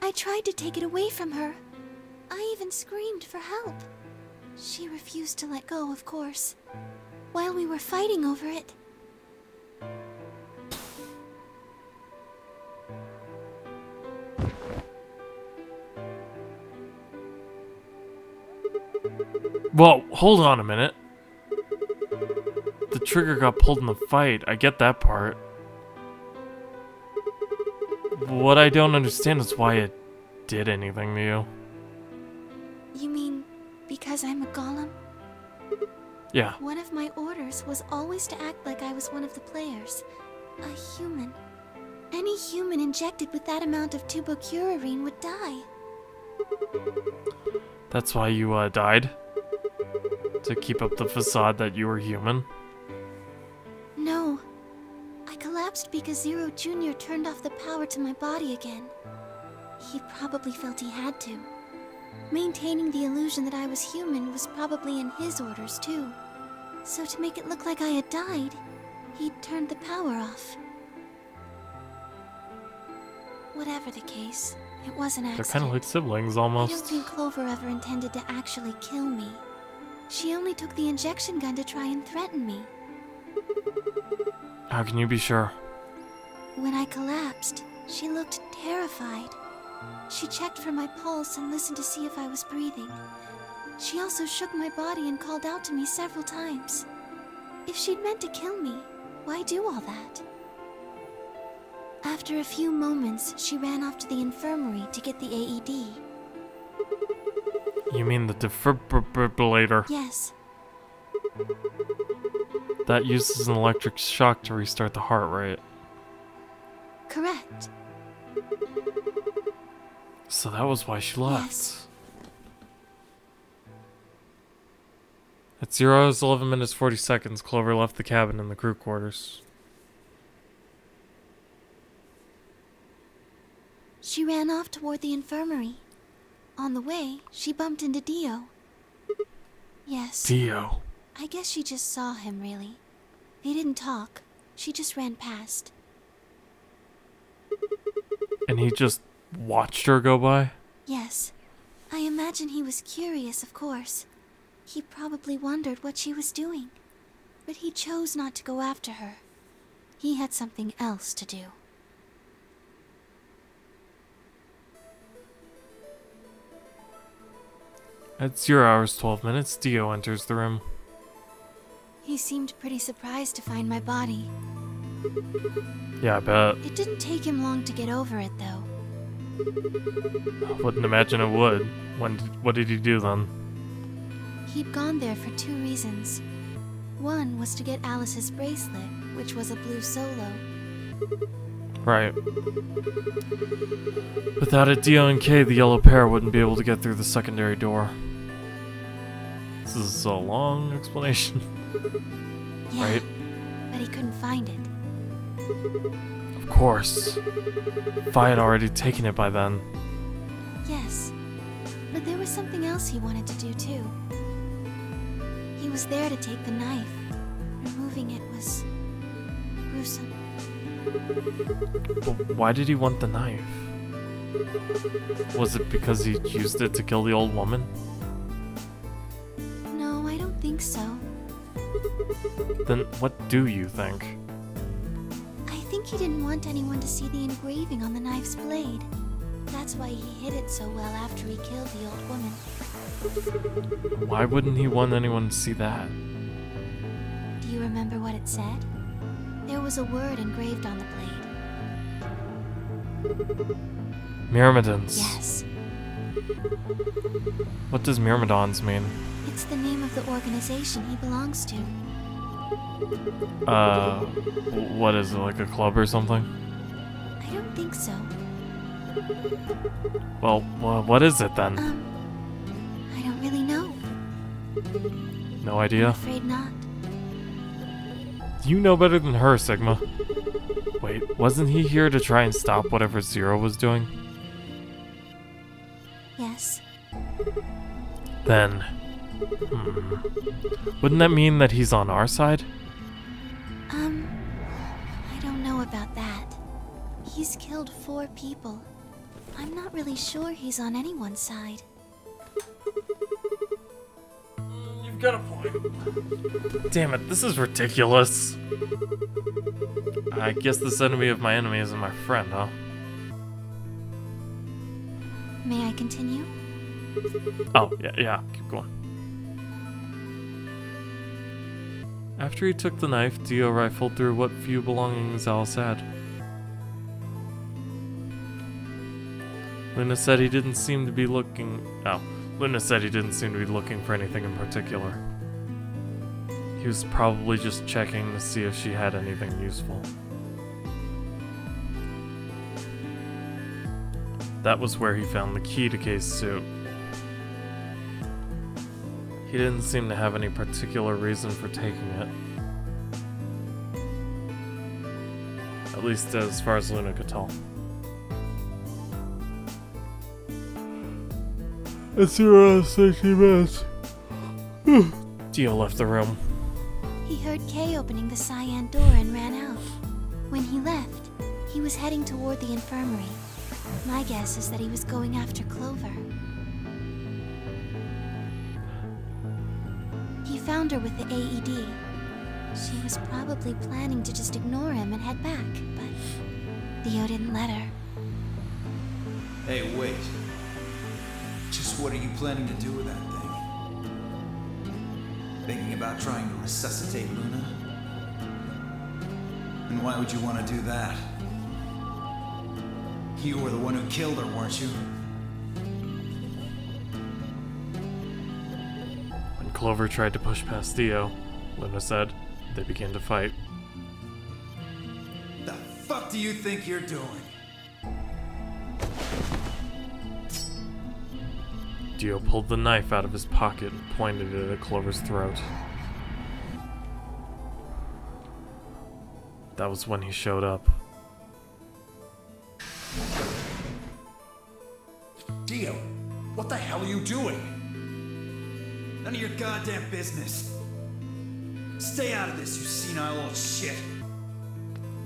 I tried to take it away from her. I even screamed for help. She refused to let go, of course. While we were fighting over it, Well, hold on a minute. The trigger got pulled in the fight. I get that part. What I don't understand is why it did anything to you. You mean because I'm a golem? Yeah. One of my orders was always to act like I was one of the players. A human. Any human injected with that amount of tubocurarine would die. That's why you died? To keep up the facade that you were human? No. I collapsed because Zero Jr. turned off the power to my body again. He probably felt he had to. Maintaining the illusion that I was human was probably in his orders too. So to make it look like I had died, he'd turned the power off. Whatever the case, it was an accident. They're kind of like siblings, I almost. don't think Clover ever intended to actually kill me. She only took the injection gun to try and threaten me. How can you be sure? When I collapsed, she looked terrified. She checked for my pulse and listened to see if I was breathing. She also shook my body and called out to me several times. If she'd meant to kill me, why do all that? After a few moments, she ran off to the infirmary to get the AED. You mean the defibrillator? Yes. That uses an electric shock to restart the heart rate. Correct. So that was why she left. Yes. At 0 hours, 11 minutes, 40 seconds, Clover left the cabin in the crew quarters. She ran off toward the infirmary. On the way, she bumped into Dio. Yes. Dio. I guess she just saw him, really. They didn't talk. She just ran past. And he just watched her go by? Yes. I imagine he was curious, of course. He probably wondered what she was doing. But he chose not to go after her. He had something else to do. At 0 hours, 12 minutes, Dio enters the room. He seemed pretty surprised to find my body. Yeah, I bet. It didn't take him long to get over it, though. I wouldn't imagine it would. What did he do then? He'd gone there for 2 reasons. One was to get Alice's bracelet, which was a blue solo. Right. Without it, Dio and Kay, the yellow pair, wouldn't be able to get through the secondary door. This is a long explanation. Yeah, right? but he couldn't find it. Of course. Fi had already taken it by then. Yes, but there was something else he wanted to do too. He was there to take the knife. Removing it was gruesome. But why did he want the knife? Was it because he used it to kill the old woman? No, I don't think so. Then what do you think? I think he didn't want anyone to see the engraving on the knife's blade. That's why he hid it so well after he killed the old woman. Why wouldn't he want anyone to see that? Do you remember what it said? There was a word engraved on the blade. Myrmidons. Yes. What does Myrmidons mean? It's the name of the organization he belongs to. What is it, like a club or something? I don't think so. Well, what is it then? I don't really know. No idea? I'm afraid not. You know better than her, Sigma. Wait, wasn't he here to try and stop whatever Zero was doing? Yes. Then... Wouldn't that mean that he's on our side? I don't know about that. He's killed 4 people. I'm not really sure he's on anyone's side. You've got a point. Damn it, this is ridiculous. I guess this enemy of my enemy isn't my friend, huh? May I continue? Oh, yeah, keep going. After he took the knife, Dio rifled through what few belongings Alice had. Luna said he didn't seem to be looking... Oh, Luna said he didn't seem to be looking for anything in particular. He was probably just checking to see if she had anything useful. That was where he found the key to Kay's suit. He didn't seem to have any particular reason for taking it. At least as far as Luna could tell. Let's see what else she missed. Dio left the room. He heard Kay opening the cyan door and ran out. When he left, he was heading toward the infirmary. My guess is that he was going after Clover. He found her with the AED. She was probably planning to just ignore him and head back, but Dio didn't let her. Hey, wait. Just what are you planning to do with that thing? Thinking about trying to resuscitate Luna? And why would you want to do that? You were the one who killed her, weren't you? When Clover tried to push past Dio, Luna said, they began to fight. The fuck do you think you're doing? Dio pulled the knife out of his pocket and pointed it at Clover's throat. That was when he showed up. Dio, what the hell are you doing? None of your goddamn business. Stay out of this, you senile old shit.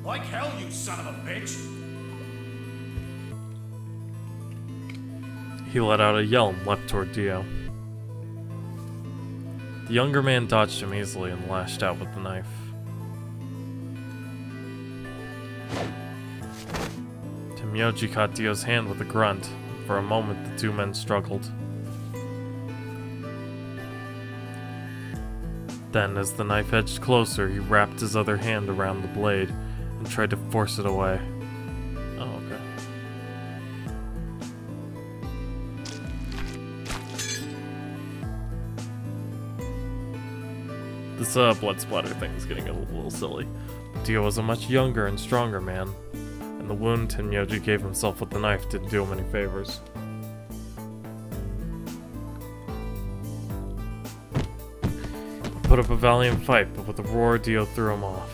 Like hell, you son of a bitch! He let out a yell and leapt toward Dio. The younger man dodged him easily and lashed out with the knife. Tenmyoji caught Dio's hand with a grunt. For a moment, the two men struggled. Then, as the knife edged closer, he wrapped his other hand around the blade and tried to force it away. Oh, okay. This blood splatter thing is getting a little silly. Dio was a much younger and stronger man, and the wound Tenmyoji gave himself with the knife didn't do him any favors. He put up a valiant fight, but with a roar, Dio threw him off.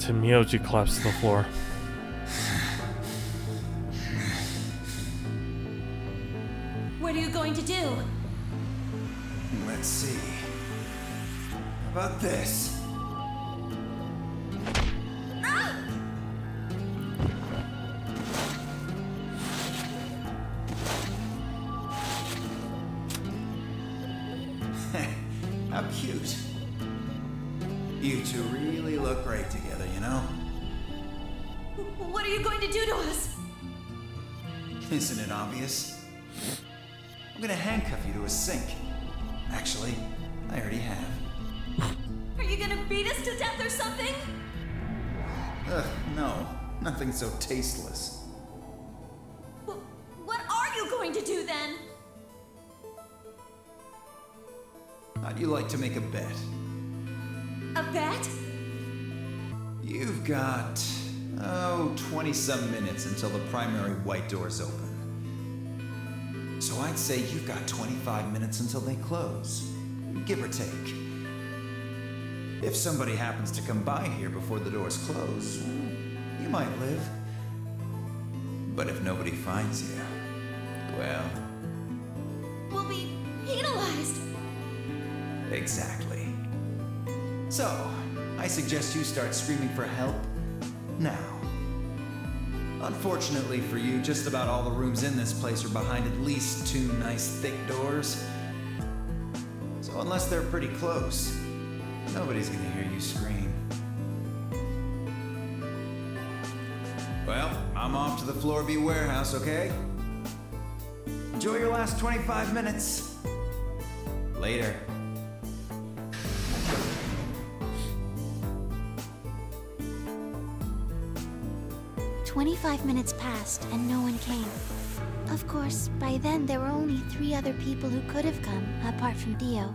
Tenmyoji collapsed to the floor. What are you going to do? Let's see. How about this? How cute. You two really look great together, you know? What are you going to do to us? Isn't it obvious? I'm gonna handcuff you to a sink. Actually, I already have. Are you gonna beat us to death or something? Ugh, no. Nothing so tasteless. What are you going to do then? How'd you like to make a bet? A bet? You've got, 20-some minutes until the primary white doors open. So I'd say you've got 25 minutes until they close, give or take. If somebody happens to come by here before the doors close, you might live. But if nobody finds you, well... We'll be penalized. Exactly. So, I suggest you start screaming for help now. Unfortunately for you, just about all the rooms in this place are behind at least 2 nice thick doors. So unless they're pretty close, nobody's gonna hear you scream. Well, I'm off to the Floor B warehouse, okay? Enjoy your last 25 minutes. Later. 25 minutes passed and no one came. Of course, by then there were only 3 other people who could have come, apart from Dio.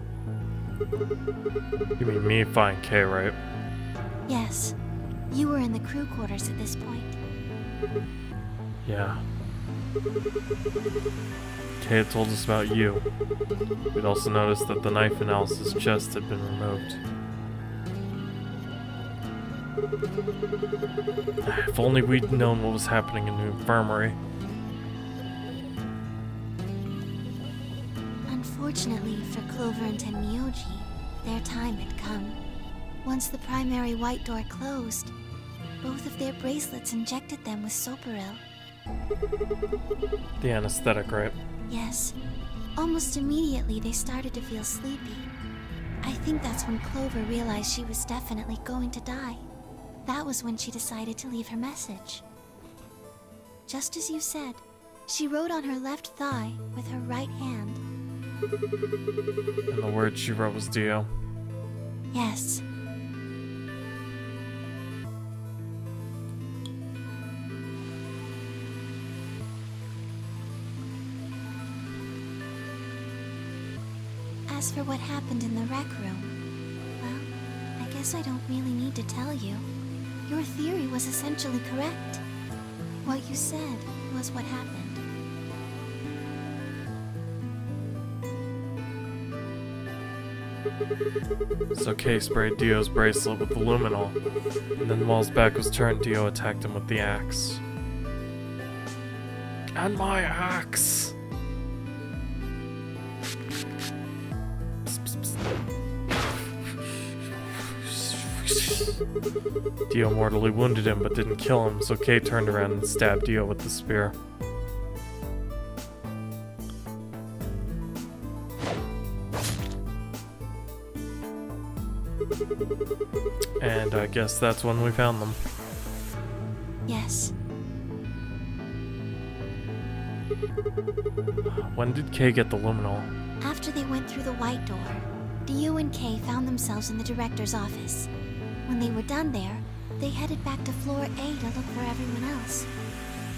You mean me, fine, Kay, right? Yes. You were in the crew quarters at this point. Yeah. Kay had told us about you. We'd also noticed that the knife in Alice's chest had been removed. If only we'd known what was happening in the infirmary. Unfortunately for Clover and Tenmyoji, their time had come. Once the primary white door closed, both of their bracelets injected them with Soparil. The anesthetic, right? Yes. Almost immediately they started to feel sleepy. I think that's when Clover realized she was definitely going to die. That was when she decided to leave her message. Just as you said, she wrote on her left thigh with her right hand. And the word she wrote was Dio. Yes. As for what happened in the rec room, well, I guess I don't really need to tell you. Your theory was essentially correct. What you said was what happened. So Kay sprayed Dio's bracelet with the luminol, and then while his back was turned, Dio attacked him with the axe. And my axe! Dio mortally wounded him but didn't kill him, so Kay turned around and stabbed Dio with the spear. And I guess that's when we found them. Yes. When did Kay get the luminol? After they went through the white door, Dio and Kay found themselves in the director's office. When they were done there, they headed back to floor A to look for everyone else.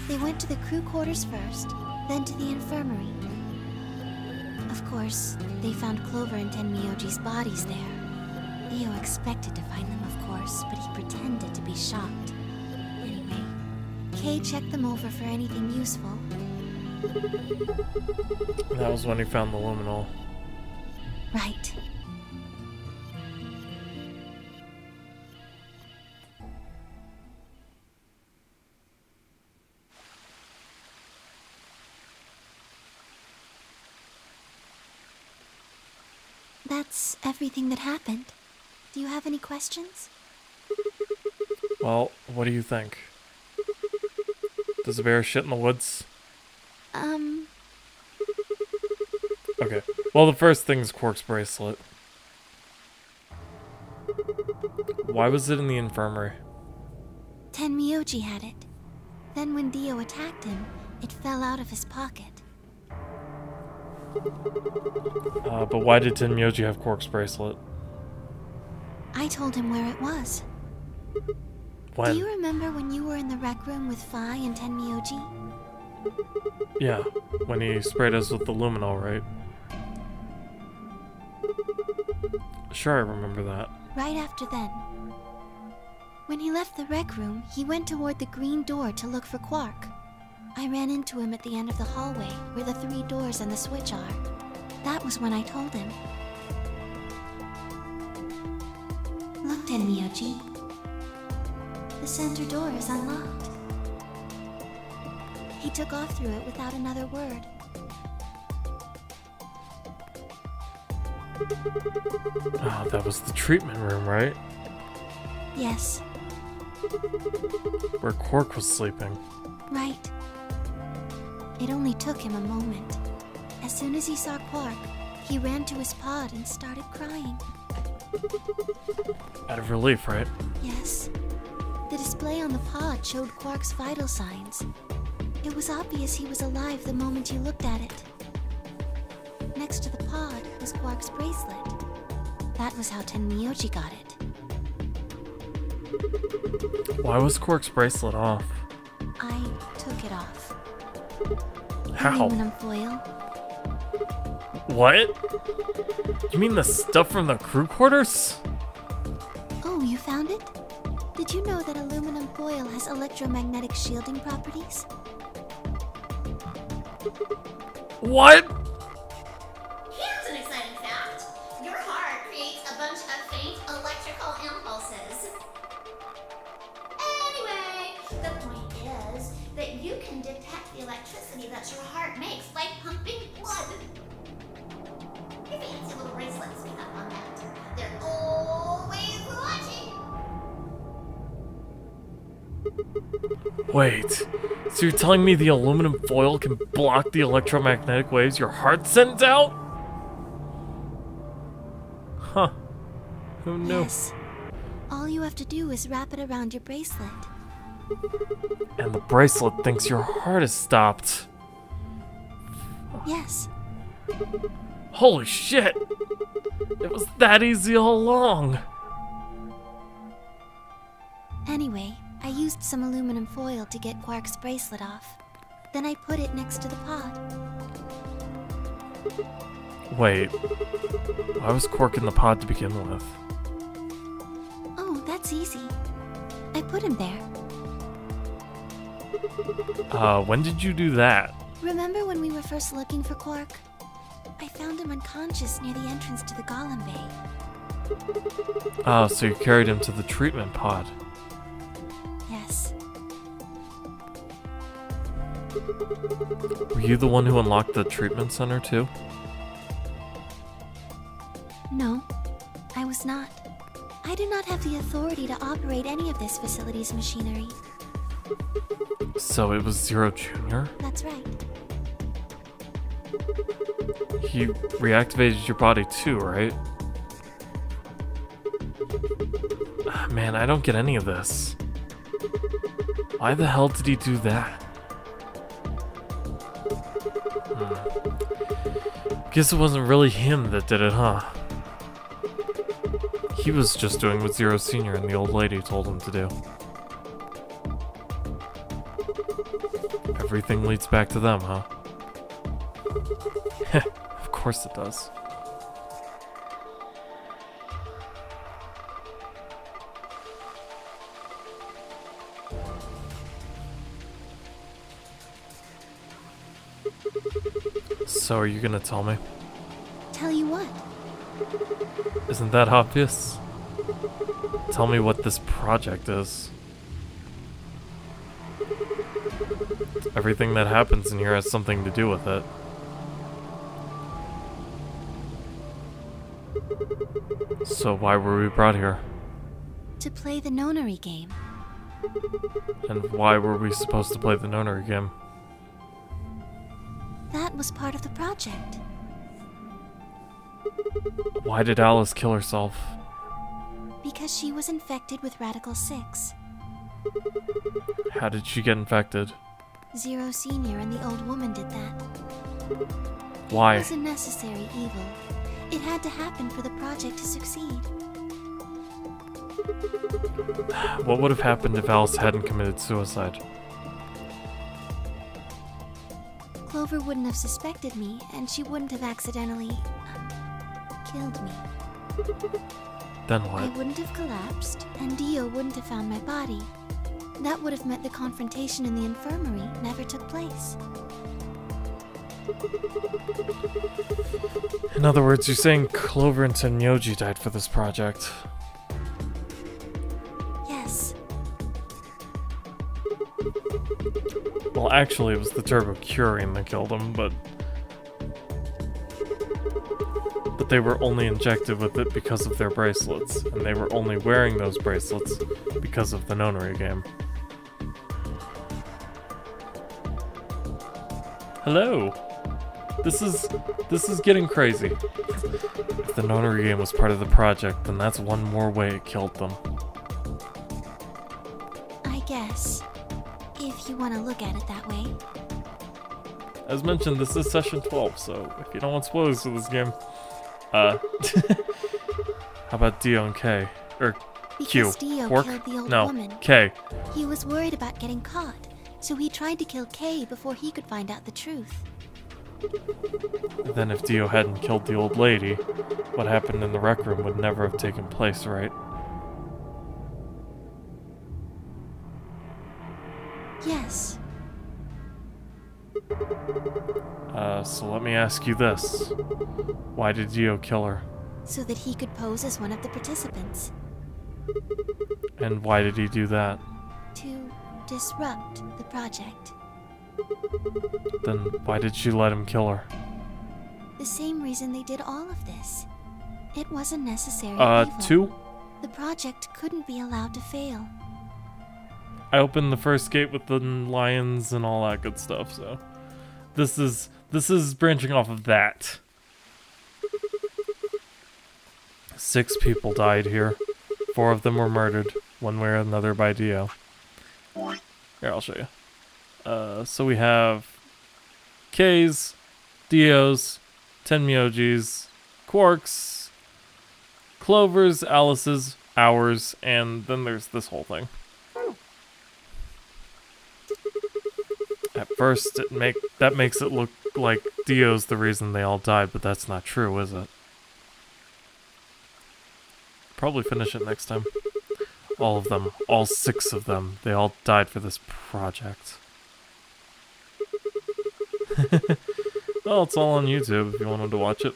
They went to the crew quarters first, then to the infirmary. Of course, they found Clover and Tenmyoji's bodies there. Dio expected to find them, of course, but he pretended to be shocked. Anyway, Kay checked them over for anything useful. That was when he found the luminol. Right. That's everything that happened. Do you have any questions? Well, what do you think? Does a bear shit in the woods? Okay. Well, the first thing is Quark's bracelet. Why was it in the infirmary? Tenmyoji had it. Then when Dio attacked him, it fell out of his pocket. But why did Tenmyoji have Quark's bracelet? I told him where it was. When? Do you remember when you were in the rec room with Phi and Tenmyoji? Yeah, when he sprayed us with the luminol, right? Sure, I remember that. Right after then. When he left the rec room, he went toward the green door to look for Quark. I ran into him at the end of the hallway, where the 3 doors and the switch are. That was when I told him. Look, Tenmyoji. The center door is unlocked. He took off through it without another word. Oh, that was the treatment room, right? Yes. Where Quark was sleeping. Right. It only took him a moment. As soon as he saw Quark, he ran to his pod and started crying. Out of relief, right? Yes. The display on the pod showed Quark's vital signs. It was obvious he was alive the moment you looked at it. Next to the pod was Quark's bracelet. That was how Tenmyoji got it. Why was Quark's bracelet off? I took it off. How? Aluminum foil. What? You mean the stuff from the crew quarters? Oh, you found it? Did you know that aluminum foil has electromagnetic shielding properties? What? Here's an exciting fact. Your heart creates a bunch of faint electrical impulses. Anyway, the point is that you can detect the electricity that your heart makes by pumping blood. Your fancy little bracelets we have on that. They're always watching. Wait, so you're telling me the aluminum foil can block the electromagnetic waves your heart sends out? Huh. Who knew? Yes. All you have to do is wrap it around your bracelet. And the bracelet thinks your heart is stopped. Yes. Holy shit! It was that easy all along! Anyway, I used some aluminum foil to get Quark's bracelet off. Then I put it next to the pod. Wait. Why was Quark in the pod to begin with? Oh, that's easy. I put him there. When did you do that? Remember when we were first looking for Quark? I found him unconscious near the entrance to the Golem Bay. Oh, so you carried him to the treatment pod. Yes. Were you the one who unlocked the treatment center too? No, I was not. I do not have the authority to operate any of this facility's machinery. So it was Zero Jr.? That's right. He reactivated your body too, right? Man, I don't get any of this. Why the hell did he do that? Guess it wasn't really him that did it, huh? He was just doing what Zero Senior and the old lady told him to do. Everything leads back to them, huh? Of course it does. So are you gonna tell me? Tell you what? Isn't that obvious? Tell me what this project is. Everything that happens in here has something to do with it. So why were we brought here? To play the nonary game. And why were we supposed to play the nonary game? That was part of the project. Why did Alice kill herself? Because she was infected with Radical 6. How did she get infected? Zero Senior and the old woman did that. Why? It was a necessary evil. It had to happen for the project to succeed. What would have happened if Alice hadn't committed suicide? Clover wouldn't have suspected me, and she wouldn't have accidentally killed me. Then I what? wouldn't have collapsed, and Dio wouldn't have found my body. That would have meant the confrontation in the infirmary never took place. In other words, you're saying Clover and Tenyoji died for this project. Yes. Well, actually, it was the Turbo Curine that killed them, but they were only injected with it because of their bracelets, and they were only wearing those bracelets because of the nonary game. Hello! This is getting crazy. If the nonary game was part of the project, then that's one more way it killed them. I guess. If you want to look at it that way. As mentioned, this is session 12, so if you don't want spoilers for this game, how about Dio and K? Or Q? Because Dio Quark? killed the old No, woman. K. He was worried about getting caught, so he tried to kill Kay before he could find out the truth. And then if Dio hadn't killed the old lady, what happened in the rec room would never have taken place, right? Yes. So let me ask you this. Why did Dio kill her? So that he could pose as one of the participants. And why did he do that? To disrupt the project. Then why did she let him kill her? The same reason they did all of this. It was a necessary evil. 2? The project couldn't be allowed to fail. I opened the first gate with the lions and all that good stuff, so this is branching off of that. 6 people died here. 4 of them were murdered, one way or another by Dio. Here, I'll show you. So we have K's, Dio's, Tenmyoji's, Quark's, Clover's, Alice's, ours, and then there's this whole thing. At first, that makes it look like Dio's the reason they all died, but that's not true, is it? Probably finish it next time. All of them, all 6 of them, they all died for this project. Well, it's all on YouTube if you wanted to watch it.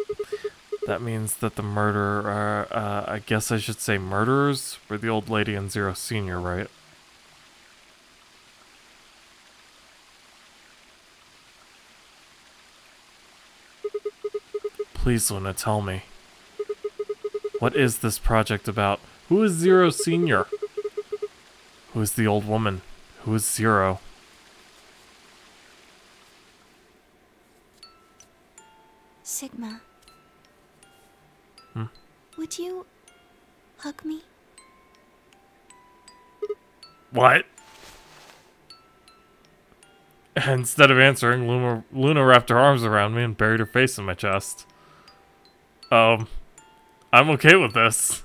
That means that the murderer, I guess I should say murderers, were the old lady and Zero Senior, right? Please, Luna, tell me. What is this project about? Who is Zero Senior? Who is the old woman? Who is Zero? Sigma. Hmm? Would you hug me? What? Instead of answering, Luna wrapped her arms around me and buried her face in my chest. I'm okay with this.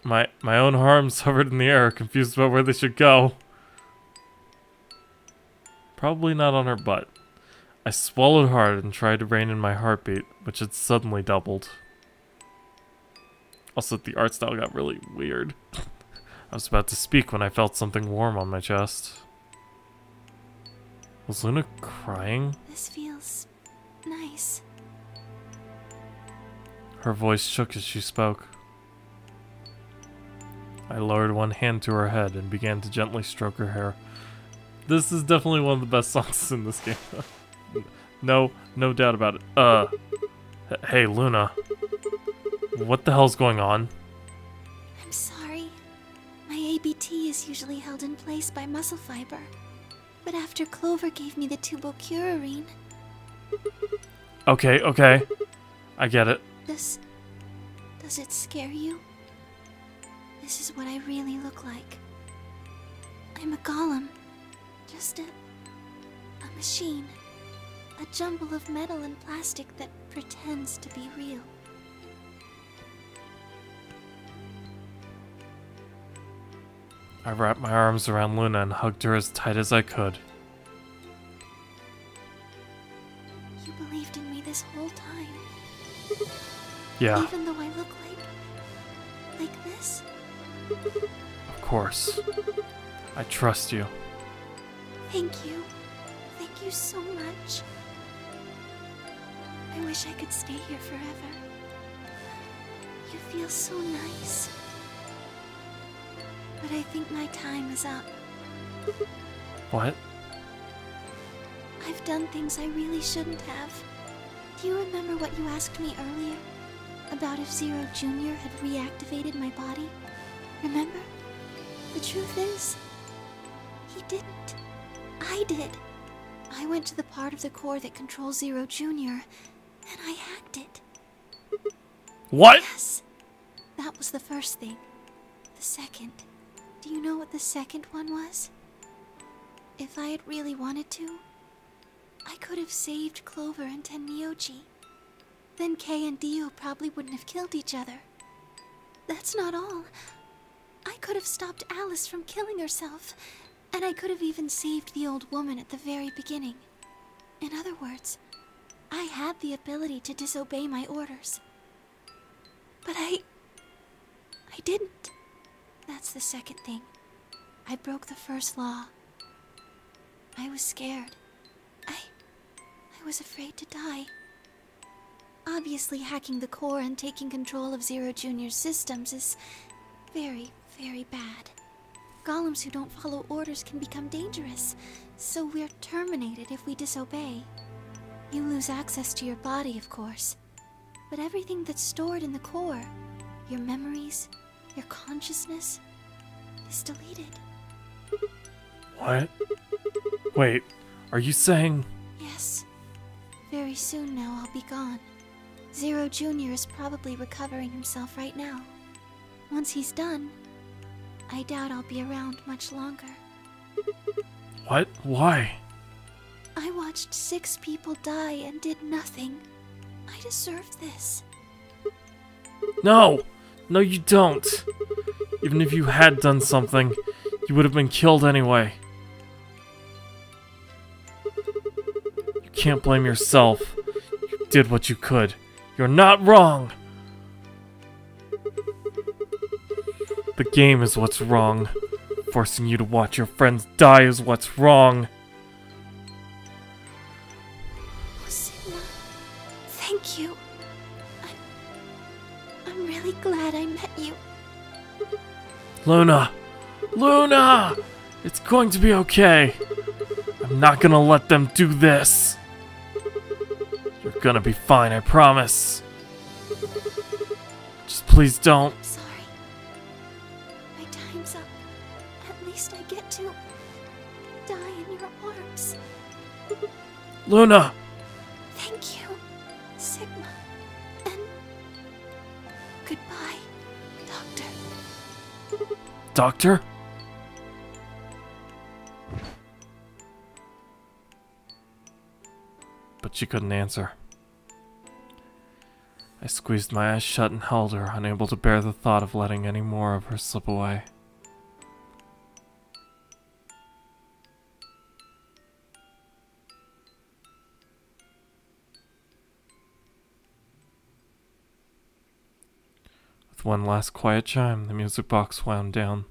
My own arms hovered in the air, confused about where they should go. Probably not on her butt. I swallowed hard and tried to rein in my heartbeat, which had suddenly doubled. Also, the art style got really weird. I was about to speak when I felt something warm on my chest. Was Luna crying? This feels nice. Her voice shook as she spoke. I lowered one hand to her head and began to gently stroke her hair. This is definitely one of the best songs in this game. No doubt about it. Hey, Luna. What the hell's going on? I'm sorry. My ABT is usually held in place by muscle fiber. But after Clover gave me the tubocurarine... Okay, okay. I get it. Does it scare you? This is what I really look like. I'm a golem. Just a machine. A jumble of metal and plastic that pretends to be real. I wrapped my arms around Luna and hugged her as tight as I could. You believed in me this whole time. Yeah. Even though I look like this? Of course. I trust you. Thank you. Thank you so much. I wish I could stay here forever. You feel so nice. But I think my time is up. What? I've done things I really shouldn't have. Do you remember what you asked me earlier? About if Zero Jr. had reactivated my body? Remember? The truth is, he didn't. I did. I went to the part of the core that controls Zero Jr., and I hacked it. What? Yes. That was the first thing. The second. Do you know what the second one was? If I had really wanted to, I could have saved Clover and Tenmyoji. Then Kay and Dio probably wouldn't have killed each other. That's not all. I could have stopped Alice from killing herself, and I could have even saved the old woman at the very beginning. In other words, I had the ability to disobey my orders. But I didn't. That's the second thing. I broke the first law. I was scared. I was afraid to die. Obviously, hacking the core and taking control of Zero Jr.'s systems is very, very bad. Golems who don't follow orders can become dangerous, so we're terminated if we disobey. You lose access to your body, of course, but everything that's stored in the core, your memories, your consciousness, is deleted. What? Wait, are you saying... Yes. Very soon now I'll be gone. Zero Jr. is probably recovering himself right now. Once he's done, I doubt I'll be around much longer. What? Why? I watched 6 people die and did nothing. I deserved this. No! No, you don't! Even if you had done something, you would have been killed anyway. You can't blame yourself. You did what you could. You're not wrong! The game is what's wrong. Forcing you to watch your friends die is what's wrong. Oh, Sigma. Thank you. I'm really glad I met you. Luna! Luna! It's going to be okay. I'm not gonna let them do this. You're gonna be fine, I promise. Just please don't. I'm sorry. My time's up. At least I get to die in your arms. Luna! Thank you, Sigma. And goodbye, Doctor. Doctor? But she couldn't answer. I squeezed my eyes shut and held her, unable to bear the thought of letting any more of her slip away. With one last quiet chime, the music box wound down.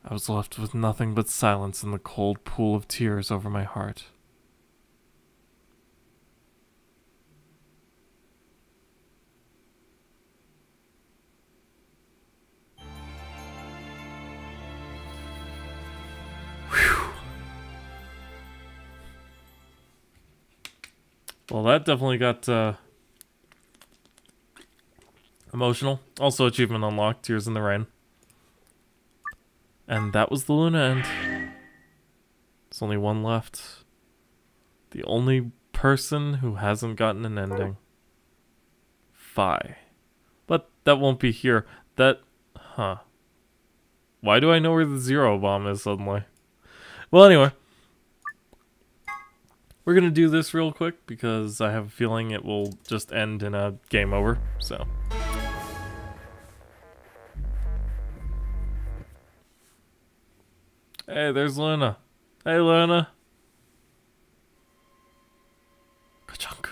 I was left with nothing but silence and the cold pool of tears over my heart. Well, that definitely got Emotional. Also achievement unlocked, Tears in the Rain. And that was the Luna end. There's only one left. The only person who hasn't gotten an ending. Fi. But that won't be here. That... Huh. Why do I know where the Zero Bomb is suddenly? Well, anyway. We're gonna do this real quick because I have a feeling it will just end in a game over, so... Hey, there's Luna. Hey, Luna. Ka-chunk.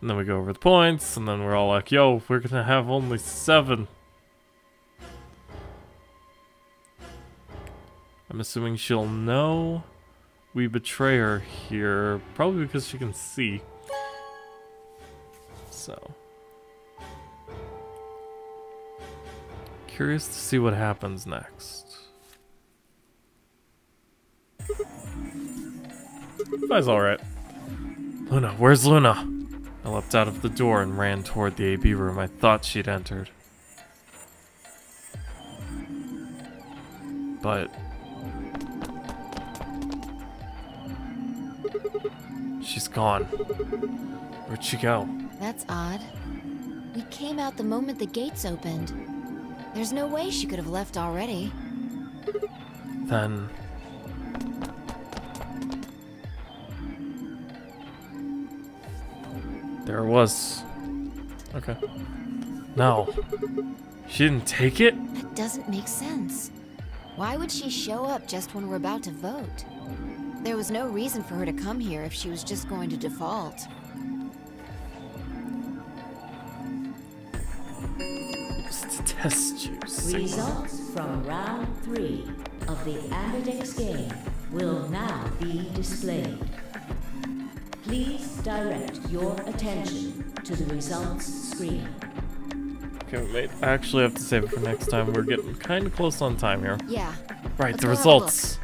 And then we go over the points, and then we're all like, yo, we're gonna have only 7. I'm assuming she'll know we betray her here, probably because she can see. So... Curious to see what happens next. That's alright. Luna, where's Luna? I leapt out of the door and ran toward the AB room I thought she'd entered. But... she's gone. Where'd she go? That's odd. We came out the moment the gates opened. There's no way she could have left already. Then... there it was. Okay. No. She didn't take it? That doesn't make sense. Why would she show up just when we're about to vote? There was no reason for her to come here if she was just going to default. Just to test you. Results from round 3 of the Ambidex game will now be displayed. Please direct your attention to the results screen. Okay, wait. I actually have to save it for next time. We're getting kind of close on time here. Yeah. Right, Let's the go have a results.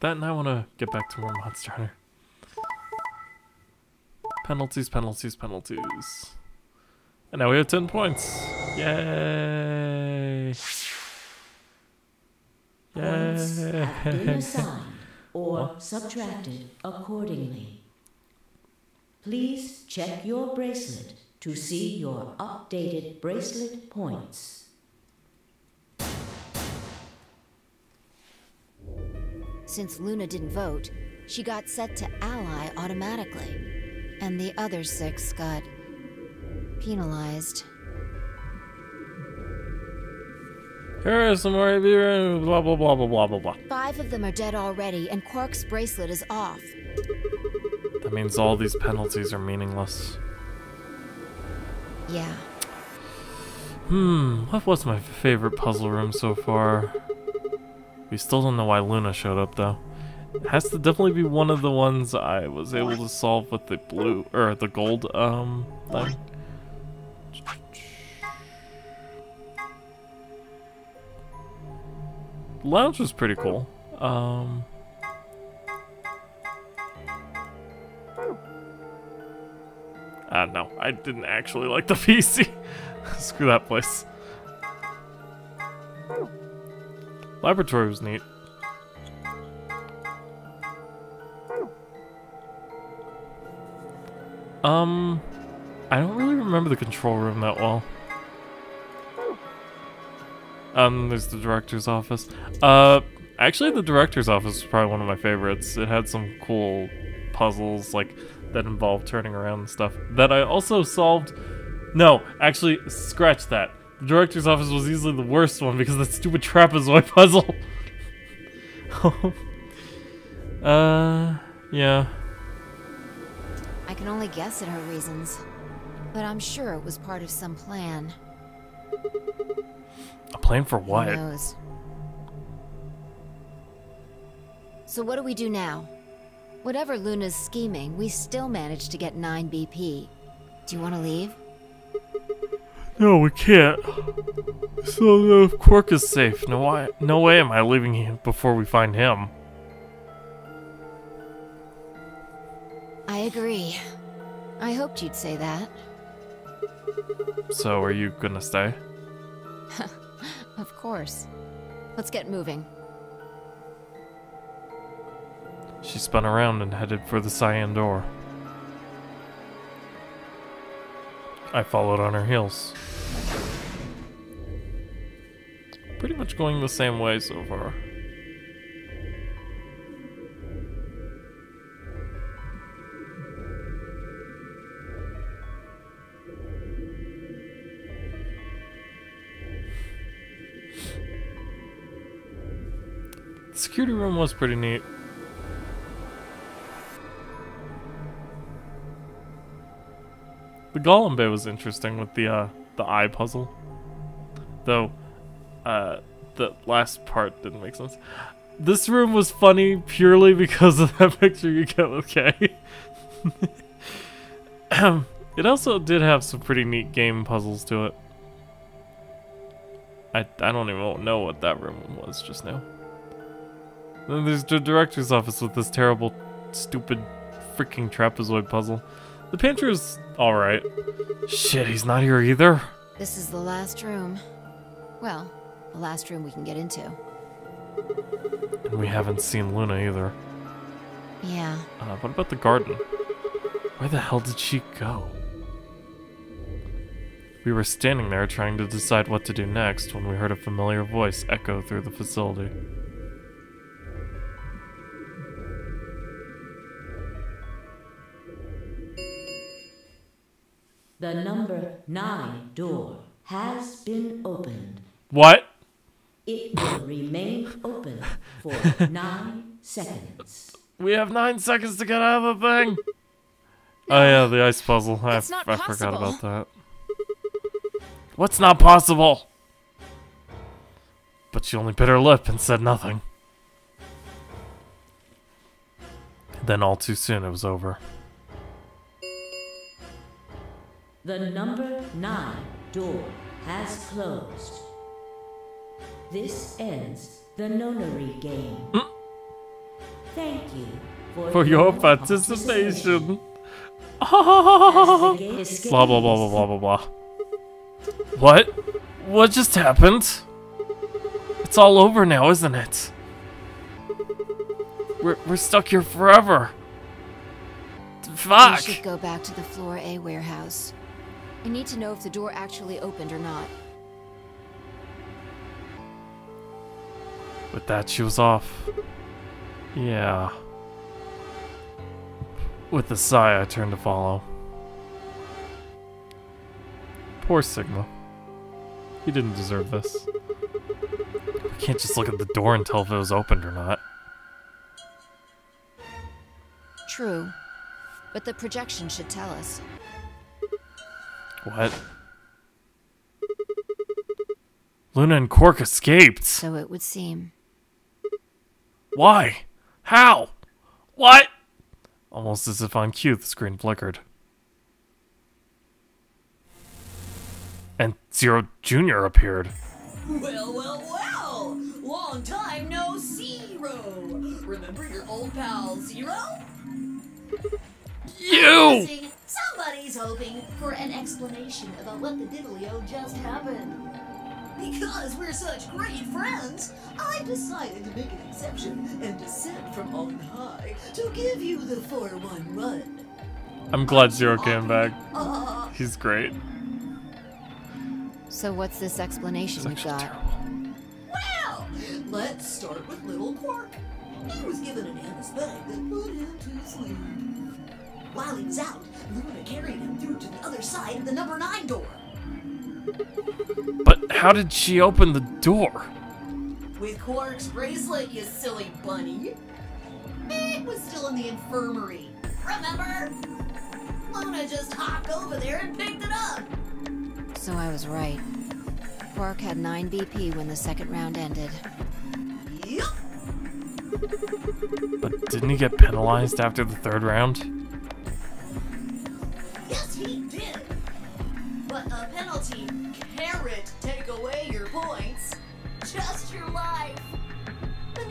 That, and I want to get back to more Monster Hunter. Penalties, penalties, penalties. And now we have 10 points. Yay! Points Yay! have been assigned or subtracted accordingly. Please check your bracelet to see your updated bracelet points. Since Luna didn't vote, she got set to ally automatically. And the other 6 got penalized. Here is some more blah blah blah blah blah blah blah. 5 of them are dead already, and Quark's bracelet is off. That means all these penalties are meaningless. Yeah. What was my favorite puzzle room so far? We still don't know why Luna showed up though. It has to definitely be one of the ones I was able to solve with the blue or the gold thing. The lounge was pretty cool. No, I didn't actually like the PC. Screw that place. Laboratory was neat. I don't really remember the control room that well. There's the director's office. Actually, the director's office was probably one of my favorites. It had some cool puzzles, like, that involved turning around and stuff. That I also solved... No, actually, scratch that. The director's office was easily the worst one because of that stupid trapezoid puzzle. Yeah. I can only guess at her reasons, but I'm sure it was part of some plan. A plan for what? Who knows? So what do we do now? Whatever Luna's scheming, we still managed to get 9 BP. Do you want to leave? No, we can't. So Quark is safe. No way am I leaving him before we find him. I agree. I hoped you'd say that. So, are you gonna stay? Of course. Let's get moving. She spun around and headed for the cyan door. I followed on her heels. Pretty much going the same way so far. The security room was pretty neat. The Golem Bay was interesting with the eye puzzle. Though, the last part didn't make sense. This room was funny purely because of that picture you get with Kay. It also did have some pretty neat game puzzles to it. I don't even know what that room was just now. Then there's the director's office with this terrible, stupid, freaking trapezoid puzzle. The pantry's alright. Shit, he's not here either. This is the last room. Well, the last room we can get into. And we haven't seen Luna either. Yeah. What about the garden? Where the hell did she go? We were standing there trying to decide what to do next when we heard a familiar voice echo through the facility. The number 9 door has been opened. What? It will remain open for 9 seconds. We have 9 seconds to get out of the thing! Oh yeah, the ice puzzle. I forgot about that. What's not possible? But she only bit her lip and said nothing. Then all too soon it was over. The number 9 door has closed. This ends the Nonary game. Thank you for your participation. Blah blah blah blah blah blah blah. What? What just happened? It's all over now, isn't it? We're stuck here forever. Fuck! We should go back to the Floor A warehouse. I need to know if the door actually opened or not. With that, she was off. Yeah. With a sigh, I turned to follow. Poor Sigma. He didn't deserve this. We can't just look at the door and tell if it was opened or not. True. But the projection should tell us. What? Luna and Quark escaped! So it would seem. Why? How? What? Almost as if on cue, the screen flickered. And Zero Jr. appeared. Well, well, well! Long time no Zero! Remember your old pal Zero? You! Somebody's hoping for an explanation about what the diddly-o just happened. Because we're such great friends, I decided to make an exception and descend from on high to give you the 411. I'm glad Zero came back. He's great. So what's this explanation you got? Well, let's start with little Quark. He was given an anesthetic that put him to sleep. While he was out, Luna carried him through to the other side of the number 9 door. But how did she open the door? With Quark's bracelet, you silly bunny. It was still in the infirmary. Remember? Luna just hopped over there and picked it up. So I was right. Quark had 9 BP when the second round ended. Yep. But didn't he get penalized after the 3rd round? Yes, he did.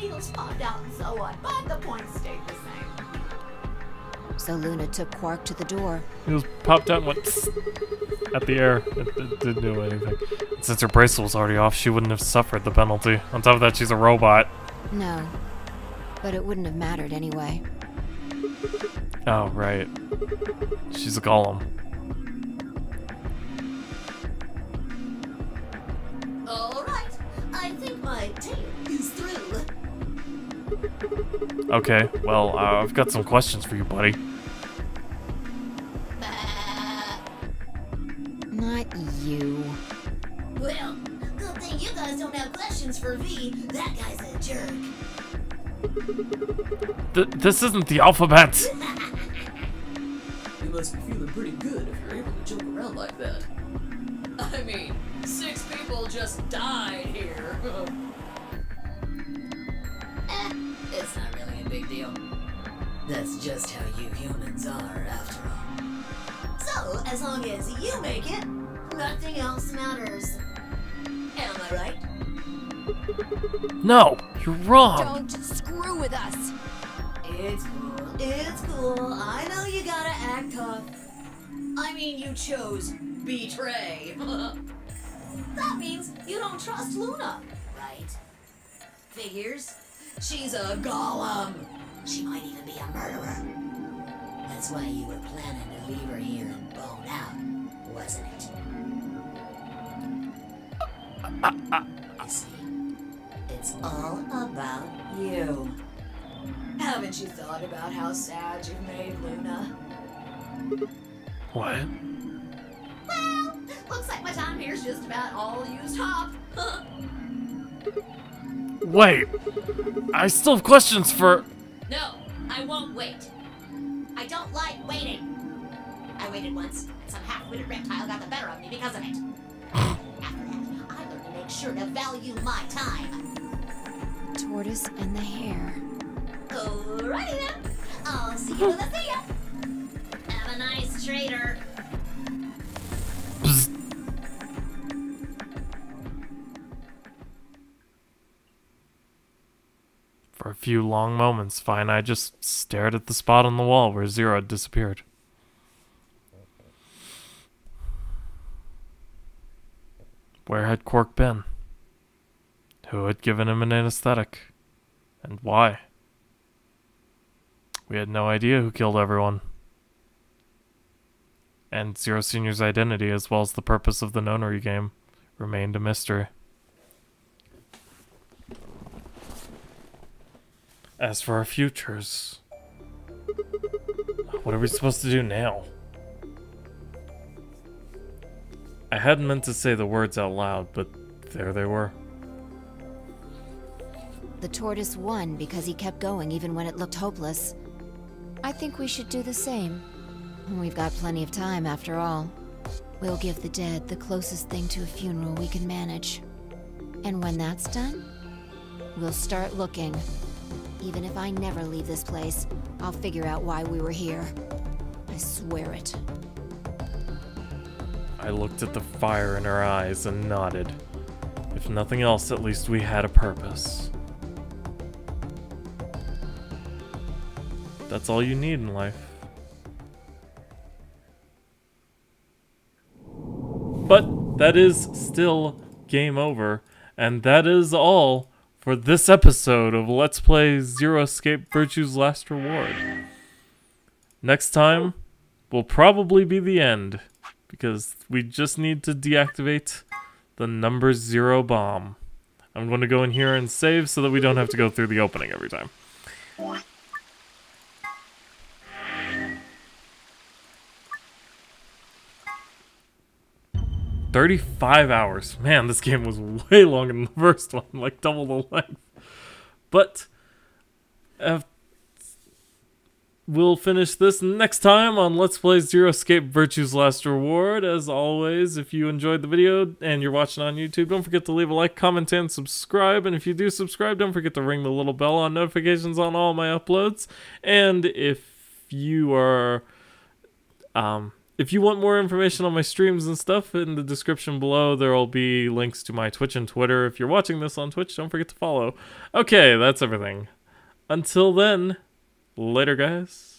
wheels popped out and so on, but the point stayed the same. So Luna took Quark to the door. He was popped out and went at the air. It didn't do anything. Since her bracelet was already off, she wouldn't have suffered the penalty. On top of that, she's a robot. No, but it wouldn't have mattered anyway. Oh, right. She's a golem. Alright, I think my tale is through. Okay, well, I've got some questions for you, buddy. Not you. Well, good thing you guys don't have questions for V. That guy's a jerk. This isn't the alphabet! You must be feeling pretty good if you're able to joke around like that. I mean, 6 people just died here. It's not really a big deal. That's just how you humans are, after all. So, as long as you make it, nothing else matters. Am I right? No, you're wrong. Don't screw with us. It's cool. It's cool. I know you gotta act tough. I mean, you chose betray. That means you don't trust Luna, right? Figures. She's a golem. She might even be a murderer. That's why you were planning to leave her here and bone out, wasn't it? You see, it's all about you. Haven't you thought about how sad you've made Luna? What? Well, looks like my time here's just about all used up. Wait, I still have questions for... No, I won't wait. I don't like waiting. I waited once, and some half-witted reptile got the better of me because of it. After that, I learned to make sure to value my time. Tortoise and the hare. Alrighty then. I'll see you when I see ya. Have a nice trader. Psst. For a few long moments, Vi and I just stared at the spot on the wall where Zero had disappeared. Where had Quark been? Who had given him an anesthetic? And why? We had no idea who killed everyone. And Zero Senior's identity, as well as the purpose of the nonary game, remained a mystery. As for our futures, what are we supposed to do now? I hadn't meant to say the words out loud, but there they were. The tortoise won because he kept going even when it looked hopeless. I think we should do the same. We've got plenty of time after all. We'll give the dead the closest thing to a funeral we can manage. And when that's done, we'll start looking. Even if I never leave this place, I'll figure out why we were here. I swear it. I looked at the fire in her eyes and nodded. If nothing else, at least we had a purpose. That's all you need in life. But that is still game over, and that is all for this episode of Let's Play Zero Escape Virtue's Last Reward. Next time will probably be the end, because we just need to deactivate the number 0 bomb. I'm going to go in here and save so that we don't have to go through the opening every time. 35 hours. Man, this game was way longer than the first one, like double the length. But we'll finish this next time on Let's Play Zero Escape Virtue's Last Reward. As always, if you enjoyed the video and you're watching on YouTube, don't forget to leave a like, comment, and subscribe. And if you do subscribe, don't forget to ring the little bell on notifications on all my uploads. And if you are if you want more information on my streams and stuff, in the description below, there will be links to my Twitch and Twitter. If you're watching this on Twitch, don't forget to follow. Okay, that's everything. Until then, later, guys.